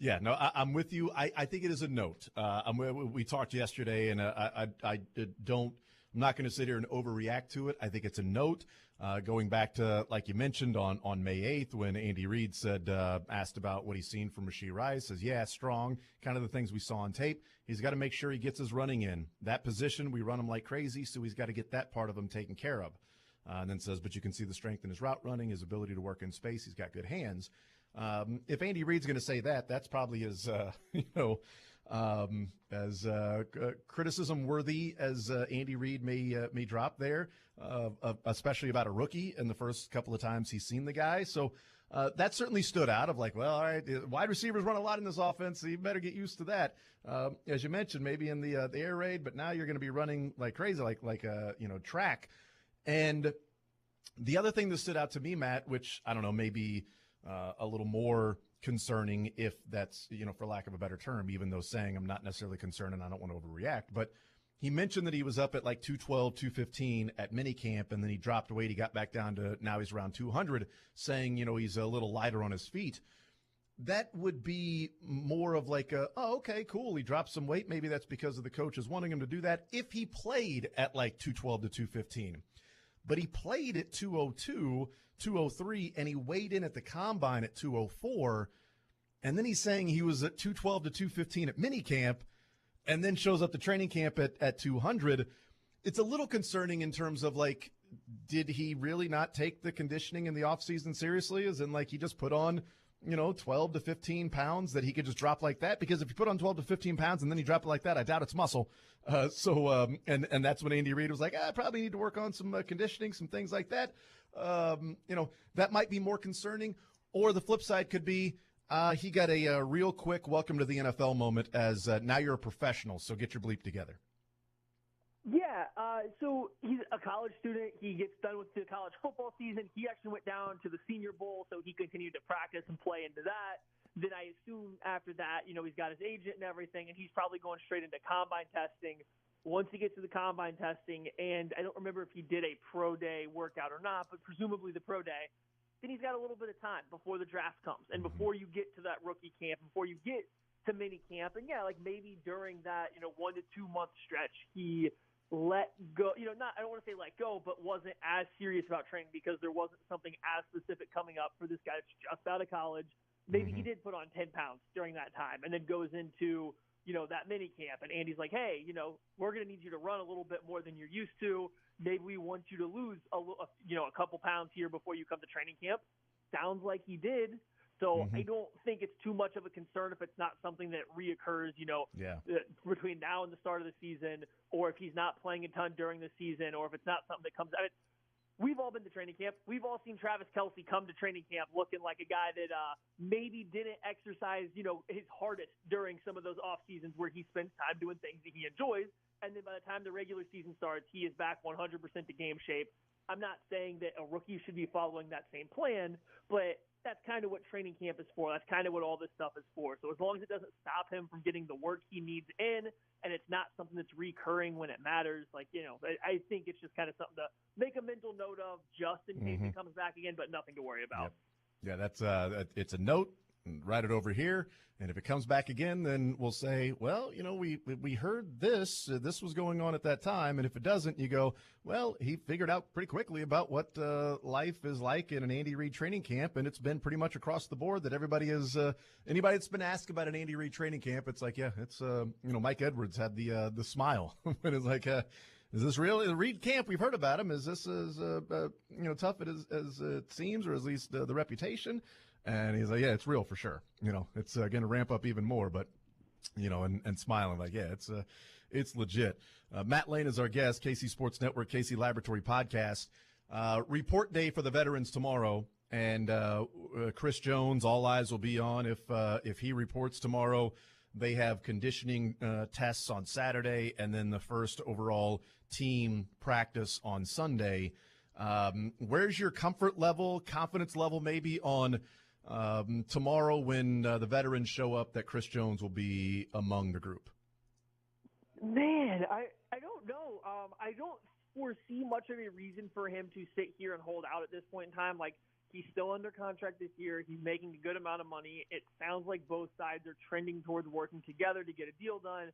Yeah, no, I'm with you. I think it is a note. We talked yesterday, and I'm not going to sit here and overreact to it. I think it's a note. Going back to, like you mentioned, on May 8th, when Andy Reid asked about what he's seen from Rashee Rice, says, yeah, strong, kind of the things we saw on tape. He's got to make sure he gets his running in. That position, we run him like crazy, so he's got to get that part of him taken care of. And then says, but you can see the strength in his route running, his ability to work in space. He's got good hands. If Andy Reid's going to say that, that's probably as criticism worthy as Andy Reid may drop there, especially about a rookie in the first couple of times he's seen the guy. So that certainly stood out of all right, wide receivers run a lot in this offense, so you better get used to that. As you mentioned, maybe in the air raid, but now you're going to be running like crazy, like track. And the other thing that stood out to me, Matt, which I don't know, maybe a little more concerning, if that's, for lack of a better term, even though saying I'm not necessarily concerned and I don't want to overreact, but he mentioned that he was up at 212, 215 at minicamp, and then he dropped weight. He got back down to, now he's around 200, saying, he's a little lighter on his feet. That would be more of oh, okay, cool. He dropped some weight. Maybe that's because of the coaches wanting him to do that. If he played at 212 to 215, but he played at 202, 203, and he weighed in at the combine at 204, and then he's saying he was at 212 to 215 at minicamp, and then shows up to training camp at 200. It's a little concerning in terms of did he really not take the conditioning in the offseason seriously? As in he just put on 12 to 15 pounds that he could just drop like that? Because if you put on 12 to 15 pounds and then you drop it like that, I doubt it's muscle. And that's when Andy Reid was like, I probably need to work on some conditioning, some things like that. That might be more concerning. Or the flip side could be he got a real quick welcome to the NFL moment as now you're a professional, so get your bleep together. Yeah, so he's a college student. He gets done with the college football season. He actually went down to the Senior Bowl, so he continued to practice and play into that. Then I assume after that, he's got his agent and everything, and he's probably going straight into combine testing. Once he gets to the combine testing, and I don't remember if he did a pro day workout or not, but presumably the pro day, then he's got a little bit of time before the draft comes and before you get to that rookie camp, before you get to mini camp. And yeah, like maybe during that, 1 to 2 month stretch, he let go, not, I don't want to say let go, but wasn't as serious about training because there wasn't something as specific coming up for this guy that's just out of college. Maybe he did put on 10 pounds during that time and then goes into, that mini camp. And Andy's like, hey, we're going to need you to run a little bit more than you're used to. Maybe we want you to lose a couple pounds here before you come to training camp. Sounds like he did. So I don't think it's too much of a concern if it's not something that reoccurs, between now and the start of the season, or if he's not playing a ton during the season, or if it's not something that comes out. We've all been to training camp. We've all seen Travis Kelce come to training camp looking like a guy that maybe didn't exercise, his hardest during some of those off seasons where he spends time doing things that he enjoys. And then by the time the regular season starts, he is back 100% to game shape. I'm not saying that a rookie should be following that same plan, but that's kind of what training camp is for. That's kind of what all this stuff is for. So as long as it doesn't stop him from getting the work he needs in, and it's not something that's recurring when it matters, I think it's just kind of something to make a mental note of just in case it comes back again, but nothing to worry about. Yeah, that's it's a note. Write it over here, and if it comes back again, then we'll say, well, we heard this was going on at that time, and if it doesn't, you go, well, he figured out pretty quickly about what life is like in an Andy Reid training camp, and it's been pretty much across the board that everybody is anybody that's been asked about an Andy Reid training camp, it's like, yeah, it's Mike Edwards had the smile, and it's like, is this real? The Reid camp, we've heard about him. Is this as tough as it seems, or at least the reputation? And he's like, yeah, it's real for sure. It's going to ramp up even more, but, and smiling like, yeah, it's legit. Matt Lane is our guest, KC Sports Network, KC Laboratory Podcast. Report day for the veterans tomorrow. And Chris Jones, all eyes will be on if he reports tomorrow. They have conditioning tests on Saturday and then the first overall team practice on Sunday. Where's your comfort level, confidence level maybe on tomorrow when the veterans show up that Chris Jones will be among the group? Man, I don't know. I don't foresee much of a reason for him to sit here and hold out at this point in time. Like, he's still under contract this year. He's making a good amount of money. It sounds like both sides are trending towards working together to get a deal done.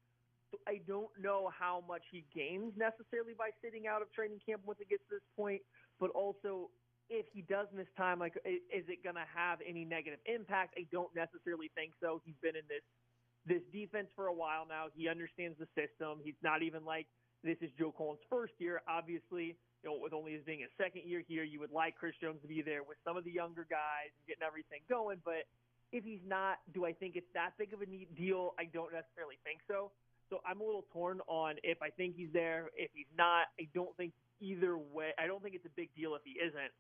So I don't know how much he gains necessarily by sitting out of training camp once it gets to this point, but also if he does miss time, like, is it going to have any negative impact? I don't necessarily think so. He's been in this defense for a while now. He understands the system. He's not even like this is Joe Colin's first year. Obviously, with only his being his second year here, you would like Chris Jones to be there with some of the younger guys and getting everything going. But if he's not, do I think it's that big of a neat deal? I don't necessarily think so. So I'm a little torn on if I think he's there. If he's not, I don't think either way. I don't think it's a big deal if he isn't.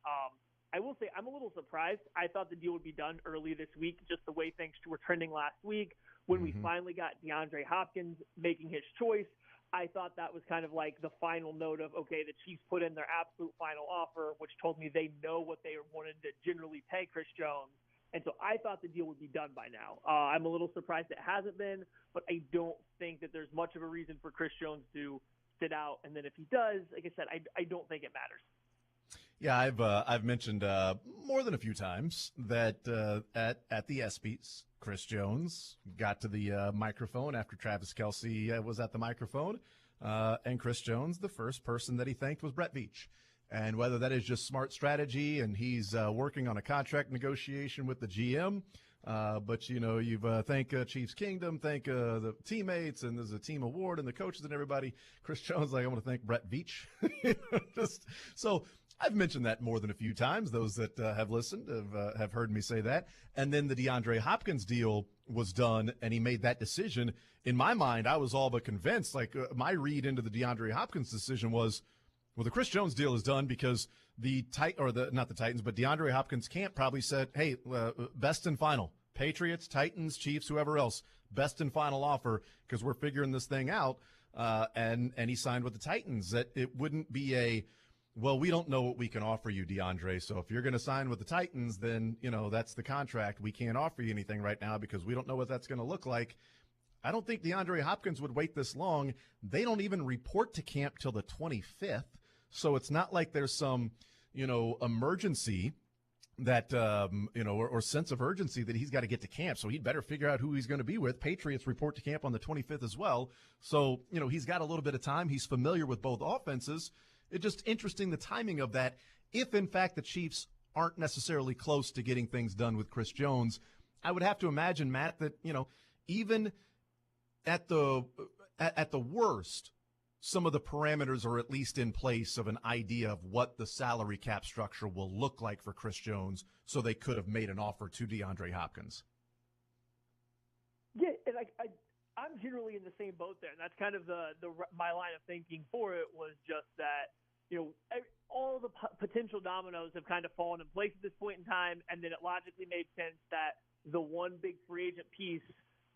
I will say I'm a little surprised. I thought the deal would be done early this week, just the way things were trending last week when we finally got DeAndre Hopkins making his choice. I thought that was kind of like the final note of, okay, the Chiefs put in their absolute final offer, which told me they know what they wanted to generally pay Chris Jones. And so I thought the deal would be done by now. I'm a little surprised it hasn't been, but I don't think that there's much of a reason for Chris Jones to sit out. And then if he does, like I said, I don't think it matters. Yeah, I've mentioned more than a few times that at the ESPYs, Chris Jones got to the microphone after Travis Kelce was at the microphone, and Chris Jones, the first person that he thanked was Brett Veach. And whether that is just smart strategy and he's working on a contract negotiation with the GM, but, you've thank Chiefs Kingdom, thank the teammates, and there's a team award and the coaches and everybody. Chris Jones, like, I want to thank Brett Veach. So I've mentioned that more than a few times. Those that have listened have heard me say that. And then the DeAndre Hopkins deal was done, and he made that decision. In my mind, I was all but convinced. Like, my read into the DeAndre Hopkins decision was, well, the Chris Jones deal is done because not the Titans, but DeAndre Hopkins camp probably said, hey, best and final. Patriots, Titans, Chiefs, whoever else, best and final offer because we're figuring this thing out. and he signed with the Titans. That it wouldn't be well, we don't know what we can offer you, DeAndre. So if you're going to sign with the Titans, then, that's the contract. We can't offer you anything right now because we don't know what that's going to look like. I don't think DeAndre Hopkins would wait this long. They don't even report to camp till the 25th. So it's not like there's some, emergency that, or sense of urgency that he's got to get to camp. So he'd better figure out who he's going to be with. Patriots report to camp on the 25th as well. So, he's got a little bit of time. He's familiar with both offenses. It's just interesting the timing of that. If, in fact, the Chiefs aren't necessarily close to getting things done with Chris Jones, I would have to imagine, Matt, that, even at the worst, some of the parameters are at least in place of an idea of what the salary cap structure will look like for Chris Jones, so they could have made an offer to DeAndre Hopkins. Yeah, and I'm generally in the same boat there, and that's kind of my line of thinking for it was just that, all the potential dominoes have kind of fallen in place at this point in time, and then it logically made sense that the one big free agent piece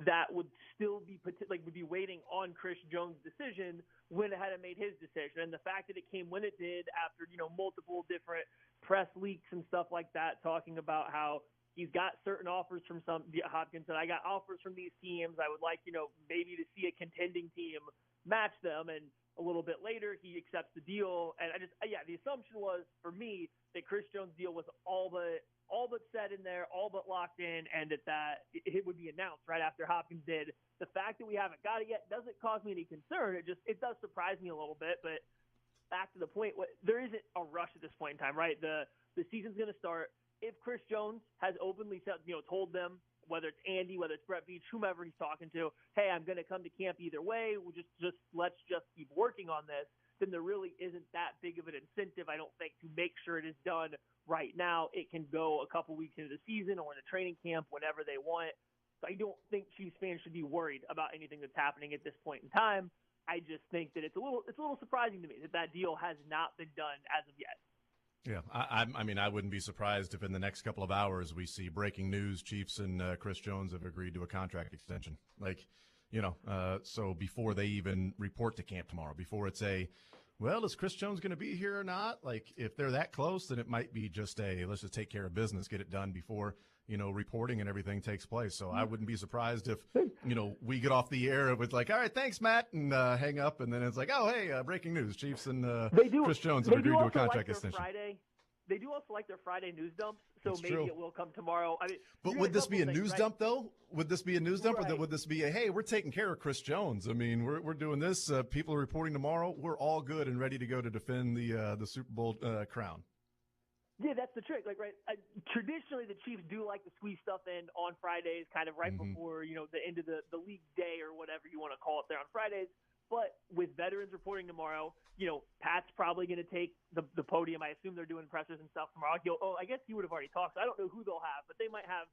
that would still be would be waiting on Chris Jones' decision went ahead and made his decision. And the fact that it came when it did after, multiple different press leaks and stuff like that, talking about how he's got certain offers from Hopkins, and I got offers from these teams. I would like, maybe to see a contending team match them. And a little bit later, he accepts the deal. And the assumption was for me that Chris Jones' deal was all but set in there, all but locked in, and that it would be announced right after Hopkins did. The fact that we haven't got it yet doesn't cause me any concern. It does surprise me a little bit. But back to the point, there isn't a rush at this point in time, right? The season's going to start. If Chris Jones has openly said, told them, whether it's Andy, whether it's Brett Veach, whomever he's talking to, hey, I'm going to come to camp either way. We'll let's keep working on this. Then there really isn't that big of an incentive, I don't think, to make sure it is done right now. It can go a couple weeks into the season or in the training camp whenever they want. So I don't think Chiefs fans should be worried about anything that's happening at this point in time. I just think that it's a little surprising to me that deal has not been done as of yet. Yeah, I mean, I wouldn't be surprised if in the next couple of hours we see breaking news: Chiefs and Chris Jones have agreed to a contract extension. So before they even report to camp tomorrow, before it's is Chris Jones going to be here or not? If they're that close, then it might be just let's just take care of business, get it done before, reporting and everything takes place. So I wouldn't be surprised if, we get off the air with all right, thanks, Matt, and hang up. And then it's oh, hey, breaking news. Chiefs and Chris Jones have agreed to a contract extension. They do also like their Friday news dumps, so That's maybe true. It will come tomorrow. But would this be a news dump, though? Would this be a news dump, Right. or would this be hey, we're taking care of Chris Jones? I mean, we're doing this. People are reporting tomorrow. We're all good and ready to go to defend the Super Bowl crown. Yeah, that's the trick. Traditionally, the Chiefs do like to squeeze stuff in on Fridays, kind of right before the end of the league day or whatever you want to call it there on Fridays. But with veterans reporting tomorrow, Pat's probably going to take the podium. I assume they're doing pressers and stuff tomorrow. I guess he would have already talked. So I don't know who they'll have, but they might have.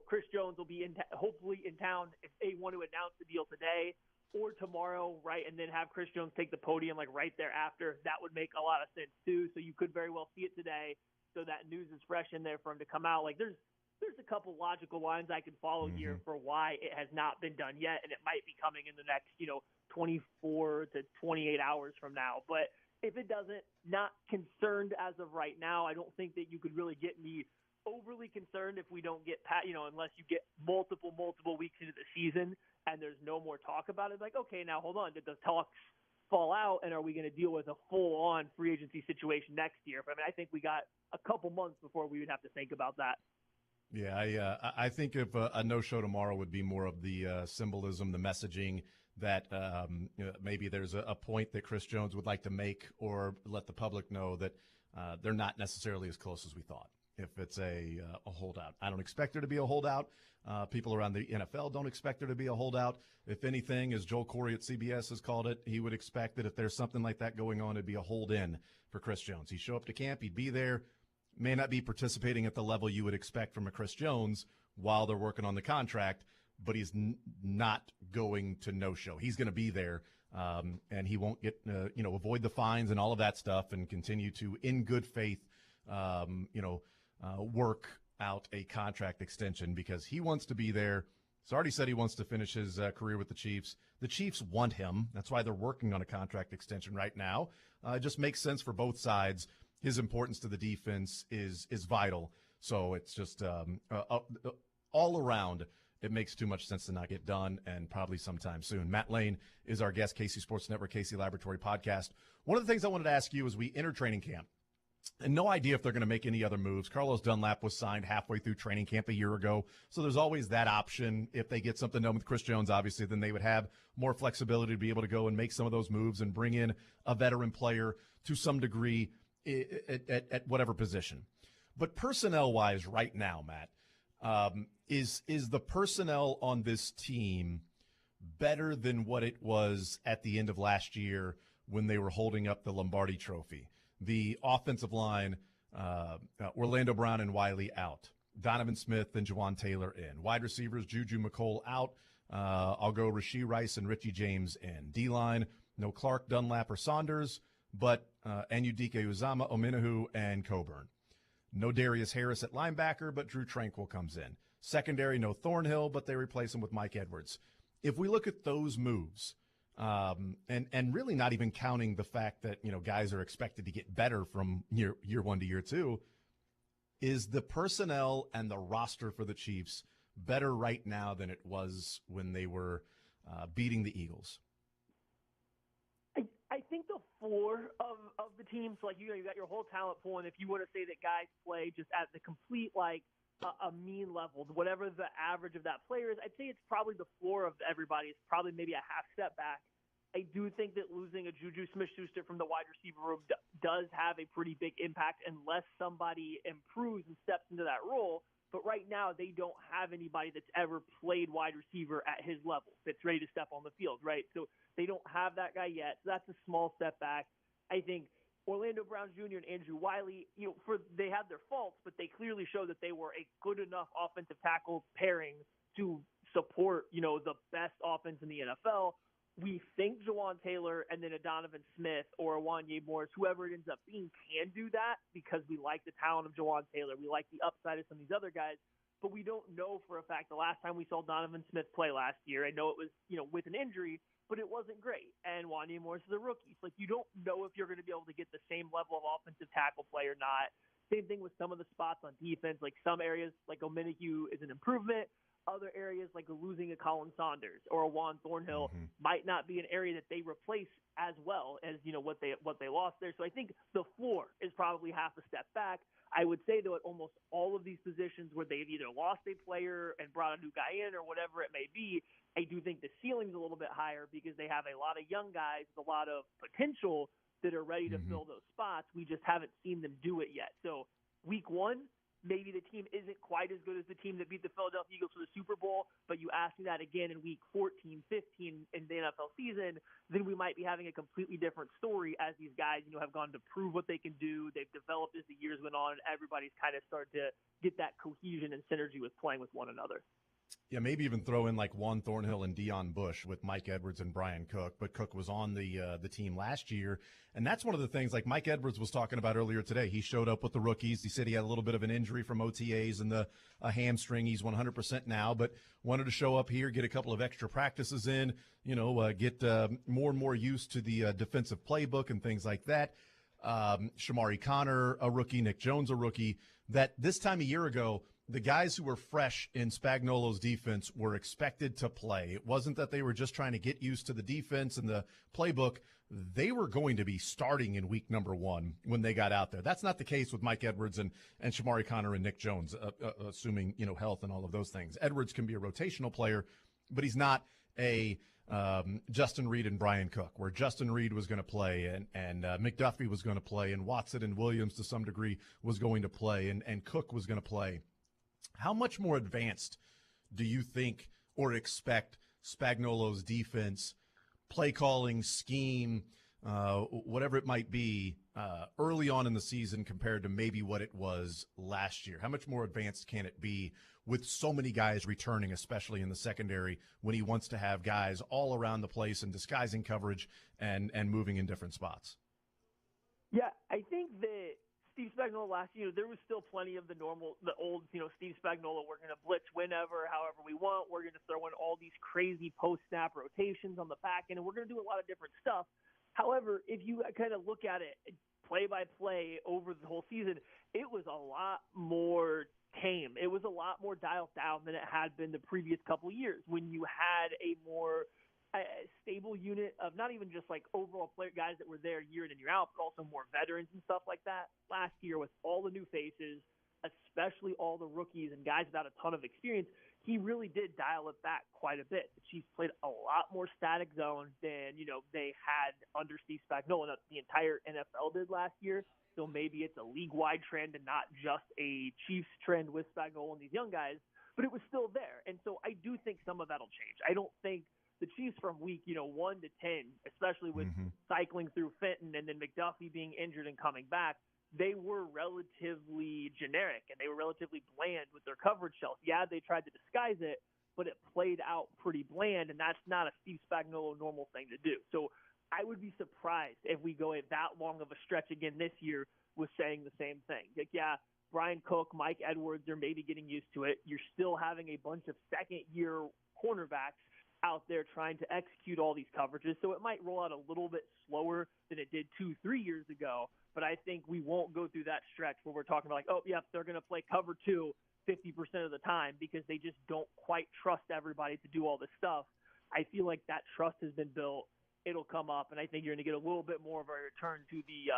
Chris Jones will be hopefully in town if they want to announce the deal today or tomorrow, right? And then have Chris Jones take the podium right thereafter. That would make a lot of sense too. So you could very well see it today, so that news is fresh in there for him to come out. There's a couple logical lines I can follow here for why it has not been done yet, and it might be coming in the next 24 to 28 hours from now. But if it doesn't, not concerned as of right now. I don't think that you could really get me overly concerned if we don't get unless you get multiple weeks into the season and there's no more talk about it. Okay, now hold on. Did the talks fall out, and are we going to deal with a full-on free agency situation next year? But I think we got a couple months before we would have to think about that. Yeah, I think if a no-show tomorrow would be more of the symbolism, the messaging that maybe there's a point that Chris Jones would like to make or let the public know that they're not necessarily as close as we thought. If it's a holdout, I don't expect there to be a holdout. People around the NFL don't expect there to be a holdout. If anything, as Joel Corey at CBS has called it, he would expect that if there's something like that going on, it'd be a hold-in for Chris Jones. He'd show up to camp, he'd be there, may not be participating at the level you would expect from a Chris Jones while they're working on the contract, but he's not going to no-show. He's going to be there, and he won't get, avoid the fines and all of that stuff and continue to, in good faith, work out a contract extension because he wants to be there He's already said he wants to finish his career with the Chiefs. The Chiefs want him. That's why they're working on a contract extension right now. It just makes sense for both sides. His importance to the defense is vital. So it's just all around, it makes too much sense to not get done, and probably sometime soon. Matt Lane is our guest, KC Sports Network, KC Laboratory Podcast. One of the things I wanted to ask you as we enter training camp, and no idea if they're going to make any other moves. Carlos Dunlap was signed halfway through training camp a year ago, so there's always that option. If they get something done with Chris Jones, obviously, then they would have more flexibility to be able to go and make some of those moves and bring in a veteran player to some degree at whatever position. But personnel-wise right now, Matt, is the personnel on this team better than what it was at the end of last year when they were holding up the Lombardi Trophy? The offensive line, Orlando Brown and Wiley out. Donovan Smith and Jawan Taylor in. Wide receivers, Juju McCole out. I'll go Rashee Rice and Richie James in. D-line, no Clark, Dunlap, or Saunders, but Anyudike Uzama, Ominahu, and Coburn. No Darius Harris at linebacker, but Drew Tranquil comes in. Secondary, no Thornhill, but they replace him with Mike Edwards. If we look at those moves, and really not even counting the fact that, guys are expected to get better from year one to year two, is the personnel and the roster for the Chiefs better right now than it was when they were beating the Eagles? I think the floor of the team, so you got your whole talent pool, and if you want to say that guys play just at the complete a mean level, whatever the average of that player is, I'd say it's probably the floor of everybody. It's probably maybe a half step back. I do think that losing a Juju Smith-Schuster from the wide receiver room does have a pretty big impact unless somebody improves and steps into that role. But right now, they don't have anybody that's ever played wide receiver at his level that's ready to step on the field, right? So they don't have that guy yet. So that's a small step back. I think Orlando Brown Jr. and Andrew Wiley, they had their faults, but they clearly showed that they were a good enough offensive tackle pairing to support, the best offense in the NFL. We think Jawan Taylor and then a Donovan Smith or a Wanye Morris, whoever it ends up being, can do that because we like the talent of Jawan Taylor. We like the upside of some of these other guys, but we don't know for a fact. The last time we saw Donovan Smith play last year, I know it was, with an injury, but it wasn't great. And Wanye Morris is a rookie. So, you don't know if you're going to be able to get the same level of offensive tackle play or not. Same thing with some of the spots on defense. Like some areas, like Ominahu is an improvement. Other areas, like losing a Colin Saunders or a Juan Thornhill, might not be an area that they replace as well as what they lost there. So I think the floor is probably half a step back. I would say, though, at almost all of these positions where they've either lost a player and brought a new guy in or whatever it may be, I do think the ceiling's a little bit higher because they have a lot of young guys with a lot of potential that are ready to fill those spots. We just haven't seen them do it yet. So week one, maybe the team isn't quite as good as the team that beat the Philadelphia Eagles for the Super Bowl, but you ask me that again in week 14, 15 in the NFL season, then we might be having a completely different story as these guys, have gone to prove what they can do. They've developed as the years went on, and everybody's kind of started to get that cohesion and synergy with playing with one another. Yeah, maybe even throw in like Juan Thornhill and Deion Bush with Mike Edwards and Brian Cook. But Cook was on the team last year. And that's one of the things like Mike Edwards was talking about earlier today. He showed up with the rookies. He said he had a little bit of an injury from OTAs and a hamstring. He's 100% now, but wanted to show up here, get a couple of extra practices in, get more and more used to the defensive playbook and things like that. Shamari Connor, a rookie, Nick Jones, a rookie, that this time a year ago, the guys who were fresh in Spagnuolo's defense were expected to play. It wasn't that they were just trying to get used to the defense and the playbook. They were going to be starting in week number one when they got out there. That's not the case with Mike Edwards and Shamari Connor and Nick Jones, assuming, health and all of those things. Edwards can be a rotational player, but he's not a Justin Reed and Brian Cook, where Justin Reed was going to play and McDuffie was going to play and Watson and Williams to some degree was going to play and Cook was going to play. How much more advanced do you think or expect Spagnuolo's defense, play calling, scheme, whatever it might be, early on in the season compared to maybe what it was last year? How much more advanced can it be with so many guys returning, especially in the secondary, when he wants to have guys all around the place and disguising coverage and moving in different spots? Yeah, I think that Steve Spagnuolo last year, there was still plenty of the old, Steve Spagnuolo, we're going to blitz whenever, however we want. We're going to throw in all these crazy post-snap rotations on the back end, and we're going to do a lot of different stuff. However, if you kind of look at it play-by-play over the whole season, it was a lot more tame. It was a lot more dialed down than it had been the previous couple years when you had a more stable unit of not even just like overall player guys that were there year in and year out, but also more veterans and stuff like that. Last year with all the new faces, especially all the rookies and guys without a ton of experience, he really did dial it back quite a bit. The Chiefs played a lot more static zone than, they had under Steve Spagnuolo. The entire NFL did last year. So maybe it's a league-wide trend and not just a Chiefs trend with Spagnuolo and these young guys, but it was still there. And so I do think some of that'll change. I don't think the Chiefs from week 1 to 10, especially with cycling through Fenton and then McDuffie being injured and coming back, they were relatively generic and they were relatively bland with their coverage shells. Yeah, they tried to disguise it, but it played out pretty bland, and that's not a Steve Spagnuolo normal thing to do. So I would be surprised if we go that long of a stretch again this year with saying the same thing. Like, yeah, Brian Cook, Mike Edwards, they're maybe getting used to it. You're still having a bunch of second-year cornerbacks out there trying to execute all these coverages. So it might roll out a little bit slower than it did 2-3 years ago. But I think we won't go through that stretch where we're talking about like, oh, yeah, they're going to play cover 2 50% of the time because they just don't quite trust everybody to do all this stuff. I feel like that trust has been built. It'll come up, and I think you're going to get a little bit more of a return to the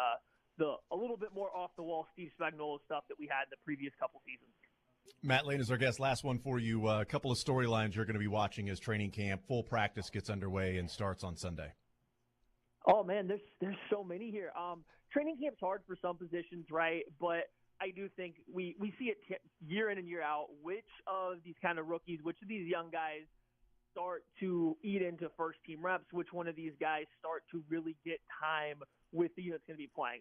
a little bit more off-the-wall Steve Spagnuolo stuff that we had the previous couple seasons. Matt Lane is our guest. Last one for you. A couple of storylines you're going to be watching as training camp, full practice gets underway and starts on Sunday. Oh, man, there's so many here. Training camp's hard for some positions, right? But I do think we see it year in and year out. Which of these kind of rookies, which of these young guys start to eat into first-team reps? Which one of these guys start to really get time with the unit that's going to be playing?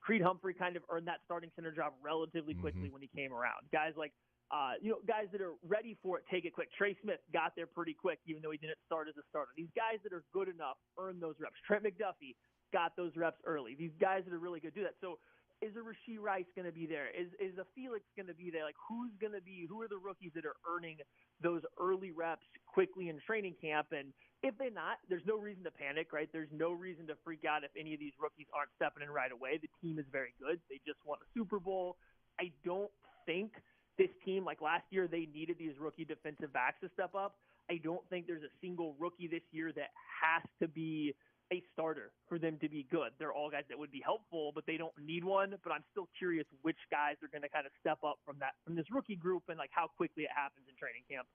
Creed Humphrey kind of earned that starting center job relatively quickly when he came around. Guys like, guys that are ready for it, take it quick. Trey Smith got there pretty quick, even though he didn't start as a starter. These guys that are good enough earn those reps. Trent McDuffie got those reps early. These guys that are really good do that. So is a Rashee Rice going to be there? Is a Felix going to be there? Like, who are the rookies that are earning those early reps quickly in training camp? And if they're not, there's no reason to panic, right? There's no reason to freak out if any of these rookies aren't stepping in right away. The team is very good. They just won a Super Bowl. I don't think this team, like last year, they needed these rookie defensive backs to step up. I don't think there's a single rookie this year that has to be a starter for them to be good. They're all guys that would be helpful, but they don't need one. But I'm still curious which guys are going to kind of step up from this rookie group and like how quickly it happens in training camp.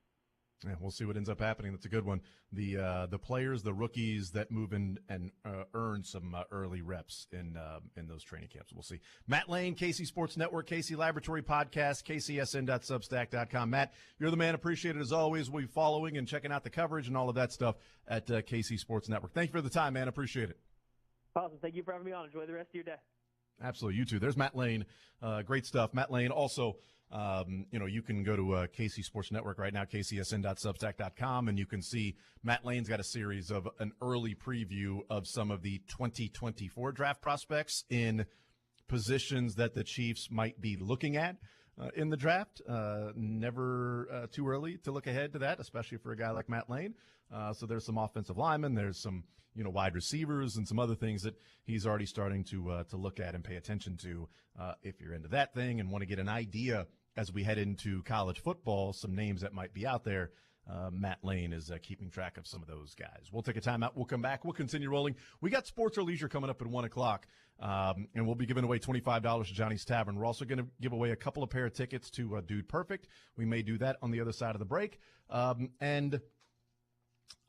Yeah, we'll see what ends up happening. That's a good one. The players, the rookies that move in and earn some early reps in those training camps. We'll see. Matt Lane, KC Sports Network, KC Laboratory Podcast, kcsn.substack.com. Matt, you're the man. Appreciate it as always. We'll be following and checking out the coverage and all of that stuff at KC Sports Network. Thank you for the time, man. Appreciate it. Awesome. Thank you for having me on. Enjoy the rest of your day. Absolutely. You too. There's Matt Lane. Great stuff. Matt Lane also, you can go to KC Sports Network right now, kcsn.substack.com, and you can see Matt Lane's got a series of an early preview of some of the 2024 draft prospects in positions that the Chiefs might be looking at in the draft. Never too early to look ahead to that, especially for a guy like Matt Lane. So there's some offensive linemen, there's some wide receivers, and some other things that he's already starting to look at and pay attention to. If you're into that thing and want to get an idea as we head into college football, some names that might be out there, Matt Lane is keeping track of some of those guys. We'll take a timeout. We'll come back. We'll continue rolling. We got Sports or Leisure coming up at 1 o'clock, and we'll be giving away $25 to Johnny's Tavern. We're also going to give away a couple of pair of tickets to Dude Perfect. We may do that on the other side of the break. And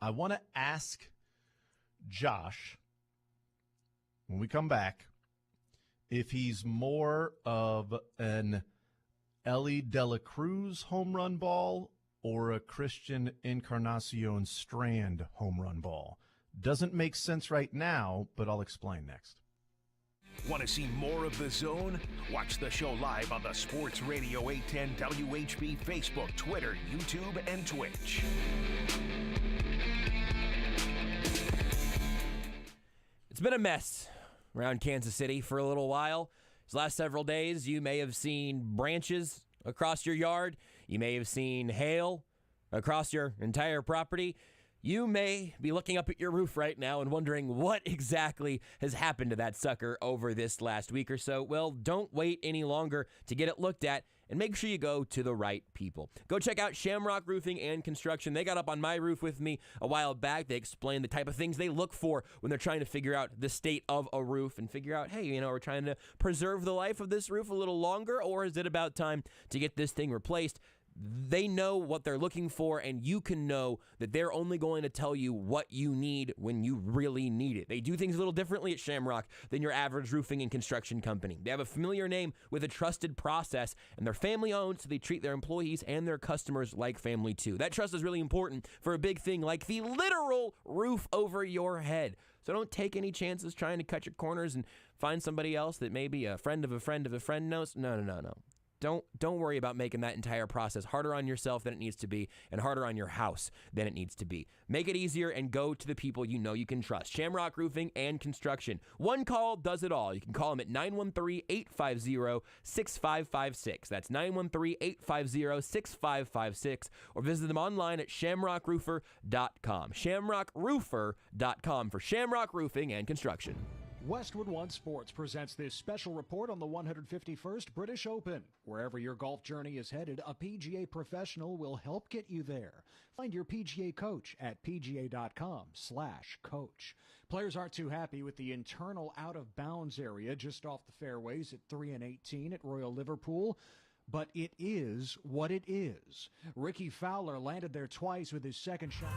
I want to ask Josh, when we come back, if he's more of an Ellie De La Cruz home run ball or a Christian Encarnacion Strand home run ball. Doesn't make sense right now, but I'll explain next. Want to see more of The Zone? Watch the show live on the Sports Radio 810 WHB Facebook, Twitter, YouTube, and Twitch. It's been a mess around Kansas City for a little while. These last several days, you may have seen branches across your yard. You may have seen hail across your entire property. You may be looking up at your roof right now and wondering what exactly has happened to that sucker over this last week or so. Well, don't wait any longer to get it looked at, and make sure you go to the right people. Go check out Shamrock Roofing and Construction. They got up on my roof with me a while back. They explained the type of things they look for when they're trying to figure out the state of a roof and figure out, hey, we're trying to preserve the life of this roof a little longer, or is it about time to get this thing replaced? They know what they're looking for, and you can know that they're only going to tell you what you need when you really need it. They do things a little differently at Shamrock than your average roofing and construction company. They have a familiar name with a trusted process, and they're family-owned, so they treat their employees and their customers like family, too. That trust is really important for a big thing like the literal roof over your head. So don't take any chances trying to cut your corners and find somebody else that maybe a friend of a friend of a friend knows. No. Don't worry about making that entire process harder on yourself than it needs to be and harder on your house than it needs to be. Make it easier and go to the people you know you can trust. Shamrock Roofing and Construction. One call does it all. You can call them at 913-850-6556. That's 913-850-6556. Or visit them online at shamrockroofer.com. Shamrockroofer.com for Shamrock Roofing and Construction. Westwood One Sports presents this special report on the 151st British Open. Wherever your golf journey is headed, a PGA professional will help get you there. Find your PGA coach at pga.com/coach. Players aren't too happy with the internal out-of-bounds area just off the fairways at 3 and 18 at Royal Liverpool. But it is what it is. Ricky Fowler landed there twice with his second shot.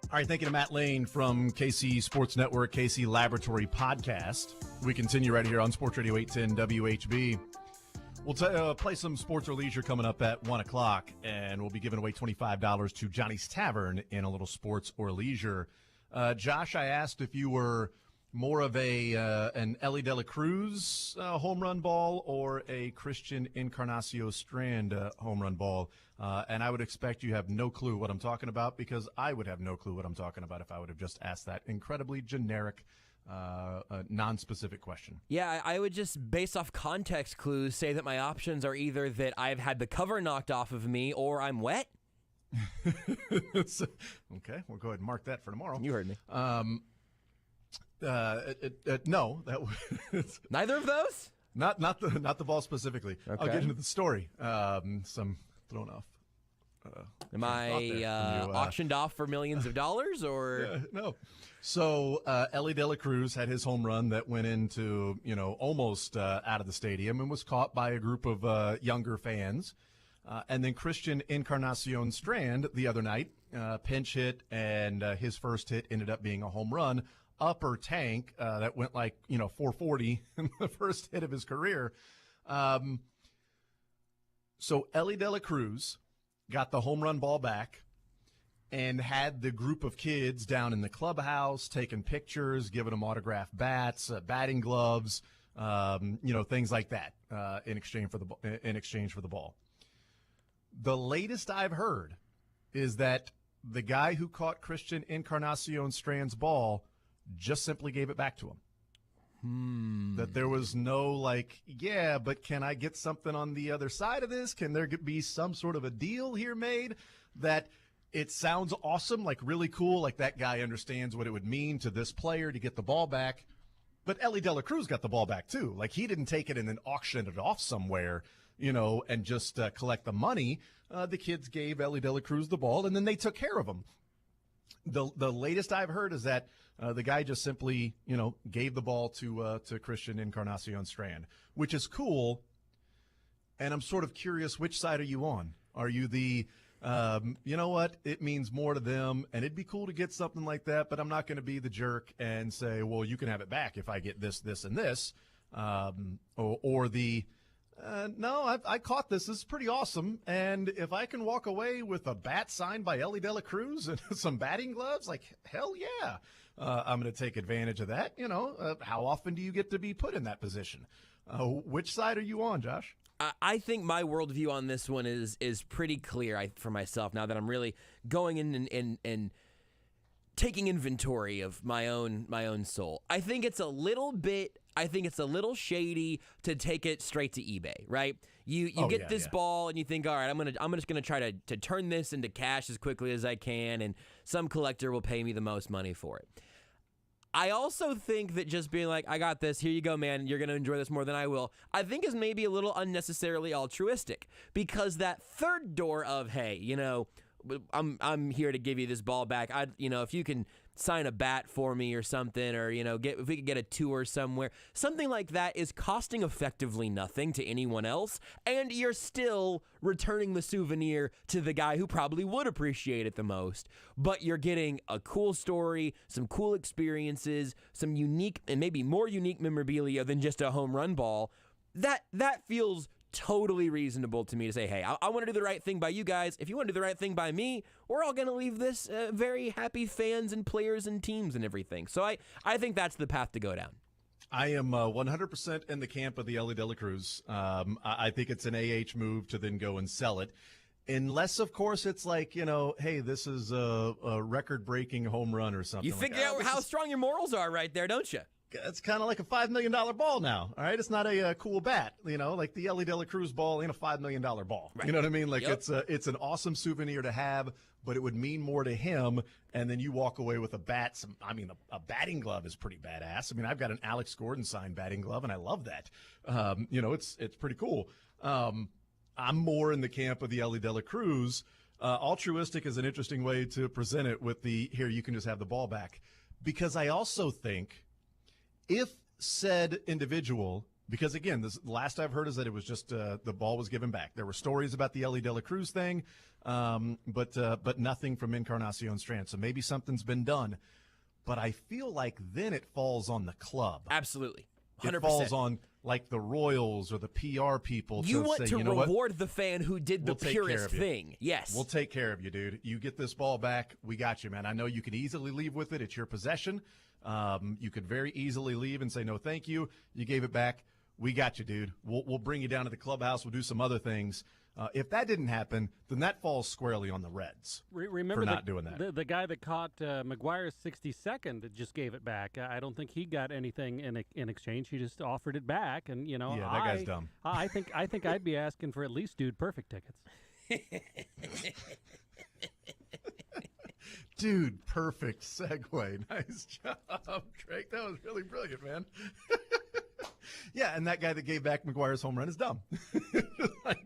All right, thank you to Matt Lane from KC Sports Network, KC Laboratory Podcast. We continue right here on Sports Radio 810 WHB. We'll play some sports or leisure coming up at 1 o'clock, and we'll be giving away $25 to Johnny's Tavern in a little sports or leisure. Josh, I asked if you were more of an Ellie De La Cruz home run ball or a Christian Encarnacio Strand home run ball. And I would expect you have no clue what I'm talking about, because I would have no clue what I'm talking about if I would have just asked that incredibly generic, non-specific question. Yeah, I would just, based off context clues, say that my options are either that I've had the cover knocked off of me or I'm wet. Okay, we'll go ahead and mark that for tomorrow. You heard me. No, that was neither of those. Not the ball specifically. Okay. I'll get into the story. Some thrown off. Am I auctioned off for millions of dollars, or no? So Ellie De La Cruz had his home run that went into almost out of the stadium and was caught by a group of younger fans. And then Christian Encarnacion Strand the other night pinch hit, and his first hit ended up being a home run, upper tank that went like 440 in the first hit of his career. So Ellie De La Cruz got the home run ball back and had the group of kids down in the clubhouse taking pictures, giving them autographed bats, batting gloves, things like that in exchange for the ball. The latest I've heard is that the guy who caught Christian Encarnacion Strand's ball just simply gave it back to him. That there was no but can I get something on the other side of this? Can there be some sort of a deal here made? That it sounds awesome, like really cool, like that guy understands what it would mean to this player to get the ball back. But Ellie De La Cruz got the ball back too. Like, he didn't take it and then auction it off somewhere, and just collect the money. The kids gave Ellie De La Cruz the ball, and then they took care of him. The latest I've heard is that the guy just simply, gave the ball to Christian Encarnacion Strand, which is cool. And I'm sort of curious, which side are you on? Are you the, you know what, it means more to them, and it'd be cool to get something like that, but I'm not going to be the jerk and say, well, you can have it back if I get this, this, and this, or the, no, I caught this. This is pretty awesome. And if I can walk away with a bat signed by Ellie De La Cruz and some batting gloves, like, hell yeah. I'm going to take advantage of that. How often do you get to be put in that position? Which side are you on, Josh? I think my worldview on this one is pretty clear for myself now that I'm really going in and taking inventory of my own soul. I think it's a little shady to take it straight to eBay, right? You get this ball and you think, all right, I'm just gonna try to turn this into cash as quickly as I can, and some collector will pay me the most money for it. I also think that just being like, I got this, here you go, man, you're going to enjoy this more than I will, I think is maybe a little unnecessarily altruistic, because that third door of, hey, I'm here to give you this ball back. If you can sign a bat for me or something, or if we could get a tour somewhere, something like that is costing effectively nothing to anyone else, and you're still returning the souvenir to the guy who probably would appreciate it the most. But you're getting a cool story, some cool experiences, some unique and maybe more unique memorabilia than just a home run ball. That feels totally reasonable to me to say, hey, I want to do the right thing by you guys. If you want to do the right thing by me, we're all going to leave this very happy fans and players and teams and everything. So I think that's the path to go down. I am 100% in the camp of the Ellie De La Cruz. I think it's an AH move to then go and sell it. Unless, of course, it's like, hey, this is a record-breaking home run or something. You figure out how strong your morals are right there, don't you? It's kind of like a $5 million ball now, all right? It's not a cool bat, like the Ellie De La Cruz ball ain't a $5 million ball. Right. You know what I mean? Like, yep. It's an awesome souvenir to have, but it would mean more to him, and then you walk away with a bat. A batting glove is pretty badass. I've got an Alex Gordon signed batting glove, and I love that. It's pretty cool. I'm more in the camp of the Ellie De La Cruz. Altruistic is an interesting way to present it with here, you can just have the ball back. Because I also think if said individual Because, again, this last I've heard is that it was just the ball was given back. There were stories about the Ellie De La Cruz thing, but nothing from Encarnacion Strand. So maybe something's been done. But I feel like then it falls on the club. Absolutely. 100%. It falls on, like, the Royals or the PR people. You want say, to you know reward what? the fan who did the We'll take care purest of you. thing. Yes. We'll take care of you, dude. You get this ball back. We got you, man. I know you could easily leave with it. It's your possession. You could very easily leave and say, no, thank you. You gave it back. We got you, dude. We'll bring you down to the clubhouse. We'll do some other things. If that didn't happen, then that falls squarely on the Reds Remember for not doing that. The guy that caught McGuire's 62nd that just gave it back. I don't think he got anything in exchange. He just offered it back, and Yeah, that guy's dumb. I think I'd be asking for at least Dude Perfect tickets. Dude, perfect segue. Nice job, Drake. That was really brilliant, man. Yeah, and that guy that gave back McGuire's home run is dumb. Like,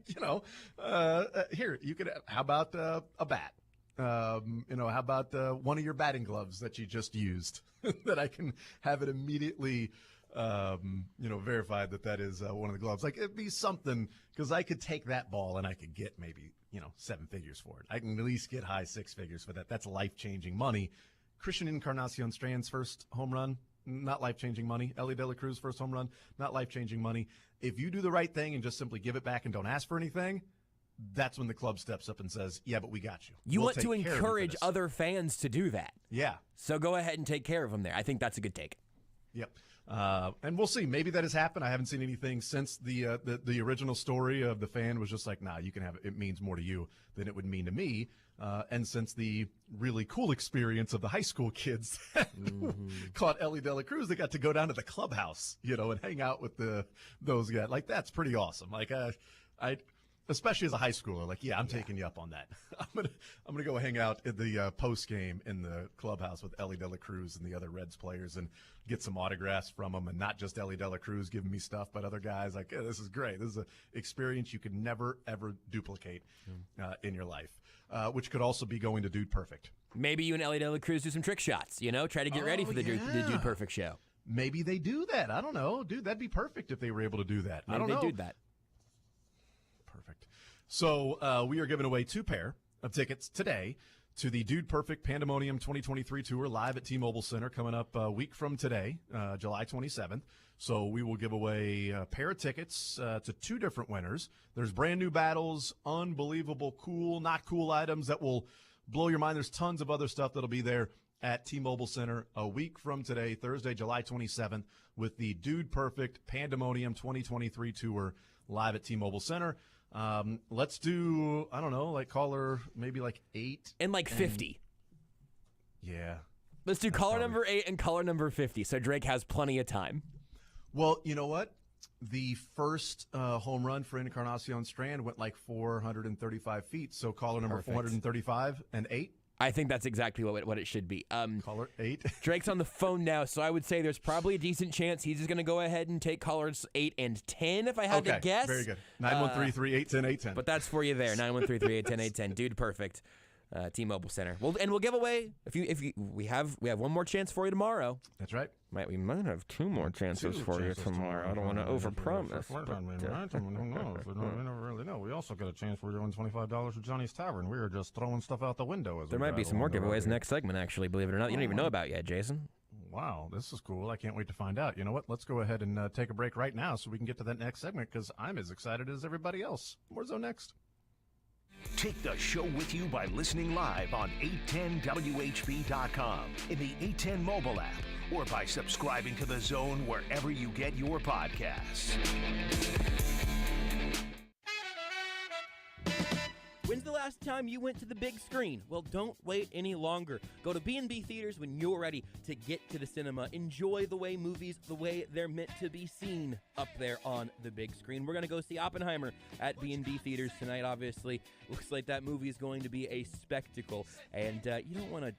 here, you could, how about a bat? How about one of your batting gloves that you just used that I can have it immediately, verified that is one of the gloves. Like, it'd be something, because I could take that ball and I could get maybe, 7 figures for it. I can at least get high 6 figures for that. That's life-changing money. Christian Encarnacion Strand's first home run, not life-changing money. Ellie De La Cruz first home run, not life-changing money. If you do the right thing and just simply give it back and don't ask for anything, that's when the club steps up and says, yeah, but we got you. You We'll want take to care of you for encourage this. other fans to do that. Yeah. So go ahead and take care of them there. I think that's a good take. Yep. And we'll see. Maybe that has happened. I haven't seen anything since the original story of the fan was just like, nah, you can have it. It means more to you than it would mean to me. And since the really cool experience of the high school kids that caught Ellie De La Cruz, they got to go down to the clubhouse, and hang out with those guys. Like, that's pretty awesome. Like, I especially as a high schooler, like, yeah, I'm taking you up on that. I'm gonna go hang out at the post game in the clubhouse with Ellie De La Cruz and the other Reds players and get some autographs from them, and not just Ellie De La Cruz giving me stuff, but other guys. Like, this is great. This is an experience you could never ever duplicate in your life, which could also be going to Dude Perfect. Maybe you and Ellie De La Cruz do some trick shots. Try to get ready for the Dude Perfect show. Maybe they do that. I don't know, dude. That'd be perfect if they were able to do that. Maybe I don't they know. do that. Perfect. So we are giving away 2 pair of tickets today to the Dude Perfect Pandemonium 2023 Tour live at T-Mobile Center coming up a week from today, July 27th. So we will give away a pair of tickets to 2 different winners. There's brand new battles, unbelievable cool, not cool items that will blow your mind. There's tons of other stuff that'll be there at T-Mobile Center a week from today, Thursday, July 27th, with the Dude Perfect Pandemonium 2023 Tour live at T-Mobile Center. Let's do, I don't know, like caller maybe like 8 and 50. Yeah. Let's do caller number 8 and caller number 50. So Drake has plenty of time. Well, you know what? The first home run for Encarnacion Strand went like 435 feet. So caller number Perfect. 435 and 8. I think that's exactly what it should be. Caller 8. Drake's on the phone now, so I would say there's probably a decent chance he's just going to go ahead and take callers 8 and 10 if I had to guess. Very good. 913-381-810-810. But that's for you there. 913-381-810. Dude, perfect. T-Mobile Center. We'll give away we have one more chance for you tomorrow. That's right. We might have 2 more chances for you tomorrow. I don't want to overpromise. Who knows? We never really know. We also got a chance for you to win $25 at Johnny's Tavern. We were just throwing stuff out the window. There might be some more giveaways next segment, actually, believe it or not. You don't even know about yet, Jason. Wow, this is cool. I can't wait to find out. You know what? Let's go ahead and take a break right now so we can get to that next segment because I'm as excited as everybody else. More Zone next. Take the show with you by listening live on 810WHB.com, in the 810 mobile app, or by subscribing to The Zone wherever you get your podcasts. When's the last time you went to the big screen? Well, don't wait any longer. Go to B&B Theaters when you're ready to get to the cinema. Enjoy the way they're meant to be seen up there on the big screen. We're going to go see Oppenheimer at B&B Theaters tonight, obviously. Looks like that movie is going to be a spectacle. And you don't want to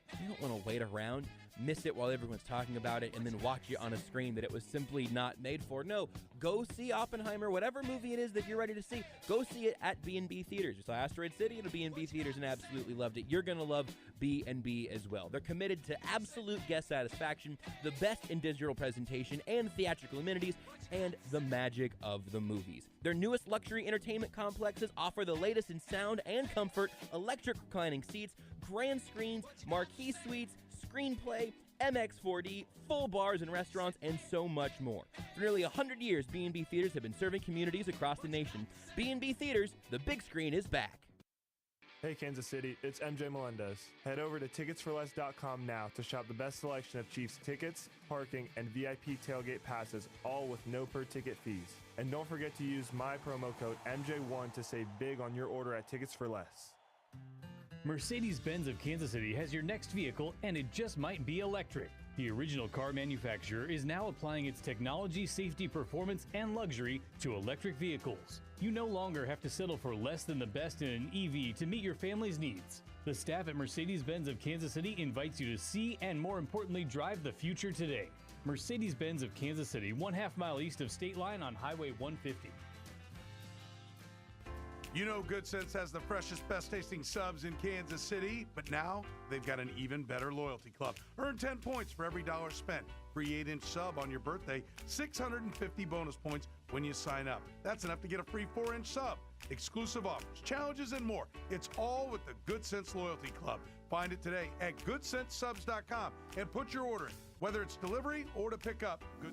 wait around. miss it while everyone's talking about it and then watch it on a screen that it was simply not made for. No, go see Oppenheimer, whatever movie it is that you're ready to see. Go see it at B&B Theaters. You saw Asteroid City at B&B Theaters and absolutely loved it. You're going to love B&B as well. They're committed to absolute guest satisfaction, the best in digital presentation and theatrical amenities, and the magic of the movies. Their newest luxury entertainment complexes offer the latest in sound and comfort, electric reclining seats, grand screens, marquee suites, screenplay, MX4D, full bars and restaurants, and so much more. For nearly 100 years, B&B Theaters have been serving communities across the nation. B&B Theaters, the big screen is back. Hey Kansas City, it's MJ Melendez. Head over to ticketsforless.com now to shop the best selection of Chiefs tickets, parking, and VIP tailgate passes, all with no per-ticket fees. And don't forget to use my promo code MJ1 to save big on your order at Tickets for Less. Mercedes-Benz of Kansas City has your next vehicle, and it just might be electric. The original car manufacturer is now applying its technology, safety, performance, and luxury to electric vehicles. You no longer have to settle for less than the best in an EV to meet your family's needs. The staff at Mercedes-Benz of Kansas City invites you to see and, more importantly, drive the future today. Mercedes-Benz of Kansas City, 1/2 mile east of State Line on Highway 150. You know Good Sense has the freshest, best-tasting subs in Kansas City, but now they've got an even better loyalty club. Earn 10 points for every dollar spent. Free 8-inch sub on your birthday, 650 bonus points when you sign up. That's enough to get a free 4-inch sub. Exclusive offers, challenges, and more. It's all with the Good Sense Loyalty Club. Find it today at GoodSenseSubs.com and put your order in, whether it's delivery or to pick up. Good.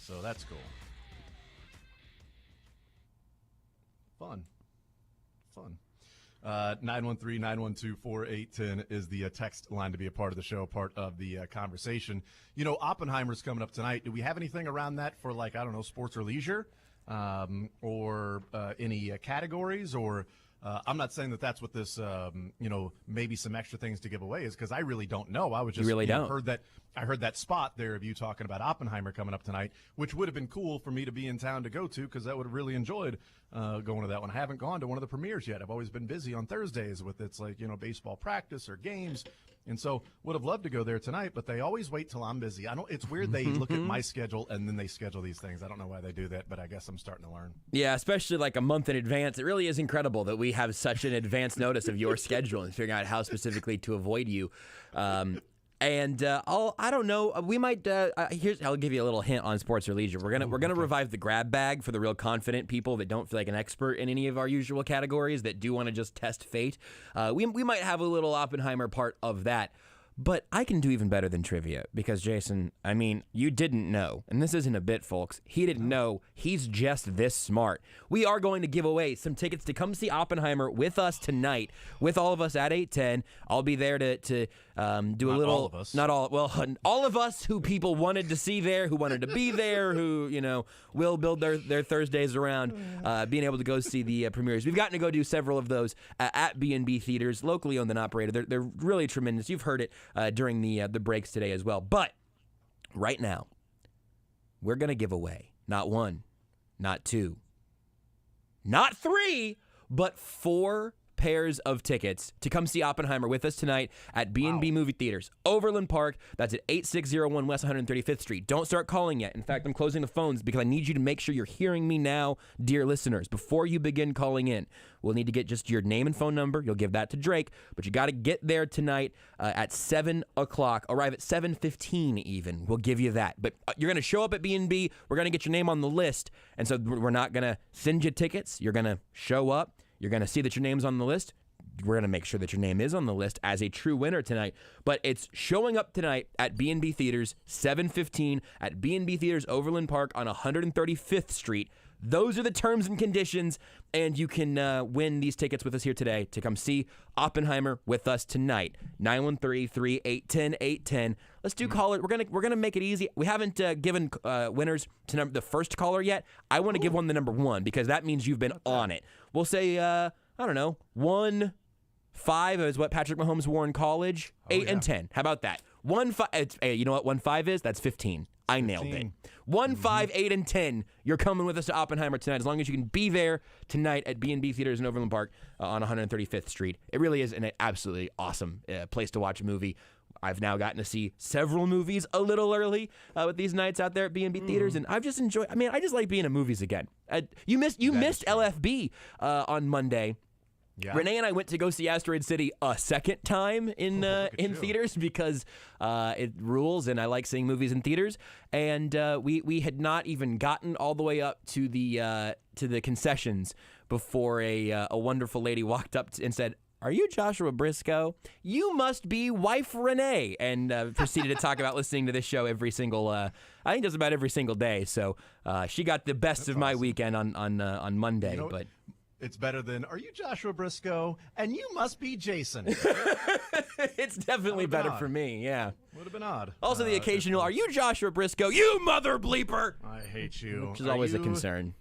So that's cool. Fun. 913-912-4810 is the text line to be a part of the show, part of the conversation. You know, Oppenheimer's coming up tonight. Do we have anything around that for, like, I don't know, sports or leisure, or any categories, or I'm not saying that that's what this, maybe some extra things to give away is, because I really don't know. I was just heard that spot there of you talking about Oppenheimer coming up tonight, which would have been cool for me to be in town to go to, because I would have really enjoyed going to that one. I haven't gone to one of the premieres yet. I've always been busy on Thursdays with baseball practice or games. And so would have loved to go there tonight, but they always wait till I'm busy. It's weird they look at my schedule and then they schedule these things. I don't know why they do that, but I guess I'm starting to learn. Yeah, especially like a month in advance. It really is incredible that we have such an advance notice of your schedule and figuring out how specifically to avoid you. I don't know. We might. I'll give you a little hint on sports or leisure. We're gonna revive the grab bag for the real confident people that don't feel like an expert in any of our usual categories, that do want to just test fate. We might have a little Oppenheimer part of that. But I can do even better than trivia because, Jason, I mean, you didn't know, and this isn't a bit, folks. He didn't know. He's just this smart. We are going to give away some tickets to come see Oppenheimer with us tonight, with all of us at 8:10. I'll be there to do not a little. All of us. Not all. Well, all of us who people wanted to see there, who wanted to be there, who will build their Thursdays around being able to go see the premieres. We've gotten to go do several of those at B&B theaters, locally owned and operated. They're really tremendous. You've heard it during the breaks today as well. But right now, we're going to give away not one, not two, not three, but 4 pairs of tickets to come see Oppenheimer with us tonight at B&B Movie Theaters, Overland Park. That's at 8601 West 135th Street. Don't start calling yet. In fact, I'm closing the phones because I need you to make sure you're hearing me now, dear listeners. Before you begin calling in, we'll need to get just your name and phone number. You'll give that to Drake, but you got to get there tonight at 7 o'clock. Arrive at 7:15 even. We'll give you that. But you're going to show up at B&B. We're going to get your name on the list, and so we're not going to send you tickets. You're going to show up. You're going to see that your name's on the list. We're going to make sure that your name is on the list as a true winner tonight. But it's showing up tonight at B&B Theaters, 7:15 at B&B Theaters Overland Park on 135th Street. Those are the terms and conditions, and you can win these tickets with us here today to come see Oppenheimer with us tonight. 913-381-0810. Let's do caller. We're gonna make it easy. We haven't given winners to the first caller yet. I want to give one the number 1 because that means you've been on it. We'll say I don't know, 1-5 is what Patrick Mahomes wore in college. 8 and 10. How about that? 1-5. Hey, you know what 1-5 is? That's 15. I nailed it. 1, 5, 8, and 10. You're coming with us to Oppenheimer tonight, as long as you can be there tonight at B&B Theaters in Overland Park on 135th Street. It really is an absolutely awesome place to watch a movie. I've now gotten to see several movies a little early with these nights out there at B&B Theaters, and I've just enjoyed. I mean, I just like being in movies again. You missed LFB on Monday. Yeah. Renee and I went to go see Asteroid City a second time in theaters because it rules, and I like seeing movies in theaters. And we had not even gotten all the way up to the concessions before a wonderful lady walked up and said, "Are you Joshua Brisco? You must be wife Renee," and proceeded to talk about listening to this show every single, I think just about every single day. So she got the best of my weekend on Monday, but. It's better than, "Are you Joshua Brisco? And you must be Jason." It's definitely better for me, yeah. Would have been odd. Also, the occasional, "Are you Joshua Brisco? You mother bleeper!" I hate you. Which is always a concern.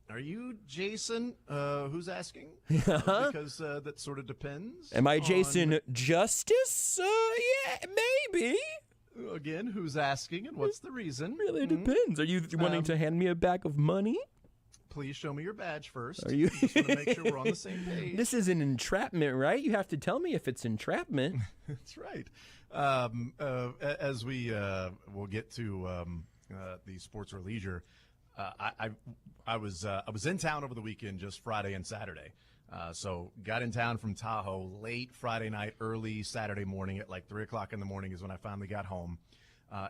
Are you Jason? Who's asking? Because that sort of depends. Am I Jason Justice? Yeah, maybe. Again, who's asking and what's the reason? Really depends. Are you wanting to hand me a bag of money? Please show me your badge first. Are you? Just want to make sure we're on the same page. This is an entrapment, right? You have to tell me if it's entrapment. That's right. As we will get to the sports or leisure, I was in town over the weekend, just Friday and Saturday. So got in town from Tahoe late Friday night, early Saturday morning at like 3 o'clock in the morning is when I finally got home.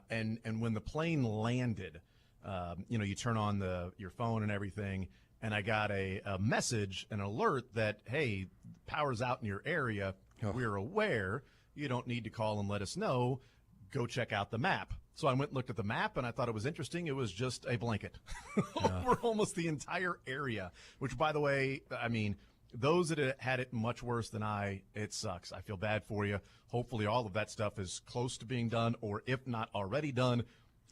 And when the plane landed, you turn on your phone and everything, and I got a message, an alert that, hey, power's out in your area. Oh. We're aware. You don't need to call and let us know. Go check out the map. So I went and looked at the map, and I thought it was interesting. It was just a blanket over almost the entire area, which, by the way, I mean, those that had it much worse than it sucks. I feel bad for you. Hopefully all of that stuff is close to being done, or if not already done.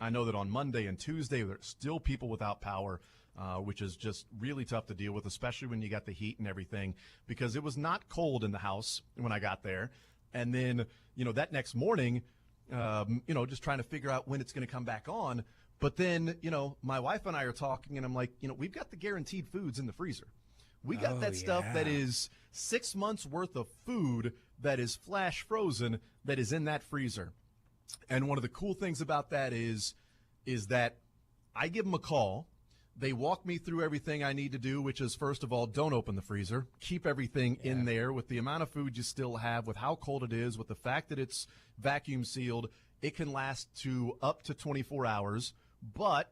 I know that on Monday and Tuesday, there's still people without power. which is just really tough to deal with, especially when you got the heat and everything, because it was not cold in the house when I got there. And then, that next morning, just trying to figure out when it's going to come back on. But then, my wife and I are talking, and I'm like, we've got the guaranteed foods in the freezer. We got that stuff that is 6 months worth of food that is flash frozen that is in that freezer. And one of the cool things about that is that I give them a call. They walk me through everything I need to do, which is, first of all, don't open the freezer. Keep everything in there with the amount of food you still have, with how cold it is, with the fact that it's vacuum sealed. It can last to up to 24 hours. But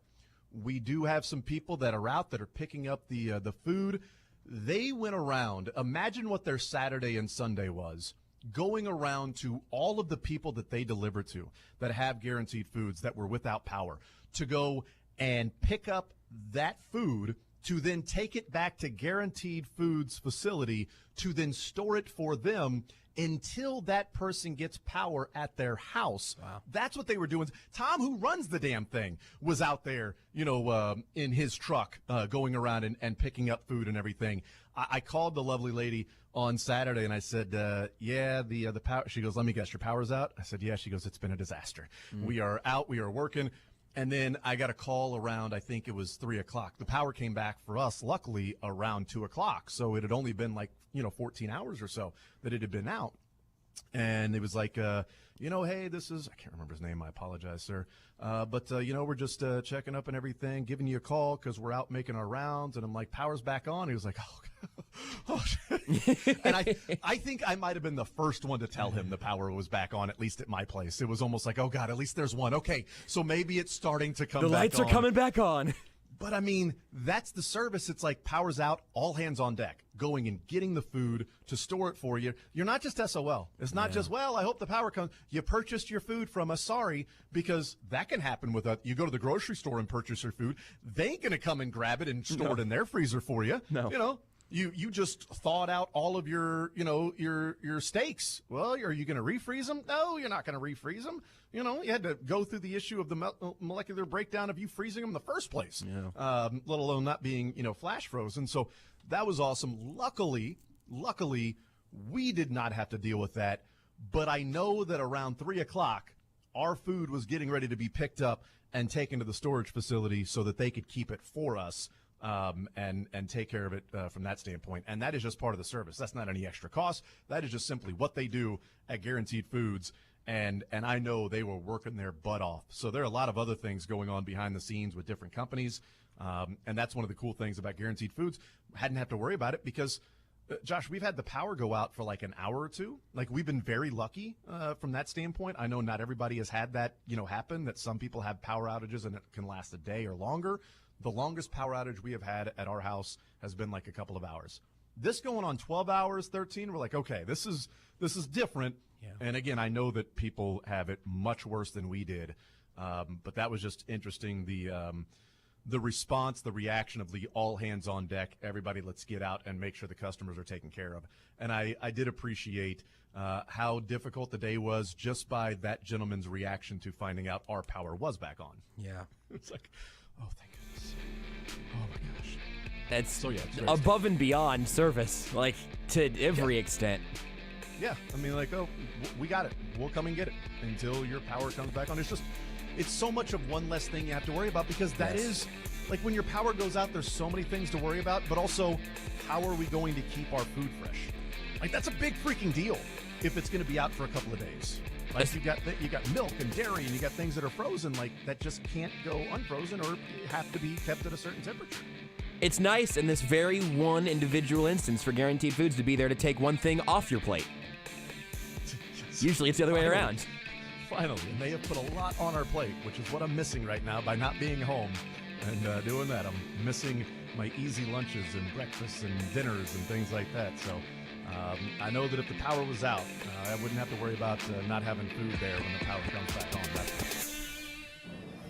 we do have some people that are out that are picking up the food. They went around. Imagine what their Saturday and Sunday was, going around to all of the people that they deliver to that have guaranteed foods that were without power, to go and pick up that food, to then take it back to Guaranteed Foods facility, to then store it for them until that person gets power at their house. Wow. That's what they were doing. Tom, who runs the damn thing, was out there, in his truck going around and picking up food and everything. I called the lovely lady on Saturday, and I said, the power. She goes, let me guess, your power's out? I said, yeah. She goes, it's been a disaster. We are out. We are working. And then I got a call around, I think it was 3 o'clock. The power came back for us, luckily, around 2 o'clock. So it had only been 14 hours or so that it had been out. And it was like, hey, this is, I can't remember his name. I apologize, sir. But we're just checking up and everything, giving you a call because we're out making our rounds. And I'm like, power's back on. He was like, oh shit. And I think I might have been the first one to tell him the power was back on, at least at my place. It was almost like, oh, God, at least there's one. Okay, so maybe it's starting to come back on. The lights are coming back on. But, I mean, that's the service. It's like power's out, all hands on deck, going and getting the food to store it for you. You're not just SOL. It's not just, well, I hope the power comes. You purchased your food from us, sorry, because that can happen with you go to the grocery store and purchase your food. They ain't going to come and grab it and store it in their freezer for you. No. You just thawed out all of your steaks. Well, are you going to refreeze them? No, you're not going to refreeze them. You had to go through the issue of the molecular breakdown of you freezing them in the first place, let alone not being, flash frozen. So that was awesome. Luckily, we did not have to deal with that. But I know that around 3 o'clock, our food was getting ready to be picked up and taken to the storage facility so that they could keep it for us. And take care of it from that standpoint. And that is just part of the service. That's not any extra cost. That is just simply what they do at Guaranteed Foods. And I know they were working their butt off. So there are a lot of other things going on behind the scenes with different companies. And that's one of the cool things about Guaranteed Foods. Hadn't have to worry about it because, Josh, we've had the power go out for like an hour or two. Like, we've been very lucky from that standpoint. I know not everybody has had that, happen, that some people have power outages and it can last a day or longer. The longest power outage we have had at our house has been like a couple of hours. This going on 12 hours, 13, we're like, okay, this is different. Yeah. And again, I know that people have it much worse than we did. But that was just interesting. The response, the reaction of the all hands on deck, everybody let's get out and make sure the customers are taken care of. And I did appreciate how difficult the day was just by that gentleman's reaction to finding out our power was back on. Yeah. It's like, oh, thank goodness. Oh, my gosh. That's above and beyond service, like, to every extent. Yeah. I mean, like, oh, we got it. We'll come and get it until your power comes back on. It's so much of one less thing you have to worry about because that is, like, when your power goes out, there's so many things to worry about, but also, how are we going to keep our food fresh? Like, that's a big freaking deal if it's going to be out for a couple of days. Like, you got milk and dairy and you got things that are frozen, like, that just can't go unfrozen or have to be kept at a certain temperature. It's nice in this very one individual instance for Guaranteed Foods to be there to take one thing off your plate. Usually it's the other way around. Finally, and they have put a lot on our plate, which is what I'm missing right now by not being home and doing that. I'm missing my easy lunches and breakfasts and dinners and things like that. So I know that if the power was out, I wouldn't have to worry about not having food there when the power comes back on.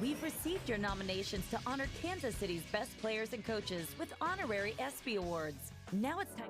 We've received your nominations to honor Kansas City's best players and coaches with honorary ESPY awards. Now it's time.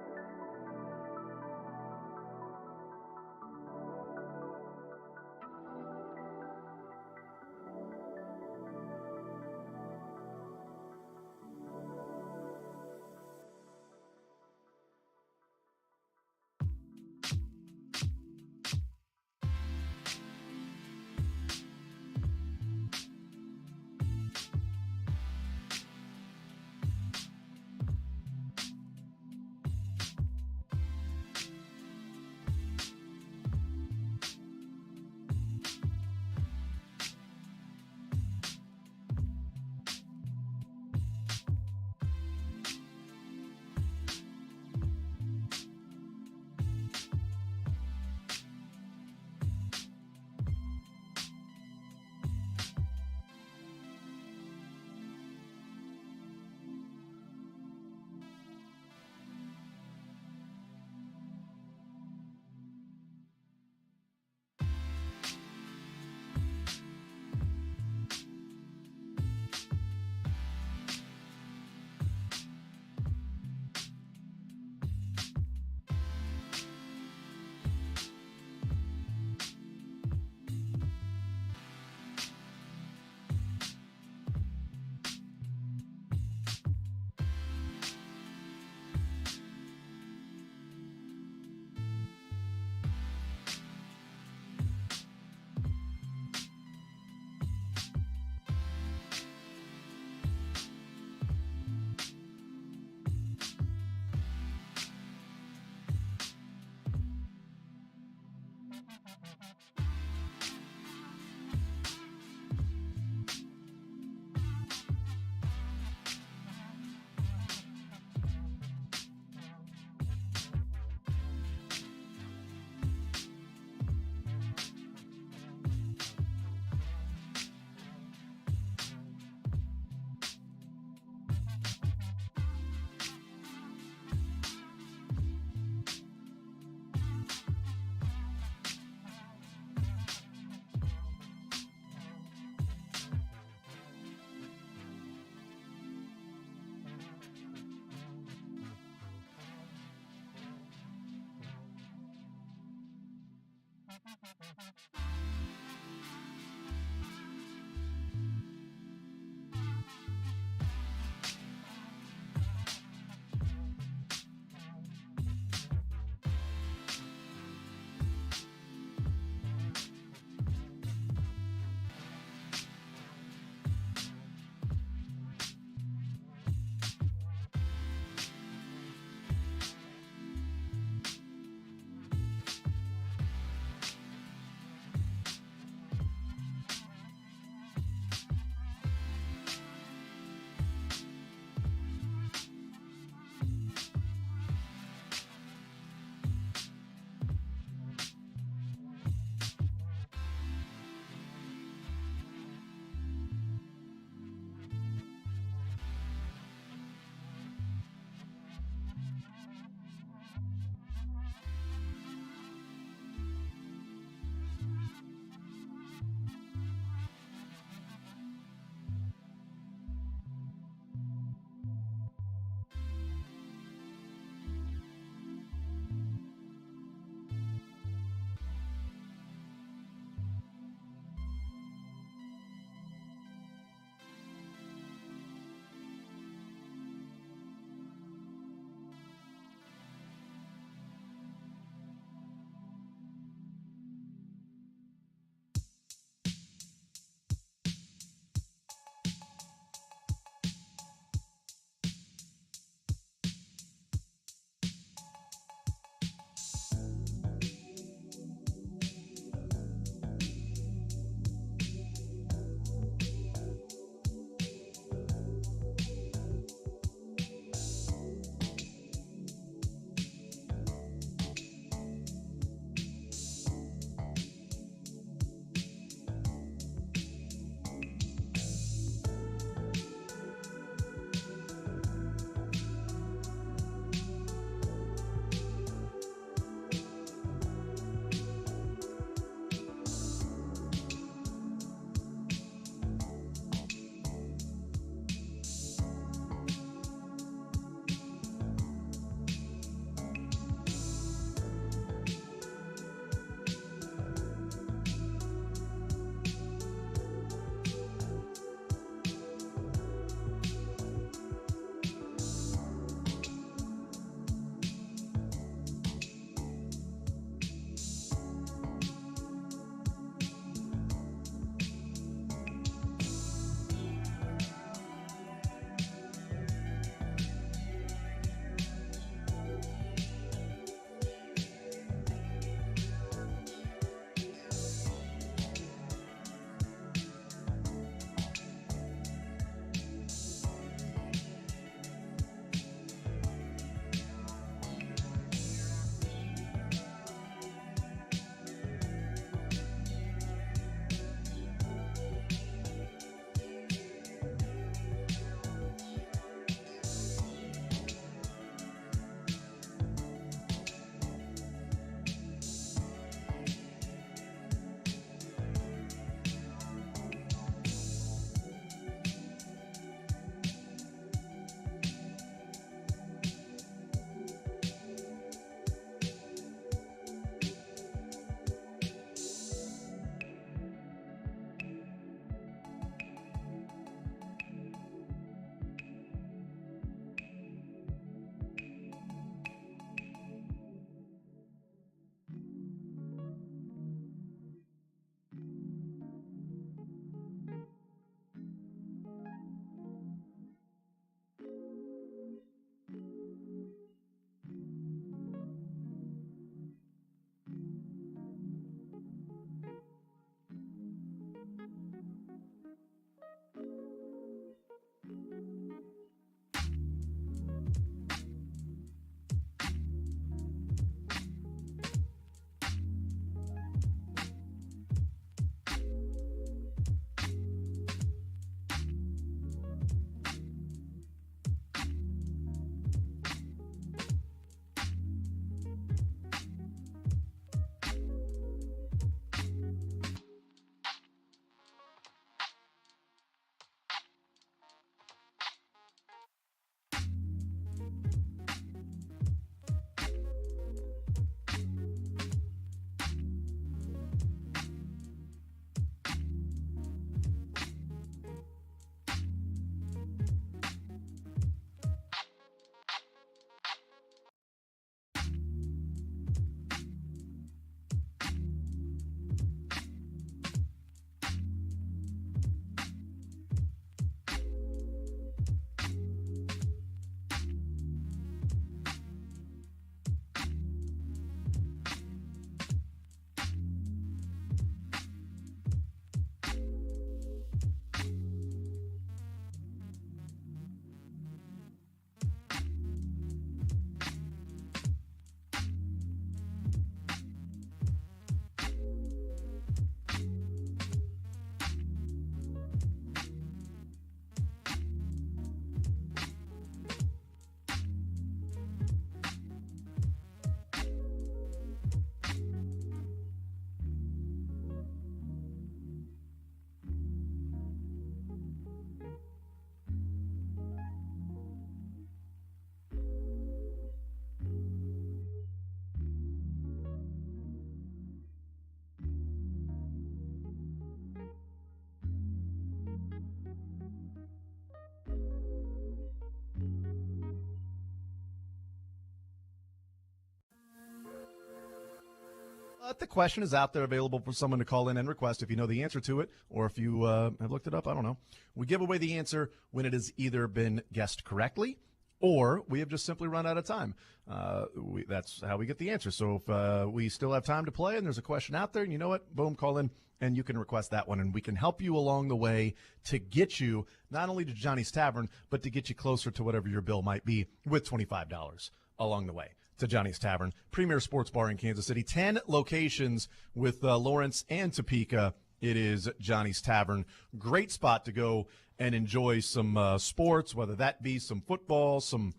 The question is out there available for someone to call in and request if you know the answer to it, or if you have looked it up, I don't know. We give away the answer when it has either been guessed correctly or we have just simply run out of time. That's how we get the answer. So if we still have time to play and there's a question out there, and you know what, boom, call in and you can request that one, and we can help you along the way to get you not only to Johnny's Tavern, but to get you closer to whatever your bill might be with $25 along the way to Johnny's Tavern, premier sports bar in Kansas City. 10 locations with Lawrence and Topeka. It is Johnny's Tavern. Great spot to go and enjoy some sports, whether that be some football, some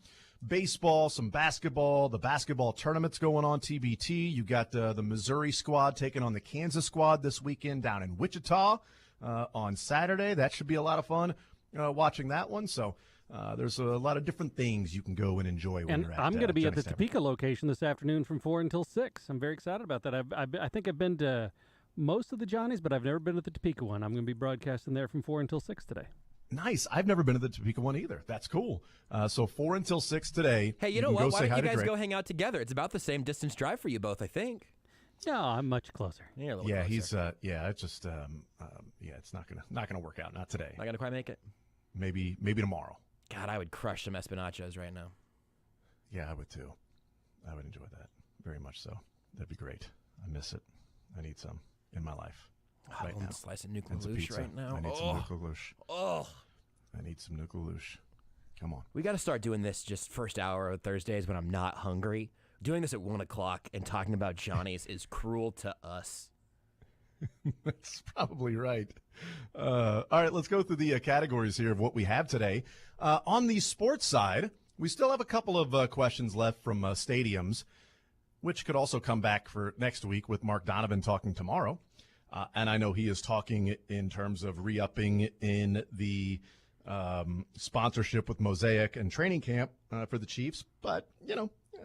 baseball, some basketball. The basketball tournament's going on, TBT. You got the Missouri squad taking on the Kansas squad this weekend down in Wichita on Saturday. That should be a lot of fun watching that one. So there's a lot of different things you can go and enjoy when you're at I'm going to be at the Johnny's Tavern. Topeka location this afternoon from 4 until 6. I'm very excited about that. I think I've been to most of the Johnny's, but I've never been to the Topeka one. I'm going to be broadcasting there from 4 until 6 today. Nice. I've never been to the Topeka one either. That's cool. So 4 until 6 today. Hey, you know what? Why don't you guys go hang out together? It's about the same distance drive for you both, I think. No, I'm much closer. Yeah, closer. He's it's just it's not gonna work out. Not today. Not gonna quite make it. Maybe tomorrow. God, I would crush some Espinachos right now. Yeah, I would too. I would enjoy that very much so. That'd be great. I miss it. I need some in my life. Right now. Slice of nuclear And some louche pizza. right now. I need some nuclear louche. Oh, I need some nuclear louche. Come on. we got to start doing this just first hour of Thursdays when I'm not hungry. Doing this at 1 o'clock and talking about Johnny's is cruel to us. That's probably right. All right, let's go through the categories here of what we have today. On the sports side, we still have a couple of questions left from stadiums, which could also come back for next week with Mark Donovan talking tomorrow. And I know he is talking in terms of re-upping in the sponsorship with Mosaic and training camp for the Chiefs. But,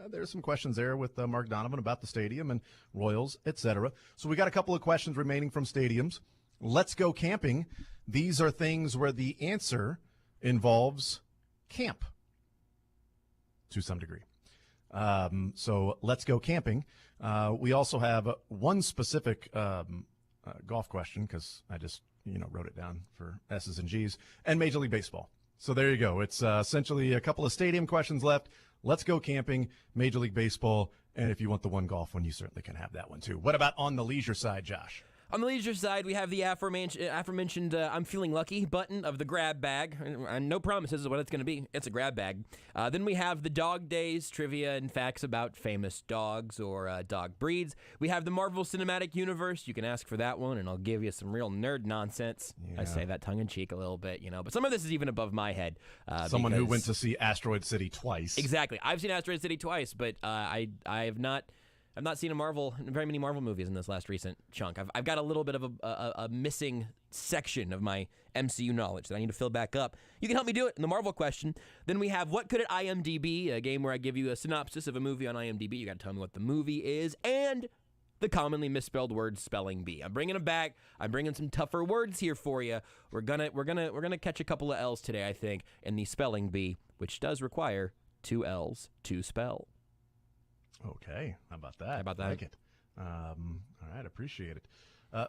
there's some questions there with Mark Donovan about the stadium and Royals, etc. So we got a couple of questions remaining from stadiums. Let's go camping. These are things where the answer involves camp to some degree. So let's go camping. We also have one specific golf question because I just wrote it down for S's and G's, and Major League Baseball. So there you go. It's essentially a couple of stadium questions left. Let's go camping, Major League Baseball, and if you want the one golf one, you certainly can have that one too. What about on the leisure side, Josh? On the leisure side, we have the aforementioned I'm feeling lucky button of the grab bag. And no promises of what it's going to be. It's a grab bag. Then we have the dog days, trivia and facts about famous dogs or dog breeds. We have the Marvel Cinematic Universe. You can ask for that one, and I'll give you some real nerd nonsense. Yeah. I say that tongue-in-cheek a little bit, but some of this is even above my head. Someone who went to see Asteroid City twice. Exactly. I've seen Asteroid City twice, but I have not... I've not seen very many Marvel movies in this last recent chunk. I've got a little bit of a missing section of my MCU knowledge that I need to fill back up. You can help me do it in the Marvel question. Then we have What Could It IMDb, a game where I give you a synopsis of a movie on IMDb. You got to tell me what the movie is, and the commonly misspelled word spelling bee. I'm bringing them back. I'm bringing some tougher words here for you. We're gonna catch a couple of L's today, I think, in the spelling bee, which does require 2 L's to spell. Okay, how about that? How about that? I like it. All right, appreciate it.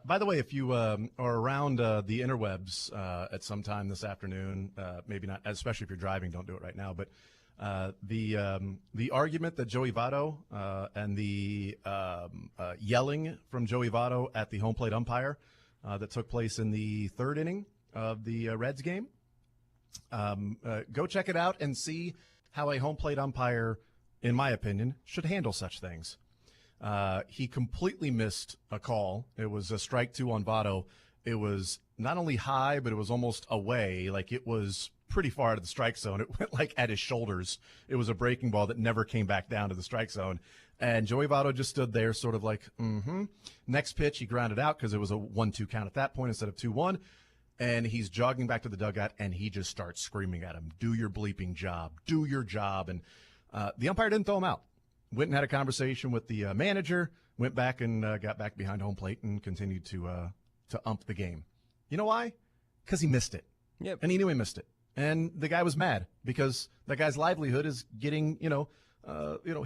By the way, if you are around the interwebs at some time this afternoon, maybe not, especially if you're driving, don't do it right now, but the argument that Joey Votto and the yelling from Joey Votto at the home plate umpire that took place in the third inning of the Reds game, go check it out and see how a home plate umpire, in my opinion, should handle such things. He completely missed a call. It was a strike 2 on Votto. It was not only high, but it was almost away. Like, it was pretty far out of the strike zone. It went like at his shoulders. It was a breaking ball that never came back down to the strike zone. And Joey Votto just stood there sort of like, Next pitch, he grounded out because it was a 1-2 count at that point instead of 2-1. And he's jogging back to the dugout, and he just starts screaming at him, do your bleeping job, do your job. And the umpire didn't throw him out. Went and had a conversation with the manager, went back and got back behind home plate and continued to ump the game. You know why? Because he missed it. Yep. And he knew he missed it. And the guy was mad because that guy's livelihood is getting,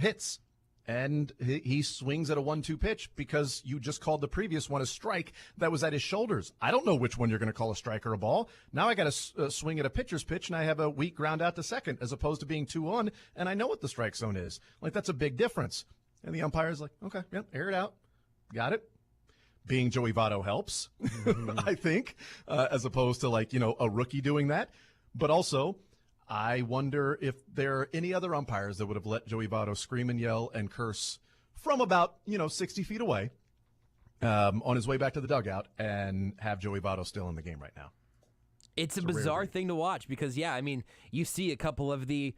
hits. and he swings at a 1-2 pitch because you just called the previous one a strike that was at his shoulders. I don't know which one you're going to call a strike or a ball. Now I got to swing at a pitcher's pitch, and I have a weak ground out to second as opposed to being 2-1, and I know what the strike zone is. Like, that's a big difference. And the umpire's like, okay, yeah, air it out. Got it. Being Joey Votto helps, I think, as opposed to, like, a rookie doing that. But also, I wonder if there are any other umpires that would have let Joey Votto scream and yell and curse from about, 60 feet away on his way back to the dugout and have Joey Votto still in the game right now. It's a bizarre thing to watch because, you see a couple of the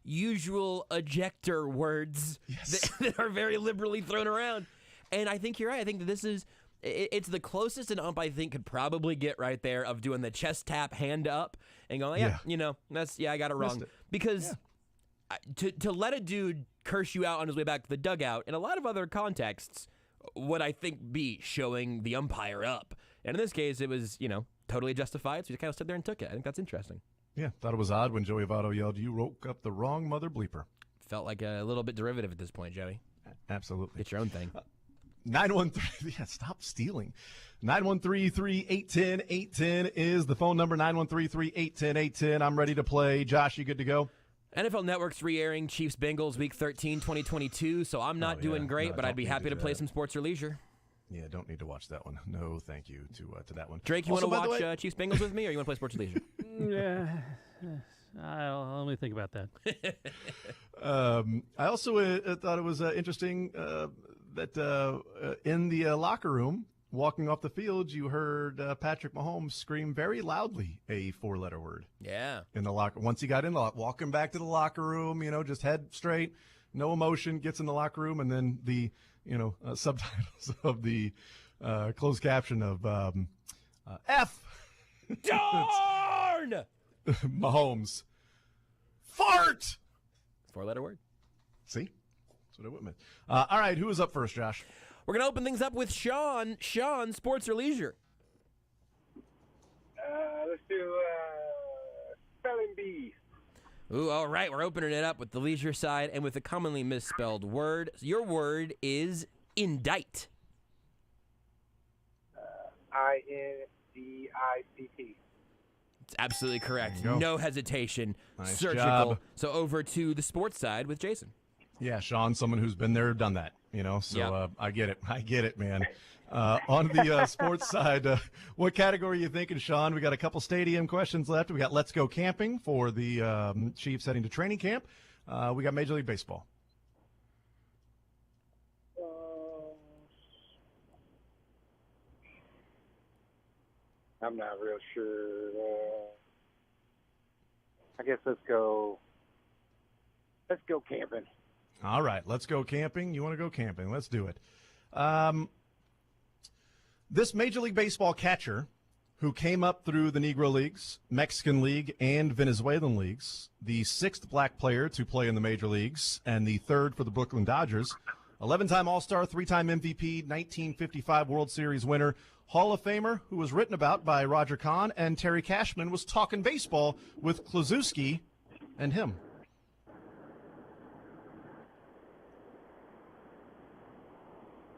usual ejector words that are very liberally thrown around. And I think you're right. I think that this is it's the closest an ump I think could probably get right there of doing the chest tap, hand up, and going, I got it wrong. Because to let a dude curse you out on his way back to the dugout, in a lot of other contexts, would I think be showing the umpire up. And in this case, it was, totally justified, so he kind of stood there and took it. I think that's interesting. Yeah, thought it was odd when Joey Votto yelled, "You woke up the wrong mother bleeper." Felt like a little bit derivative at this point, Joey. Absolutely. Get your own thing. 913, stop stealing. 913-3810810 is the phone number, 913-3810810. I'm ready to play. Josh, you good to go? NFL Network's re-airing Chiefs Bengals Week 13, 2022, so I'm not doing great, but I'd be happy to play some sports or leisure. Yeah, don't need to watch that one. No, thank you to that one. Drake, you want to watch Chiefs Bengals with me, or you want to play sports or leisure? Yeah, let me think about that. I also thought it was interesting that in the locker room, walking off the field, you heard Patrick Mahomes scream very loudly a 4-letter word. Yeah. In the locker. Once he got in, walking back to the locker room, just head straight, no emotion, gets in the locker room, and then the subtitles of the closed caption of F. Darn! Mahomes. Fart! 4-letter word. See? That's what I would mean. All right, who is up first, Josh? We're going to open things up with Sean. Sean, sports or leisure? Let's do spelling bee. Ooh, all right. We're opening it up with the leisure side and with a commonly misspelled word. Your word is indict. INDICT. It's absolutely correct. No hesitation. Nice surgical. job. So over to the sports side with Jason. Yeah, Sean, someone who's been there, done that, so I get it. I get it, man. On the sports side, what category are you thinking, Sean? We got a couple stadium questions left. We got Let's Go Camping for the Chiefs heading to training camp. We got Major League Baseball. I'm not real sure. I guess let's go camping. All right, let's go camping. You want to go camping? Let's do it. This Major League Baseball catcher who came up through the Negro Leagues, Mexican League, and Venezuelan Leagues, the 6th black player to play in the Major Leagues, and the 3rd for the Brooklyn Dodgers, 11-time All-Star, 3-time MVP, 1955 World Series winner, Hall of Famer, who was written about by Roger Kahn, and Terry Cashman was talking baseball with Klazuski and him.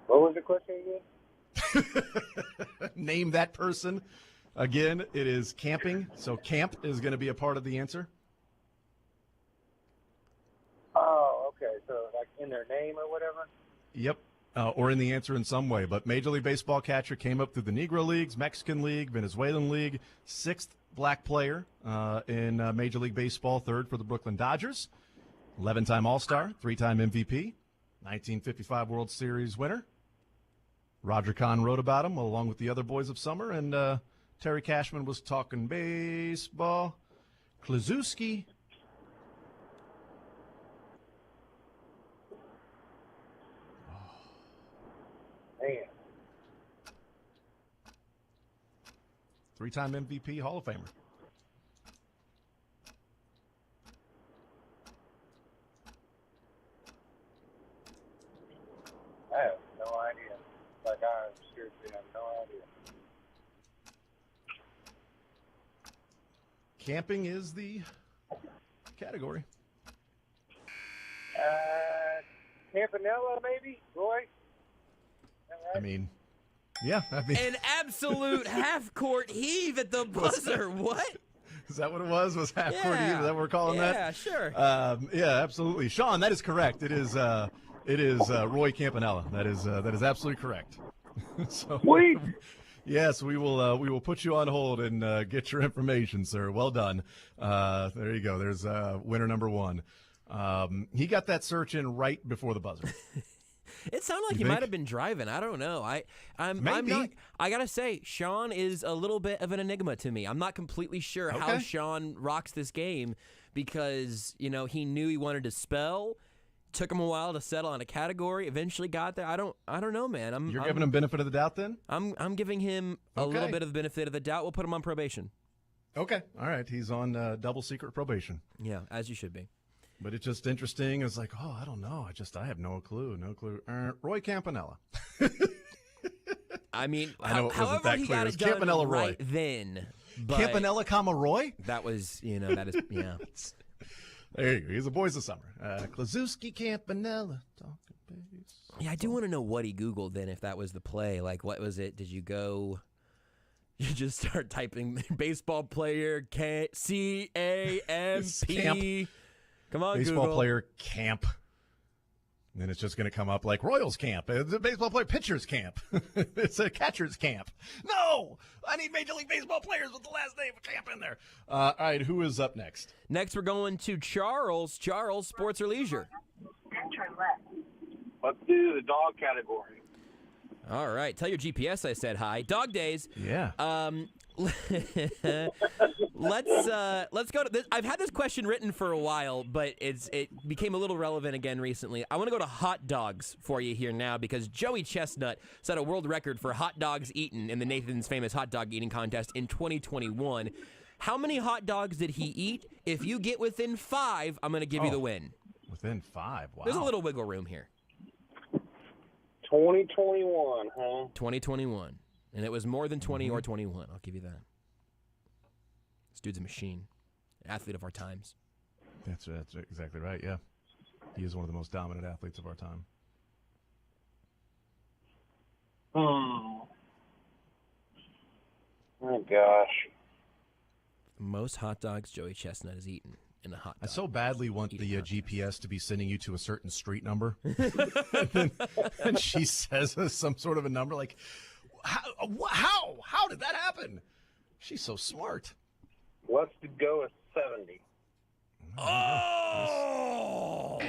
What was the question again? Name that person. Again, it is camping, so camp is going to be a part of the answer. Oh, okay. So like in their name or whatever? Yep, or in the answer in some way. But Major League Baseball catcher came up through the Negro Leagues, Mexican League, Venezuelan League, 6th black player in Major League Baseball, 3rd for the Brooklyn Dodgers, 11-time All-Star, 3-time MVP, 1955 World Series winner. Roger Kahn wrote about him along with the other boys of summer, and Terry Cashman was talking baseball. Klazuski. Man. 3-time MVP, Hall of Famer. I have no idea. Like, I seriously have no idea. Camping is the category. Campanella, maybe, Roy? I mean, yeah. An absolute half-court heave at the buzzer. What? Is that what it was? Was half court heave? Is that what we're calling that? Yeah, sure. Yeah, absolutely. Sean, that is correct. It is Roy Campanella. That is absolutely correct. So, Sweet. Yes, we will put you on hold and get your information, sir. Well done. There you go. There's winner number one. He got that search in right before the buzzer. It sounded like he might have been driving. I don't know. I'm not. I gotta say, Sean is a little bit of an enigma to me. I'm not completely sure how Sean rocks this game because he knew he wanted to spell. Took him a while to settle on a category. Eventually got there. I don't know, man. You're giving him benefit of the doubt then? I'm giving him a little bit of the benefit of the doubt. We'll put him on probation. Okay. All right. He's on double secret probation. Yeah, as you should be. But it's just interesting. It's like, I don't know. I have no clue. No clue. Roy Campanella. I mean, I know it wasn't however that he clear. got It's it done Campanella Roy. right then. But Campanella, Roy? That was, that is, yeah. There you go. He's the boys of summer. Klazuski, Campanella. Yeah, I do want to know what he Googled then, if that was the play. Like, what was it? Did you go... You just start typing baseball player C-A-M-P. Come on, baseball Google. Player camp. And then it's just going to come up like Royals camp. It's a baseball player pitcher's camp. It's a catcher's camp. No! I need Major League Baseball players with the last name of camp in there. All right, who is up next? Next, we're going to Charles. Charles, sports or leisure? Let's do the dog category. All right. Tell your GPS I said hi. Dog days. Yeah. Let's go to this. I've had this question written for a while, but it became a little relevant again recently. I want to go to hot dogs for you here now because Joey Chestnut set a world record for hot dogs eaten in the Nathan's Famous Hot Dog Eating Contest in 2021. How many hot dogs did he eat? If you get within 5, I'm going to give you the win. Within 5? Wow. There's a little wiggle room here. 2021, huh? 2021. And it was more than 20 or 21. I'll give you that. This dude's a machine. Athlete of our times. That's exactly right, yeah. He is one of the most dominant athletes of our time. Oh gosh. Most hot dogs Joey Chestnut has eaten in a hot dog. I so badly want the GPS to be sending you to a certain street number. and she says some sort of a number like, how did that happen? She's so smart. Let's go with 70. Oh!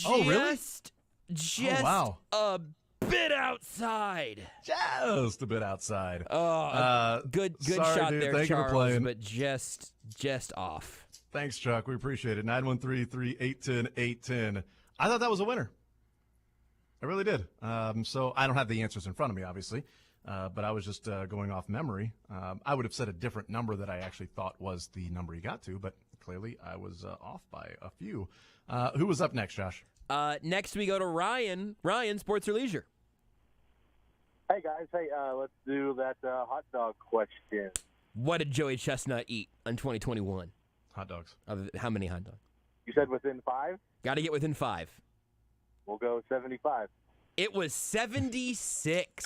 Really? Just wow. a bit outside. Just a bit outside. Good sorry, shot dude. there, Thank Charles, you for playing. but just off. Thanks, Chuck. We appreciate it. 913-381-810. I thought that was a winner. I really did. So I don't have the answers in front of me, obviously, but I was just going off memory. I would have said a different number that I actually thought was the number he got to, but clearly I was off by a few. Who was up next, Josh? Next we go to Ryan. Ryan, sports or leisure? Hey, guys. Hey, let's do that hot dog question. What did Joey Chestnut eat in 2021? Hot dogs. How many hot dogs? You said within 5? Got to get within 5. We'll go 75. It was 76.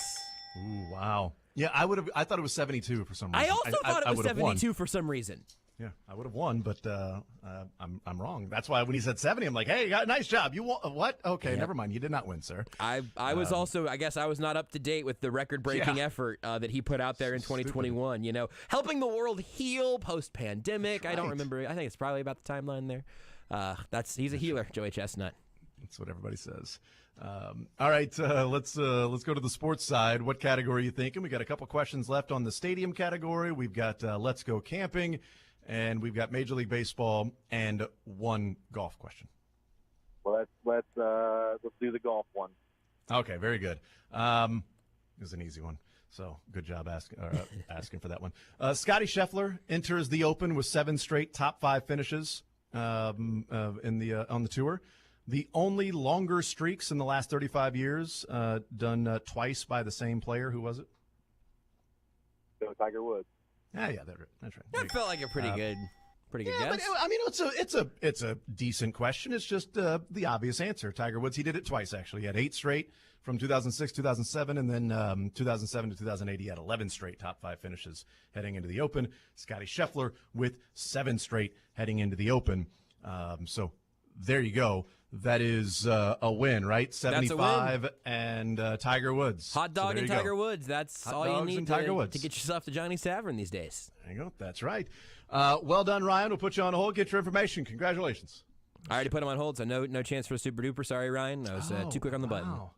Ooh, wow. Yeah, I thought it was 72 for some reason. I also thought it was 72 for some reason. Yeah, I would have won, but I'm wrong. That's why when he said 70, I'm like, hey, nice job. You won what? Okay, never mind. You did not win, sir. I was also, I guess I was not up to date with the record-breaking effort that he put out there in 2021. You know, helping the world heal post-pandemic. Right. I don't remember. I think it's probably about the timeline there. He's a healer, Joey Chestnut. That's what everybody says. All right, let's go to the sports side. What category are you thinking? We got a couple questions left on the stadium category. We've got Let's Go Camping, and we've got Major League Baseball, and one golf question. Well, let's do the golf one. Okay, very good. It was an easy one, so good job asking for that one. Scotty Scheffler enters the Open with 7 straight top 5 finishes on the tour. The only longer streaks in the last 35 years done twice by the same player. Who was it? So Tiger Woods. Yeah, that's right. That felt like a pretty Pretty good Yeah, guess. but I mean, it's a decent question. It's just the obvious answer. Tiger Woods, he did it twice actually. He had 8 straight from 2006, 2007, and then 2007 to 2008. He had 11 straight top 5 finishes heading into the Open. Scotty Scheffler with 7 straight heading into the Open. So there you go. That is a win, right? 75 and Tiger Woods. Hot dog so and Tiger Woods. That's Hot all you dogs need and Tiger to Woods. get yourself to Johnny's Tavern these days. There you go. That's right. Well done, Ryan. We'll put you on hold. Get your information. Congratulations. I already put him on hold, so no chance for a super duper. Sorry, Ryan. I was too quick on the button. Wow.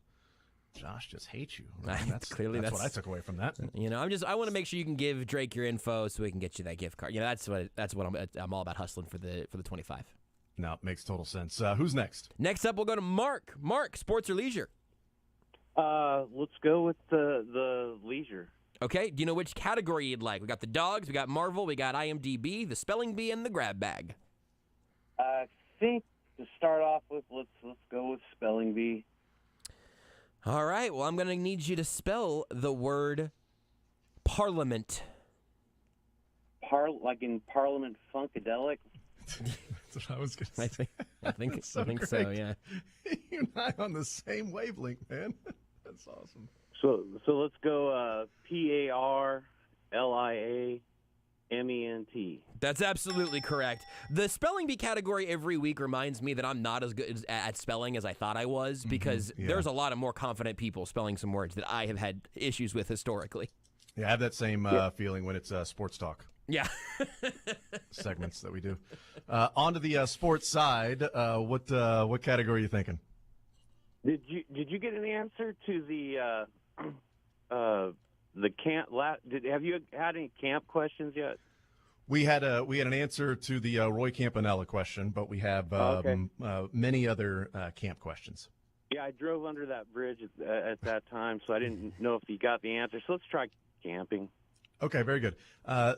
Josh just hates you. That's Clearly, that's what I took away from that. You know, I want to make sure you can give Drake your info so we can get you that gift card. You know, that's what I'm all about, hustling for the 25. No, it makes total sense. Who's next? Next up, we'll go to Mark. Mark, sports or leisure? Let's go with the leisure. Okay. Do you know which category you'd like? We got the dogs, we got Marvel, we got IMDb, the spelling bee, and the grab bag. I think to start off with, let's go with spelling bee. All right. Well, I'm going to need you to spell the word parliament. Like in Parliament Funkadelic. That's what I was going to say. I think so, yeah. You and I on the same wavelength, man. That's awesome. So let's go PARLIAMENT. That's absolutely correct. The spelling bee category every week reminds me that I'm not as good at spelling as I thought I was, because there's a lot of more confident people spelling some words that I have had issues with historically. Yeah, I have that same feeling when it's sports talk. Yeah. Segments that we do. On to the sports side. What category are you thinking? Did you get an answer to the camp? Have you had any camp questions yet? We had an answer to the Roy Campanella question, but we have many other camp questions. Yeah, I drove under that bridge at that time, so I didn't know if you got the answer. So let's try camping. Okay, very good.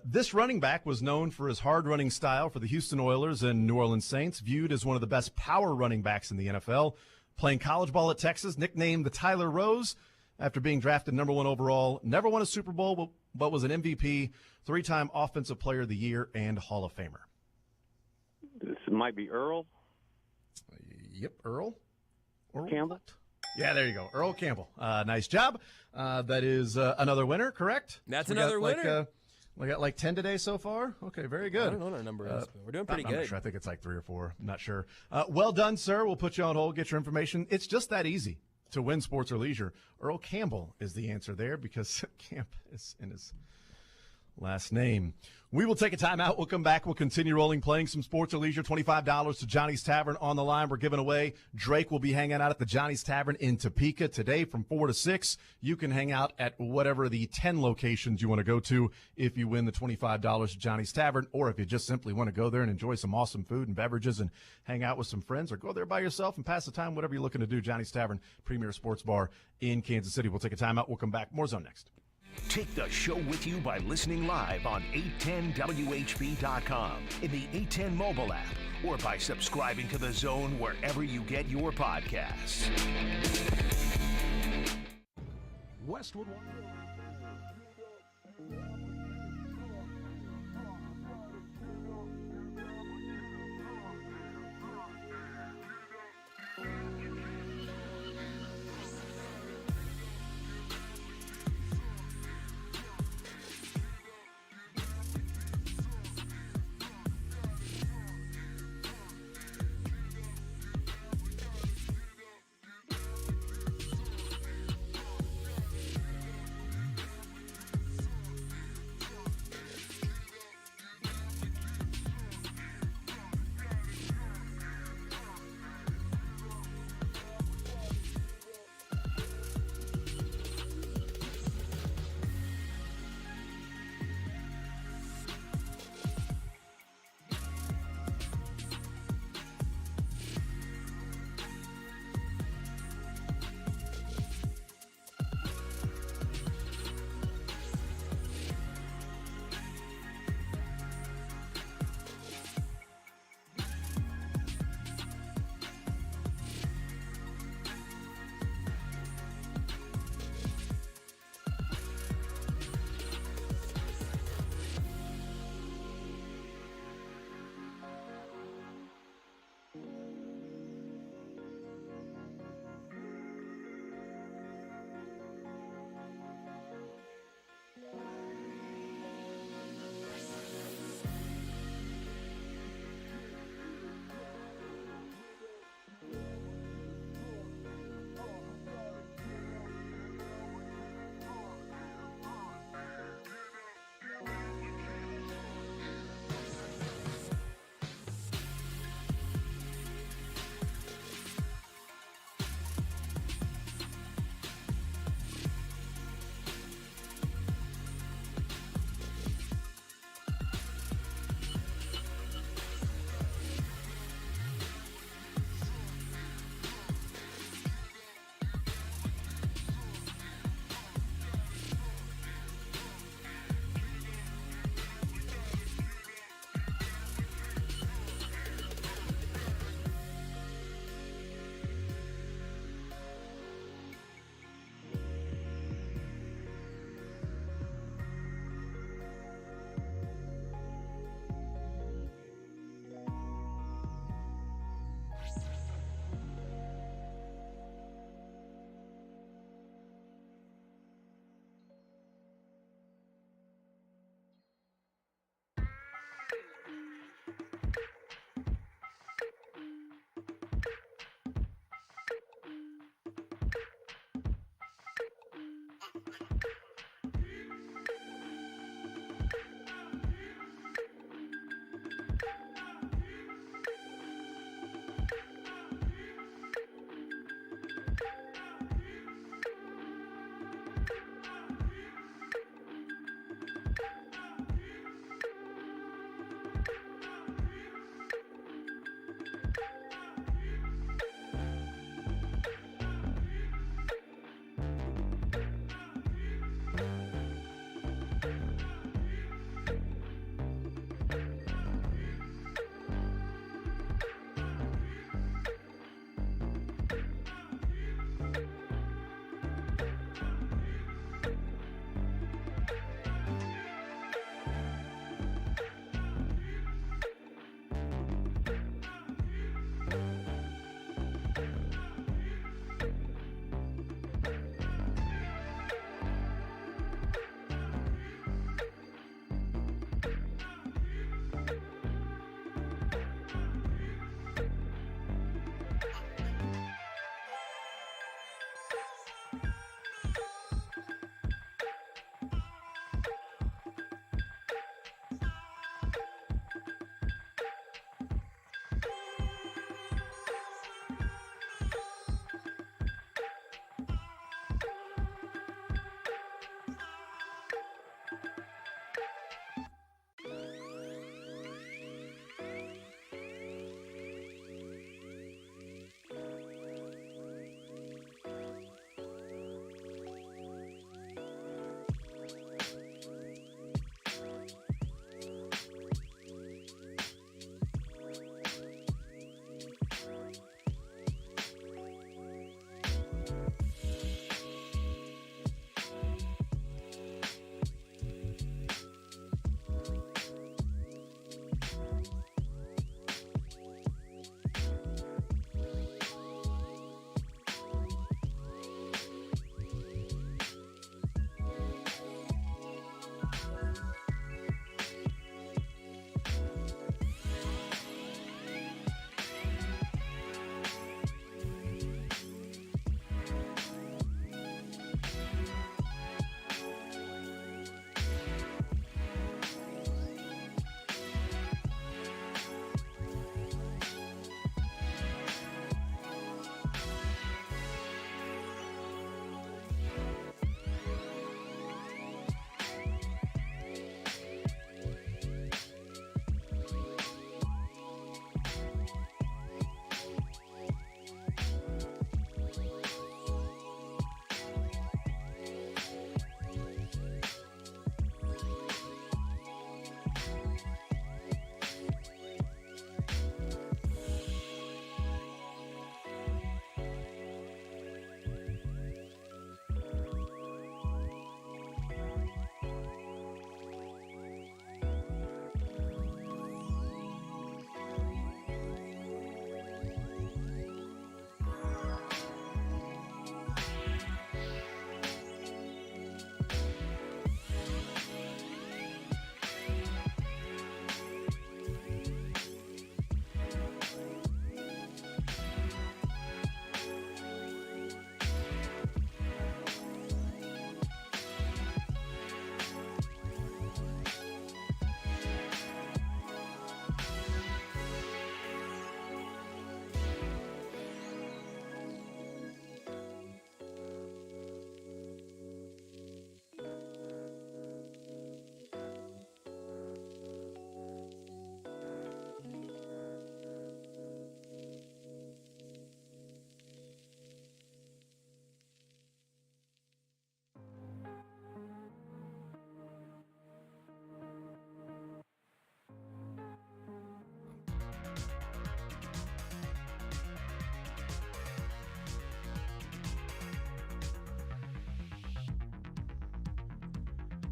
This running back was known for his hard-running style for the Houston Oilers and New Orleans Saints, viewed as one of the best power running backs in the NFL. Playing college ball at Texas, nicknamed the Tyler Rose after being drafted number 1 overall. Never won a Super Bowl, but was an MVP, 3-time Offensive Player of the Year, and Hall of Famer. This might be Earl. Yep, Earl Campbell. What? Yeah, there you go. Earl Campbell. Nice job. That is another winner, correct? That's another winner. We got like 10 today so far. Okay, very good. I don't know what our number is, but we're doing pretty I'm good. not sure. I think it's like 3 or 4. I'm not sure. Well done, sir. We'll put you on hold, get your information. It's just that easy to win sports or leisure. Earl Campbell is the answer there because Camp is in his last name. We will take a timeout. We'll come back. We'll continue rolling, playing some sports or leisure. $25 to Johnny's Tavern on the line. We're giving away. Drake will be hanging out at the Johnny's Tavern in Topeka today from 4 to 6. You can hang out at whatever the 10 locations you want to go to if you win the $25 to Johnny's Tavern, or if you just simply want to go there and enjoy some awesome food and beverages and hang out with some friends, or go there by yourself and pass the time, whatever you're looking to do. Johnny's Tavern, premier sports bar in Kansas City. We'll take a timeout. We'll come back. More Zone next. Take the show with you by listening live on 810WHB.com, in the 810 mobile app, or by subscribing to The Zone wherever you get your podcasts. Westwood.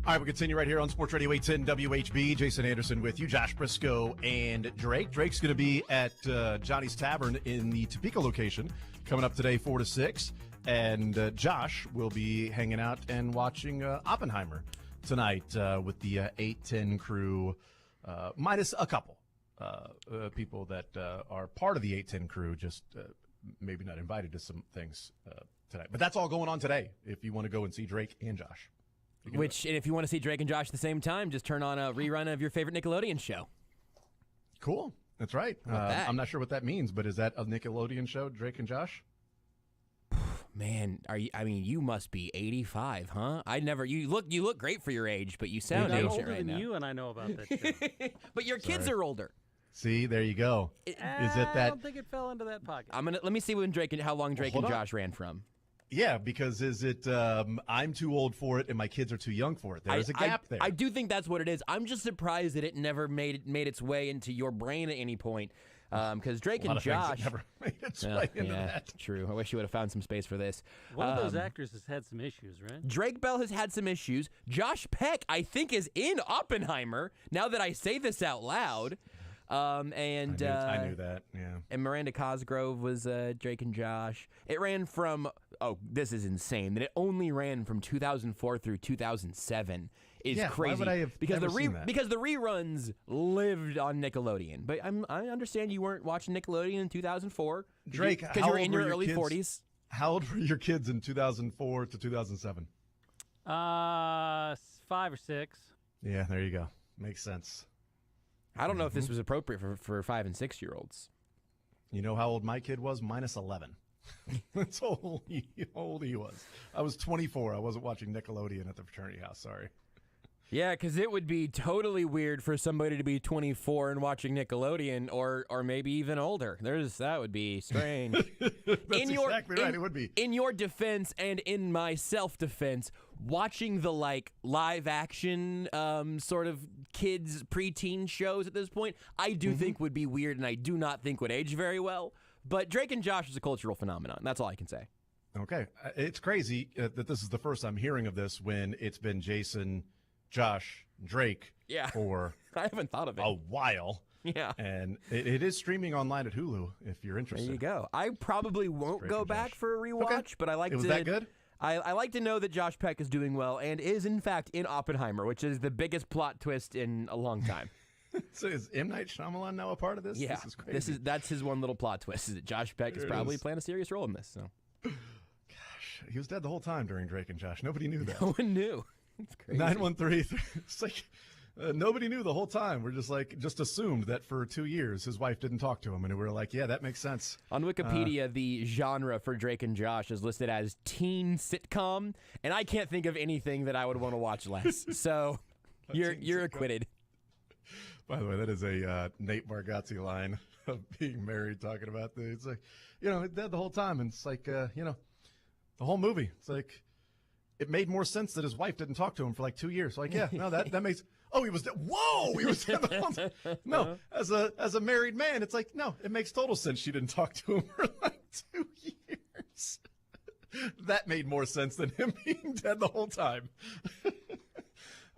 All right, we continue right here on Sports Radio 810 WHB. Jason Anderson with you, Josh Brisco, and Drake. Drake's going to be at Johnny's Tavern in the Topeka location coming up today, 4 to 6. And Josh will be hanging out and watching Oppenheimer tonight with the 810 crew, minus a couple people that are part of the 810 crew, just maybe not invited to some things tonight. But that's all going on today if you want to go and see Drake and Josh. And if you want to see Drake and Josh at the same time, just turn on a rerun of your favorite Nickelodeon show. Cool. That's right. I'm not sure what that means, but is that a Nickelodeon show, Drake and Josh? Man, you must be 85, huh? You look great for your age, but you sound ancient older right than now. you, and I know about that show. But your kids are older. See, there you go. Is it I that? don't think it fell into that pocket. Let me see how long Drake and Josh ran from. Yeah, because is it I'm too old for it and my kids are too young for it? There's a gap there. I do think that's what it is. I'm just surprised that it never made its way into your brain at any point. Because Drake and Josh never made its way into that. True. I wish you would have found some space for this. One of those actors has had some issues, right? Drake Bell has had some issues. Josh Peck, I think, is in Oppenheimer. Now that I say this out loud. I knew that, yeah. And Miranda Cosgrove was Drake and Josh. It ran from, this is insane, that it only ran from 2004 through 2007 is crazy. Why would I have because seen that? Because the reruns lived on Nickelodeon. But I understand you weren't watching Nickelodeon in 2004. Drake, because you were in your early 40s. How old were your kids in 2004 to 2007? 5 or 6. Yeah, there you go. Makes sense. I don't know if this was appropriate for 5 and 6 year olds. You know how old my kid was? Minus 11. That's how old he was. I was 24. I wasn't watching Nickelodeon at the fraternity house. Sorry. Yeah, because it would be totally weird for somebody to be 24 and watching Nickelodeon, or maybe even older. That would be strange. That's exactly right. It would be. In your defense and in my self-defense, watching the live action sort of kids preteen shows at this point, I do think would be weird, and I do not think would age very well. But Drake and Josh is a cultural phenomenon. That's all I can say. Okay, it's crazy that this is the first I'm hearing of this when it's been Jason, Josh, Drake for I haven't thought of it a while. Yeah. And it is streaming online at Hulu if you're interested. There you go. I probably won't go back for a rewatch, but I like was that good? I like to know that Josh Peck is doing well and is in fact in Oppenheimer, which is the biggest plot twist in a long time. So is M. Night Shyamalan now a part of this? Yeah. This is crazy. That's his one little plot twist, is that Josh Peck is probably playing a serious role in this. So. Gosh, he was dead the whole time during Drake and Josh. Nobody knew that. No one knew. It's crazy. 913. It's like nobody knew the whole time. We're just assumed that for 2 years his wife didn't talk to him, and we were like, yeah, that makes sense. On Wikipedia, the genre for Drake and Josh is listed as teen sitcom, and I can't think of anything that I would want to watch less. So you're acquitted. By the way, that is a Nate Bargatze line of being married, talking about this. It's like, dead the whole time, and it's like, the whole movie. It's like, it made more sense that his wife didn't talk to him for like 2 years. Like, yeah, no, that makes. Oh, he was dead. Whoa, he was dead the whole time. No, as a married man, it's like, no, it makes total sense she didn't talk to him for like 2 years. That made more sense than him being dead the whole time.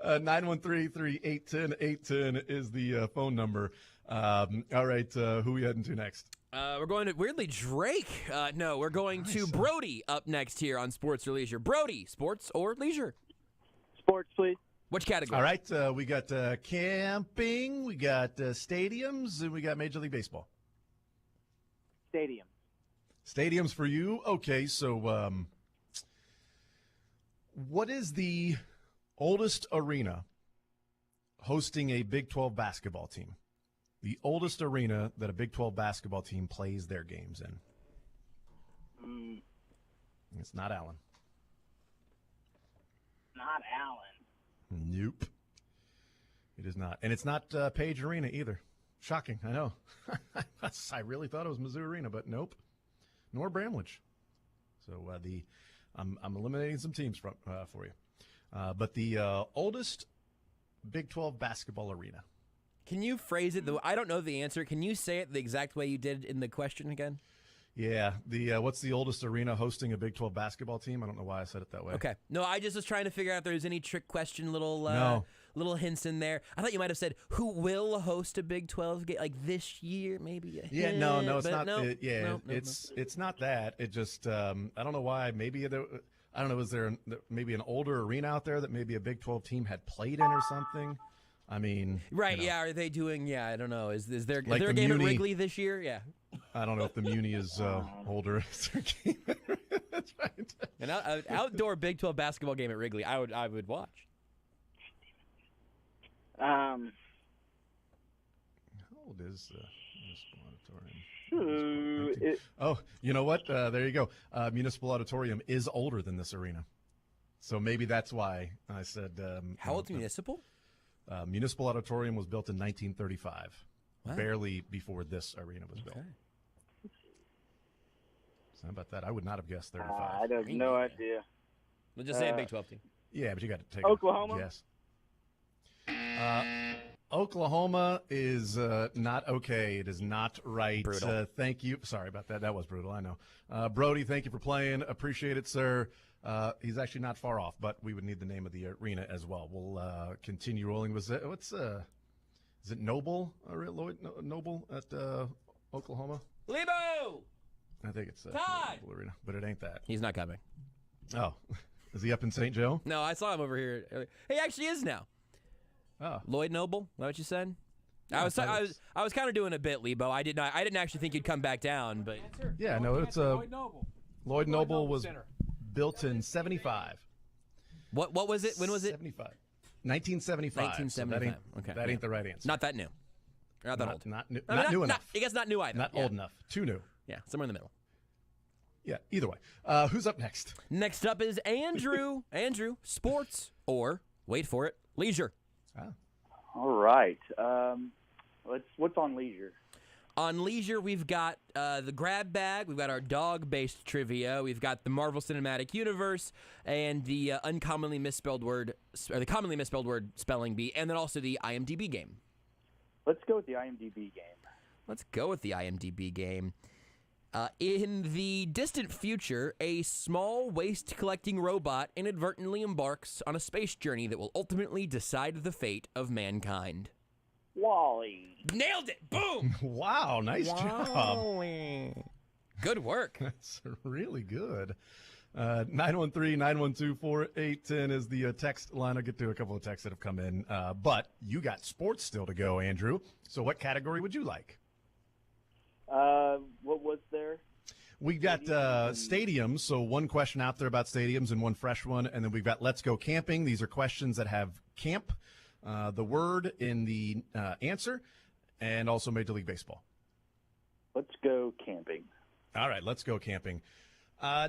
913-381-810 is the phone number. All right, who are we heading to next? We're going to, weirdly, Drake. No, we're going to Brody up next here on Sports or Leisure. Brody, sports or leisure? Sports, please. Which category? All right, we got camping, we got stadiums, and we got Major League Baseball. Stadium. Stadiums for you? Okay, so what is the oldest arena hosting a Big 12 basketball team? The oldest arena that a Big 12 basketball team plays their games in. It's not Allen. Not Allen. Nope. It is not. And it's not Page Arena either. Shocking, I know. I really thought it was Mizzou Arena, but nope. Nor Bramlage. So I'm eliminating some teams for you. But the oldest Big 12 basketball arena. Can you phrase it? I don't know the answer. Can you say it the exact way you did in the question again? Yeah. The what's the oldest arena hosting a Big 12 basketball team? I don't know why I said it that way. Okay. No, I just was trying to figure out if there was any trick question, No. little hints in there. I thought you might have said who will host a Big 12 game like this year, maybe. Yeah, no, it's but not. No, It's not that. It just I don't know why. Maybe I don't know. Was there maybe an older arena out there that maybe a Big 12 team had played in or something? I mean, right? Yeah. Are they doing? Yeah, I don't know. Is there Like a the game Muni- at Wrigley this year? Yeah. I don't know if the Muni is older. That's right. An outdoor Big 12 basketball game at Wrigley, I would watch. How old is Municipal Auditorium? Oh, you know what? There you go. Municipal Auditorium is older than this arena, so maybe that's why I said. How old's Municipal? Municipal Auditorium was built in 1935, Wow. barely before this arena was built. So how about that? I would not have guessed 35. I have no idea. We'll just say a Big 12 team. Yeah, but you got to take Oklahoma? Yes. Oklahoma is not okay. It is not right. Brutal. Thank you. Sorry about that. That was brutal. I know. Brody, thank you for playing. Appreciate it, sir. He's actually not far off, but we would need the name of the arena as well. We'll continue rolling. Is it Noble? Lloyd Noble at Oklahoma? Lebo! I think it's Todd! Noble Arena, but it ain't that. He's not coming. Oh, is he up in St. Joe? No, I saw him over here earlier. He actually is now. Oh, Lloyd Noble. Is that what you said? Yeah, I was kind of doing a bit, Lebo. I didn't actually think you'd come back down, but yeah, no, it's Lloyd Noble. Lloyd Noble was Center. built in 75. What was it? When was it? 75. 1975. 1975. So Okay, that ain't the right answer. Not that new. Not that old. Not new, I mean, not new enough. I guess not new either. Not Yeah. old enough. Too new. Yeah, somewhere in the middle. Yeah, either way. Who's up next? Next up is Andrew. Andrew, sports or, wait for it, leisure. All right. What's on leisure? On leisure, we've got the grab bag. We've got our dog-based trivia. We've got the Marvel Cinematic Universe and the commonly misspelled word spelling bee, and then also the IMDb game. Let's go with the IMDb game. Let's go with the IMDb game. In the distant future, a small waste-collecting robot inadvertently embarks on a space journey that will ultimately decide the fate of mankind. Wally. Nailed it! Boom! Wow, nice job. Good work. That's really good. 913-912-4810 is the text line. I'll get to a couple of texts that have come in. But you got sports still to go, Andrew. So what category would you like? What was there? We got stadiums, so one question out there about stadiums and one fresh one, and then we've got Let's Go Camping. These are questions that have camp, the word in the answer, and also Major League Baseball. Let's go camping. All right, let's go camping.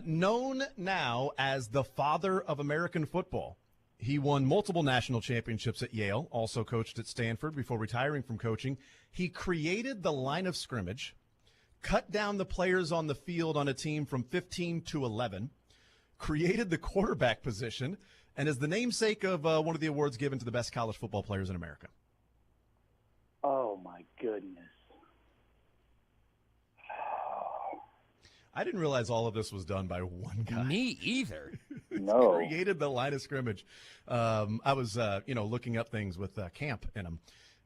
Known now as the father of American football, he won multiple national championships at Yale, also coached at Stanford before retiring from coaching. He created the line of scrimmage, cut down the players on the field on a team from 15 to 11, created the quarterback position, and is the namesake of one of the awards given to the best college football players in America. Oh, my goodness. I didn't realize all of this was done by one guy. Me either. No. Created the line of scrimmage. I was, looking up things with camp in them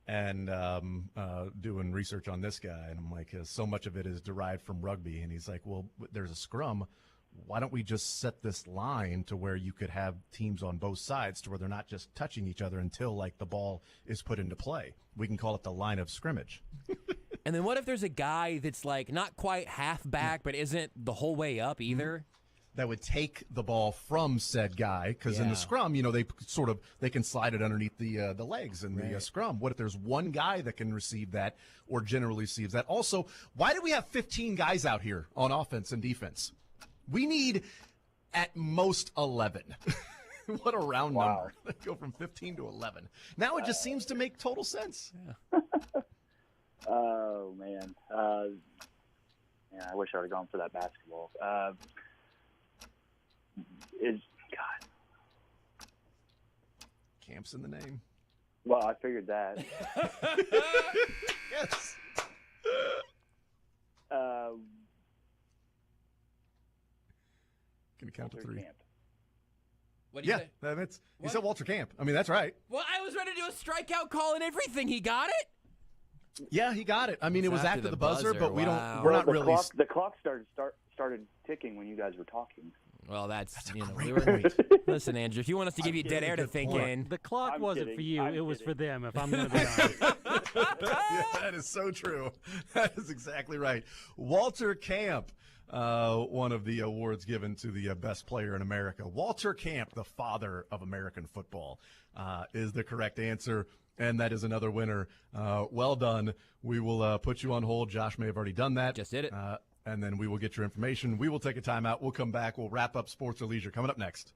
and doing research on this guy. And I'm like, so much of it is derived from rugby. And he's like, well, there's a scrum. Why don't we just set this line to where you could have teams on both sides to where they're not just touching each other until, like, the ball is put into play? We can call it the line of scrimmage. And then what if there's a guy that's, like, not quite half back but isn't the whole way up either? That would take the ball from said guy, because in the scrum, they can slide it underneath the legs in the scrum. What if there's one guy that can receive that or generally receives that? Also, why do we have 15 guys out here on offense and defense? We need at most 11. What a round number. Go from 15 to 11. Now it just seems to make total sense. Yeah. Oh, man. I wish I would have gone for that basketball. God. Camp's in the name. Well, I figured that. Yes. count to three. Camp. What do you say? He said Walter Camp. I mean, that's right. Well, I was ready to do a strikeout call and everything. He got it? Yeah, he got it. I mean, it was after the buzzer, but we're Well, not really. The clock started ticking when you guys were talking. Well, listen, Andrew, if you want us to give you dead air to think in. The clock wasn't for you. It was for them, if I'm going to be honest. Yeah, that is so true. That is exactly right. Walter Camp, one of the awards given to the best player in America. Walter Camp, the father of American football, is the correct answer. And that is another winner. Well done. We will put you on hold. Josh may have already done that. Just did it. And then we will get your information. We will take a timeout. We'll come back. We'll wrap up Sports or Leisure. Coming up next.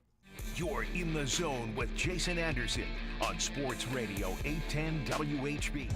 You're in the zone with Jason Anderson on Sports Radio 810 WHB.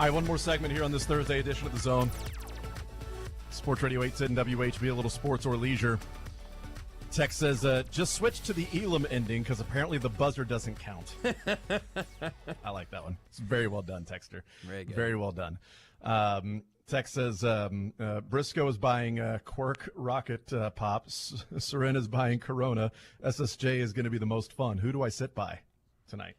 All right, one more segment here on this Thursday edition of The Zone. Sports Radio 810 WHB, a little sports or leisure. Text says, just switch to the Elam ending because apparently the buzzer doesn't count. I like that one. It's very well done, Texter. Very good. Very well done. Text says, Brisco is buying Quirk Rocket Pops. Serena's buying Corona. SSJ is going to be the most fun. Who do I sit by tonight?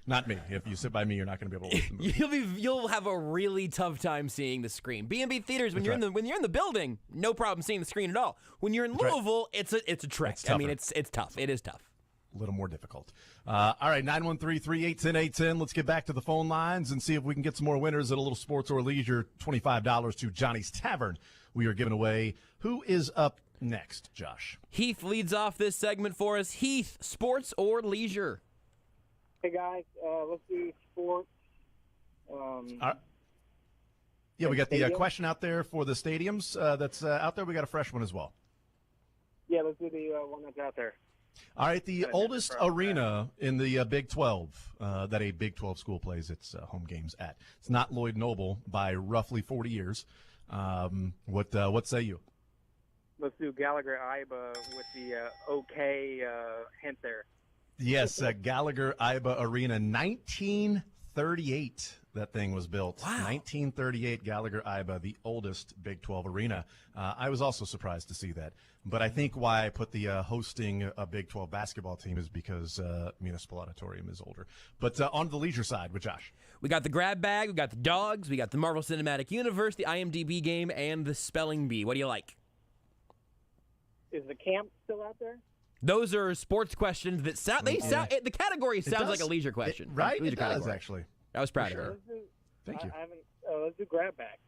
Not me. If you sit by me, you're not going to be able to watch the movie. You'll have a really tough time seeing the screen. B&B theaters, when you're in the building, no problem seeing the screen at all. When you're in Louisville, it's a trek. I mean, it's tough. It is tough. A little more difficult. All right, 913-381-810. Let's get back to the phone lines and see if we can get some more winners at a little sports or leisure. $25 to Johnny's Tavern. We are giving away. Who is up next, Josh? Heath leads off this segment for us. Heath, sports or leisure? Hey, guys, let's do sports. Yeah, we got the question out there for the stadiums that's out there. We got a fresh one as well. Yeah, let's do the one that's out there. All right, the oldest arena in the Big 12 that a Big 12 school plays its home games at. It's not Lloyd Noble by roughly 40 years. What say you? Let's do Gallagher-Iba with the OK hint there. Yes, Gallagher-Iba Arena, 1938 that thing was built. Wow. 1938 Gallagher-Iba, the oldest Big 12 arena. I was also surprised to see that. But I think why I put the hosting a Big 12 basketball team is because Municipal Auditorium is older. But on the leisure side with Josh. We got the grab bag, we got the dogs, we got the Marvel Cinematic Universe, the IMDb game, and the spelling bee. What do you like? Is the camp still out there? Those are sports questions that sound. The category sounds like a leisure question, right? Leisure it does category. Actually. I was proud of her. Thank you. Let's do grab bag.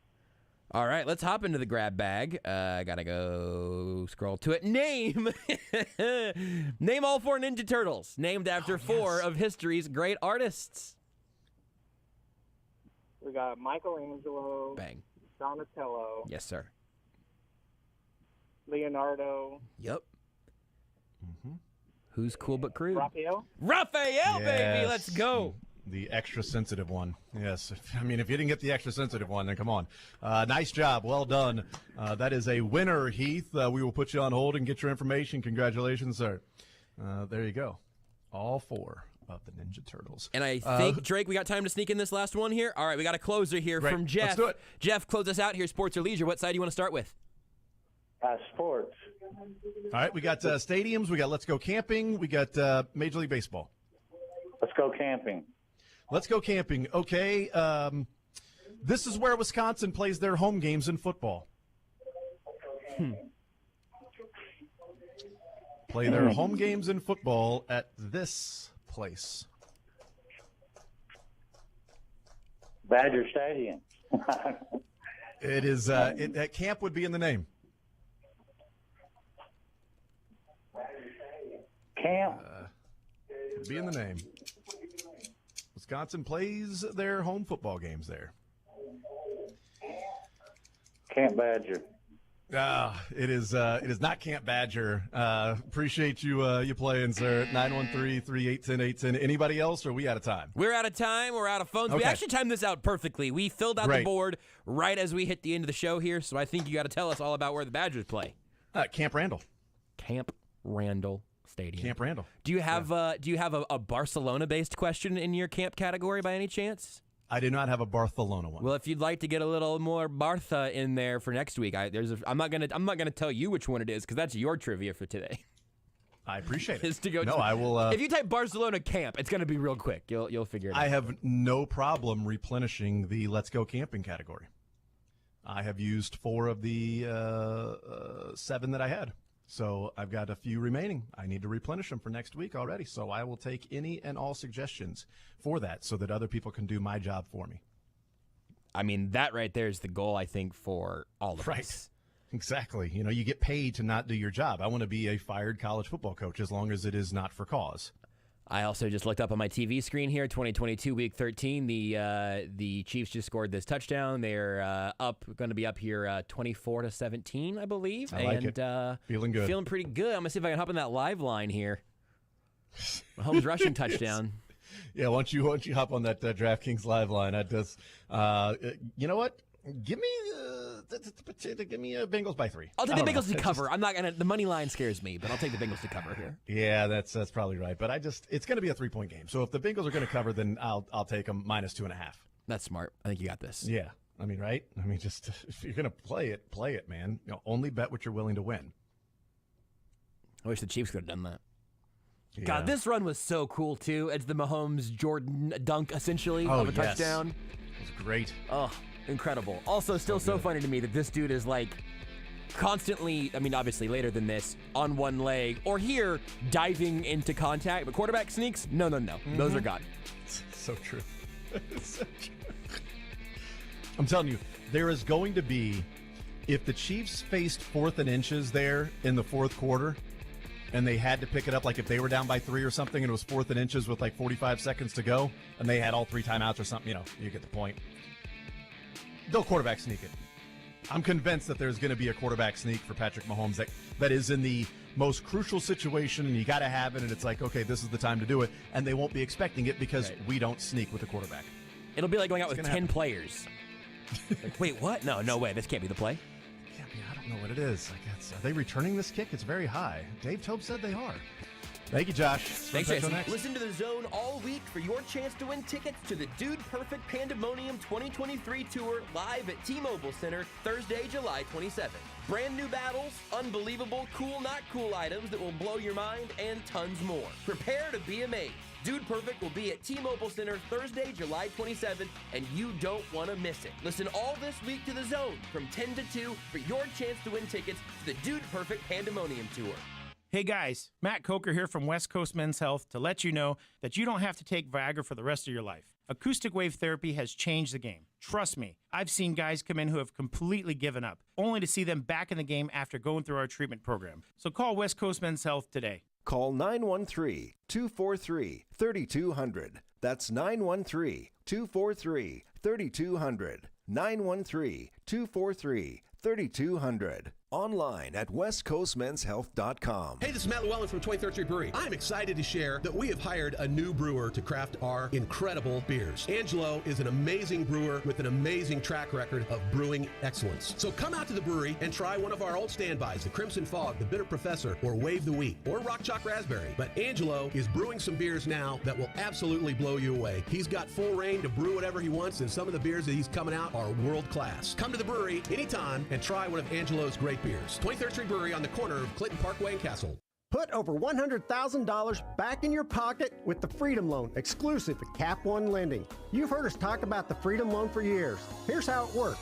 All right, let's hop into the grab bag. I gotta go scroll to it. Name all 4 Ninja Turtles, named after 4 of history's great artists. We got Michelangelo. Bang. Donatello. Yes, sir. Leonardo. Yep. Mm-hmm. Who's cool but crude? Raphael, baby, let's go. The extra sensitive one. Yes. I mean, if you didn't get the extra sensitive one, then come on. Nice job. Well done. That is a winner, Heath. We will put you on hold and get your information. Congratulations, sir. There you go. All 4 of the Ninja Turtles. And I think, Drake, we got time to sneak in this last one here? All right, we got a closer here from Jeff. Let's do it. Jeff, close us out here, sports or leisure. What side do you want to start with? Sports. All right, we got stadiums. We got Let's Go Camping. We got Major League Baseball. Let's go camping. Let's go camping. Okay, this is where Wisconsin plays their home games in football. Play their home games in football at this place. Badger Stadium. It is. That camp would be in the name. Camp. It'd be in the name. Wisconsin plays their home football games there. Camp Badger. It is not Camp Badger. Appreciate you playing, sir. 913-381-810. Anybody else, or are we out of time? We're out of time. We're out of phones. Okay. We actually timed this out perfectly. We filled out the Great. board right as we hit the end of the show here, so I think you got to tell us all about where the Badgers play. Camp Randall. Camp Randall Stadium. Camp Randall. Do you have a Barcelona-based question in your camp category by any chance? I do not have a Barcelona one. Well, if you'd like to get a little more Bartha in there for next week, I'm not gonna tell you which one it is because that's your trivia for today. I appreciate it. I will. If you type Barcelona camp, it's gonna be real quick. You'll figure it out. I have no problem replenishing the Let's Go Camping category. I have used 4 of the 7 that I had. So I've got a few remaining. I need to replenish them for next week already. So I will take any and all suggestions for that so that other people can do my job for me. I mean, that right there is the goal, I think, for all of us. Exactly. You know, you get paid to not do your job. I want to be a fired college football coach as long as it is not for cause. I also just looked up on my TV screen here, 2022 Week 13. The Chiefs just scored this touchdown. They're going to be up here 24-17, I believe. I like it. Feeling good. Feeling pretty good. I'm going to see if I can hop on that live line here. Mahomes rushing touchdown. Yeah, once you hop on that DraftKings live line, I just, you know what? Give me Bengals by 3. I'll take the Bengals to cover. I'm not gonna. The money line scares me, but I'll take the Bengals to cover here. Yeah, that's probably right. But it's going to be a 3-point game. So if the Bengals are going to cover, then I'll take them -2.5. That's smart. I think you got this. Yeah, I mean, right? I mean, just if you're going to play it, man. Only bet what you're willing to win. I wish the Chiefs could have done that. Yeah. God, this run was so cool too. It's the Mahomes Jordan dunk essentially of a touchdown. It was great. Oh, incredible. Also, still so funny to me that this dude is like constantly, I mean, obviously later than this, on one leg, or here, diving into contact, but quarterback sneaks? No. Those are gone. So true. So true. I'm telling you, there is going to be, if the Chiefs faced 4th and inches there in the fourth quarter, and they had to pick it up, like if they were down by 3 or something, and it was 4th and inches with like 45 seconds to go, and they had all 3 timeouts or something, you get the point. They'll quarterback sneak it. I'm convinced that there's going to be a quarterback sneak for Patrick Mahomes that is in the most crucial situation, and you got to have it, and it's like, okay, this is the time to do it, and they won't be expecting it because we don't sneak with a quarterback. It'll be like going out with 10 players. Like, wait, what? No way. This can't be the play. I don't know what it is. Are they returning this kick? It's very high. Dave Tobe said they are. Thank you, Josh. Thanks, Jason. Listen to The Zone all week for your chance to win tickets to the Dude Perfect Pandemonium 2023 Tour live at T-Mobile Center Thursday, July 27th. Brand new battles, unbelievable cool, not cool items that will blow your mind, and tons more. Prepare to be amazed. Dude Perfect will be at T-Mobile Center Thursday, July 27th, and you don't want to miss it. Listen all this week to The Zone from 10 to 2 for your chance to win tickets to the Dude Perfect Pandemonium Tour. Hey guys, Matt Coker here from West Coast Men's Health to let you know that you don't have to take Viagra for the rest of your life. Acoustic wave therapy has changed the game. Trust me, I've seen guys come in who have completely given up, only to see them back in the game after going through our treatment program. So call West Coast Men's Health today. Call 913-243-3200. That's 913-243-3200. 913-243-3200. Online at westcoastmenshealth.com. Hey, this is Matt Llewellyn from 23rd Street Brewery. I'm excited to share that we have hired a new brewer to craft our incredible beers. Angelo is an amazing brewer with an amazing track record of brewing excellence. So come out to the brewery and try one of our old standbys, the Crimson Fog, the Bitter Professor, or Wave the Wheat, or Rock Chalk Raspberry. But Angelo is brewing some beers now that will absolutely blow you away. He's got full reign to brew whatever he wants, and some of the beers that he's coming out are world class. Come to the brewery anytime and try one of Angelo's great beers. 23rd Street Brewery on the corner of Clinton Parkway and Castle. Put over $100,000 back in your pocket with the Freedom Loan, exclusive at Cap One Lending. You've heard us talk about the Freedom Loan for years. Here's how it works.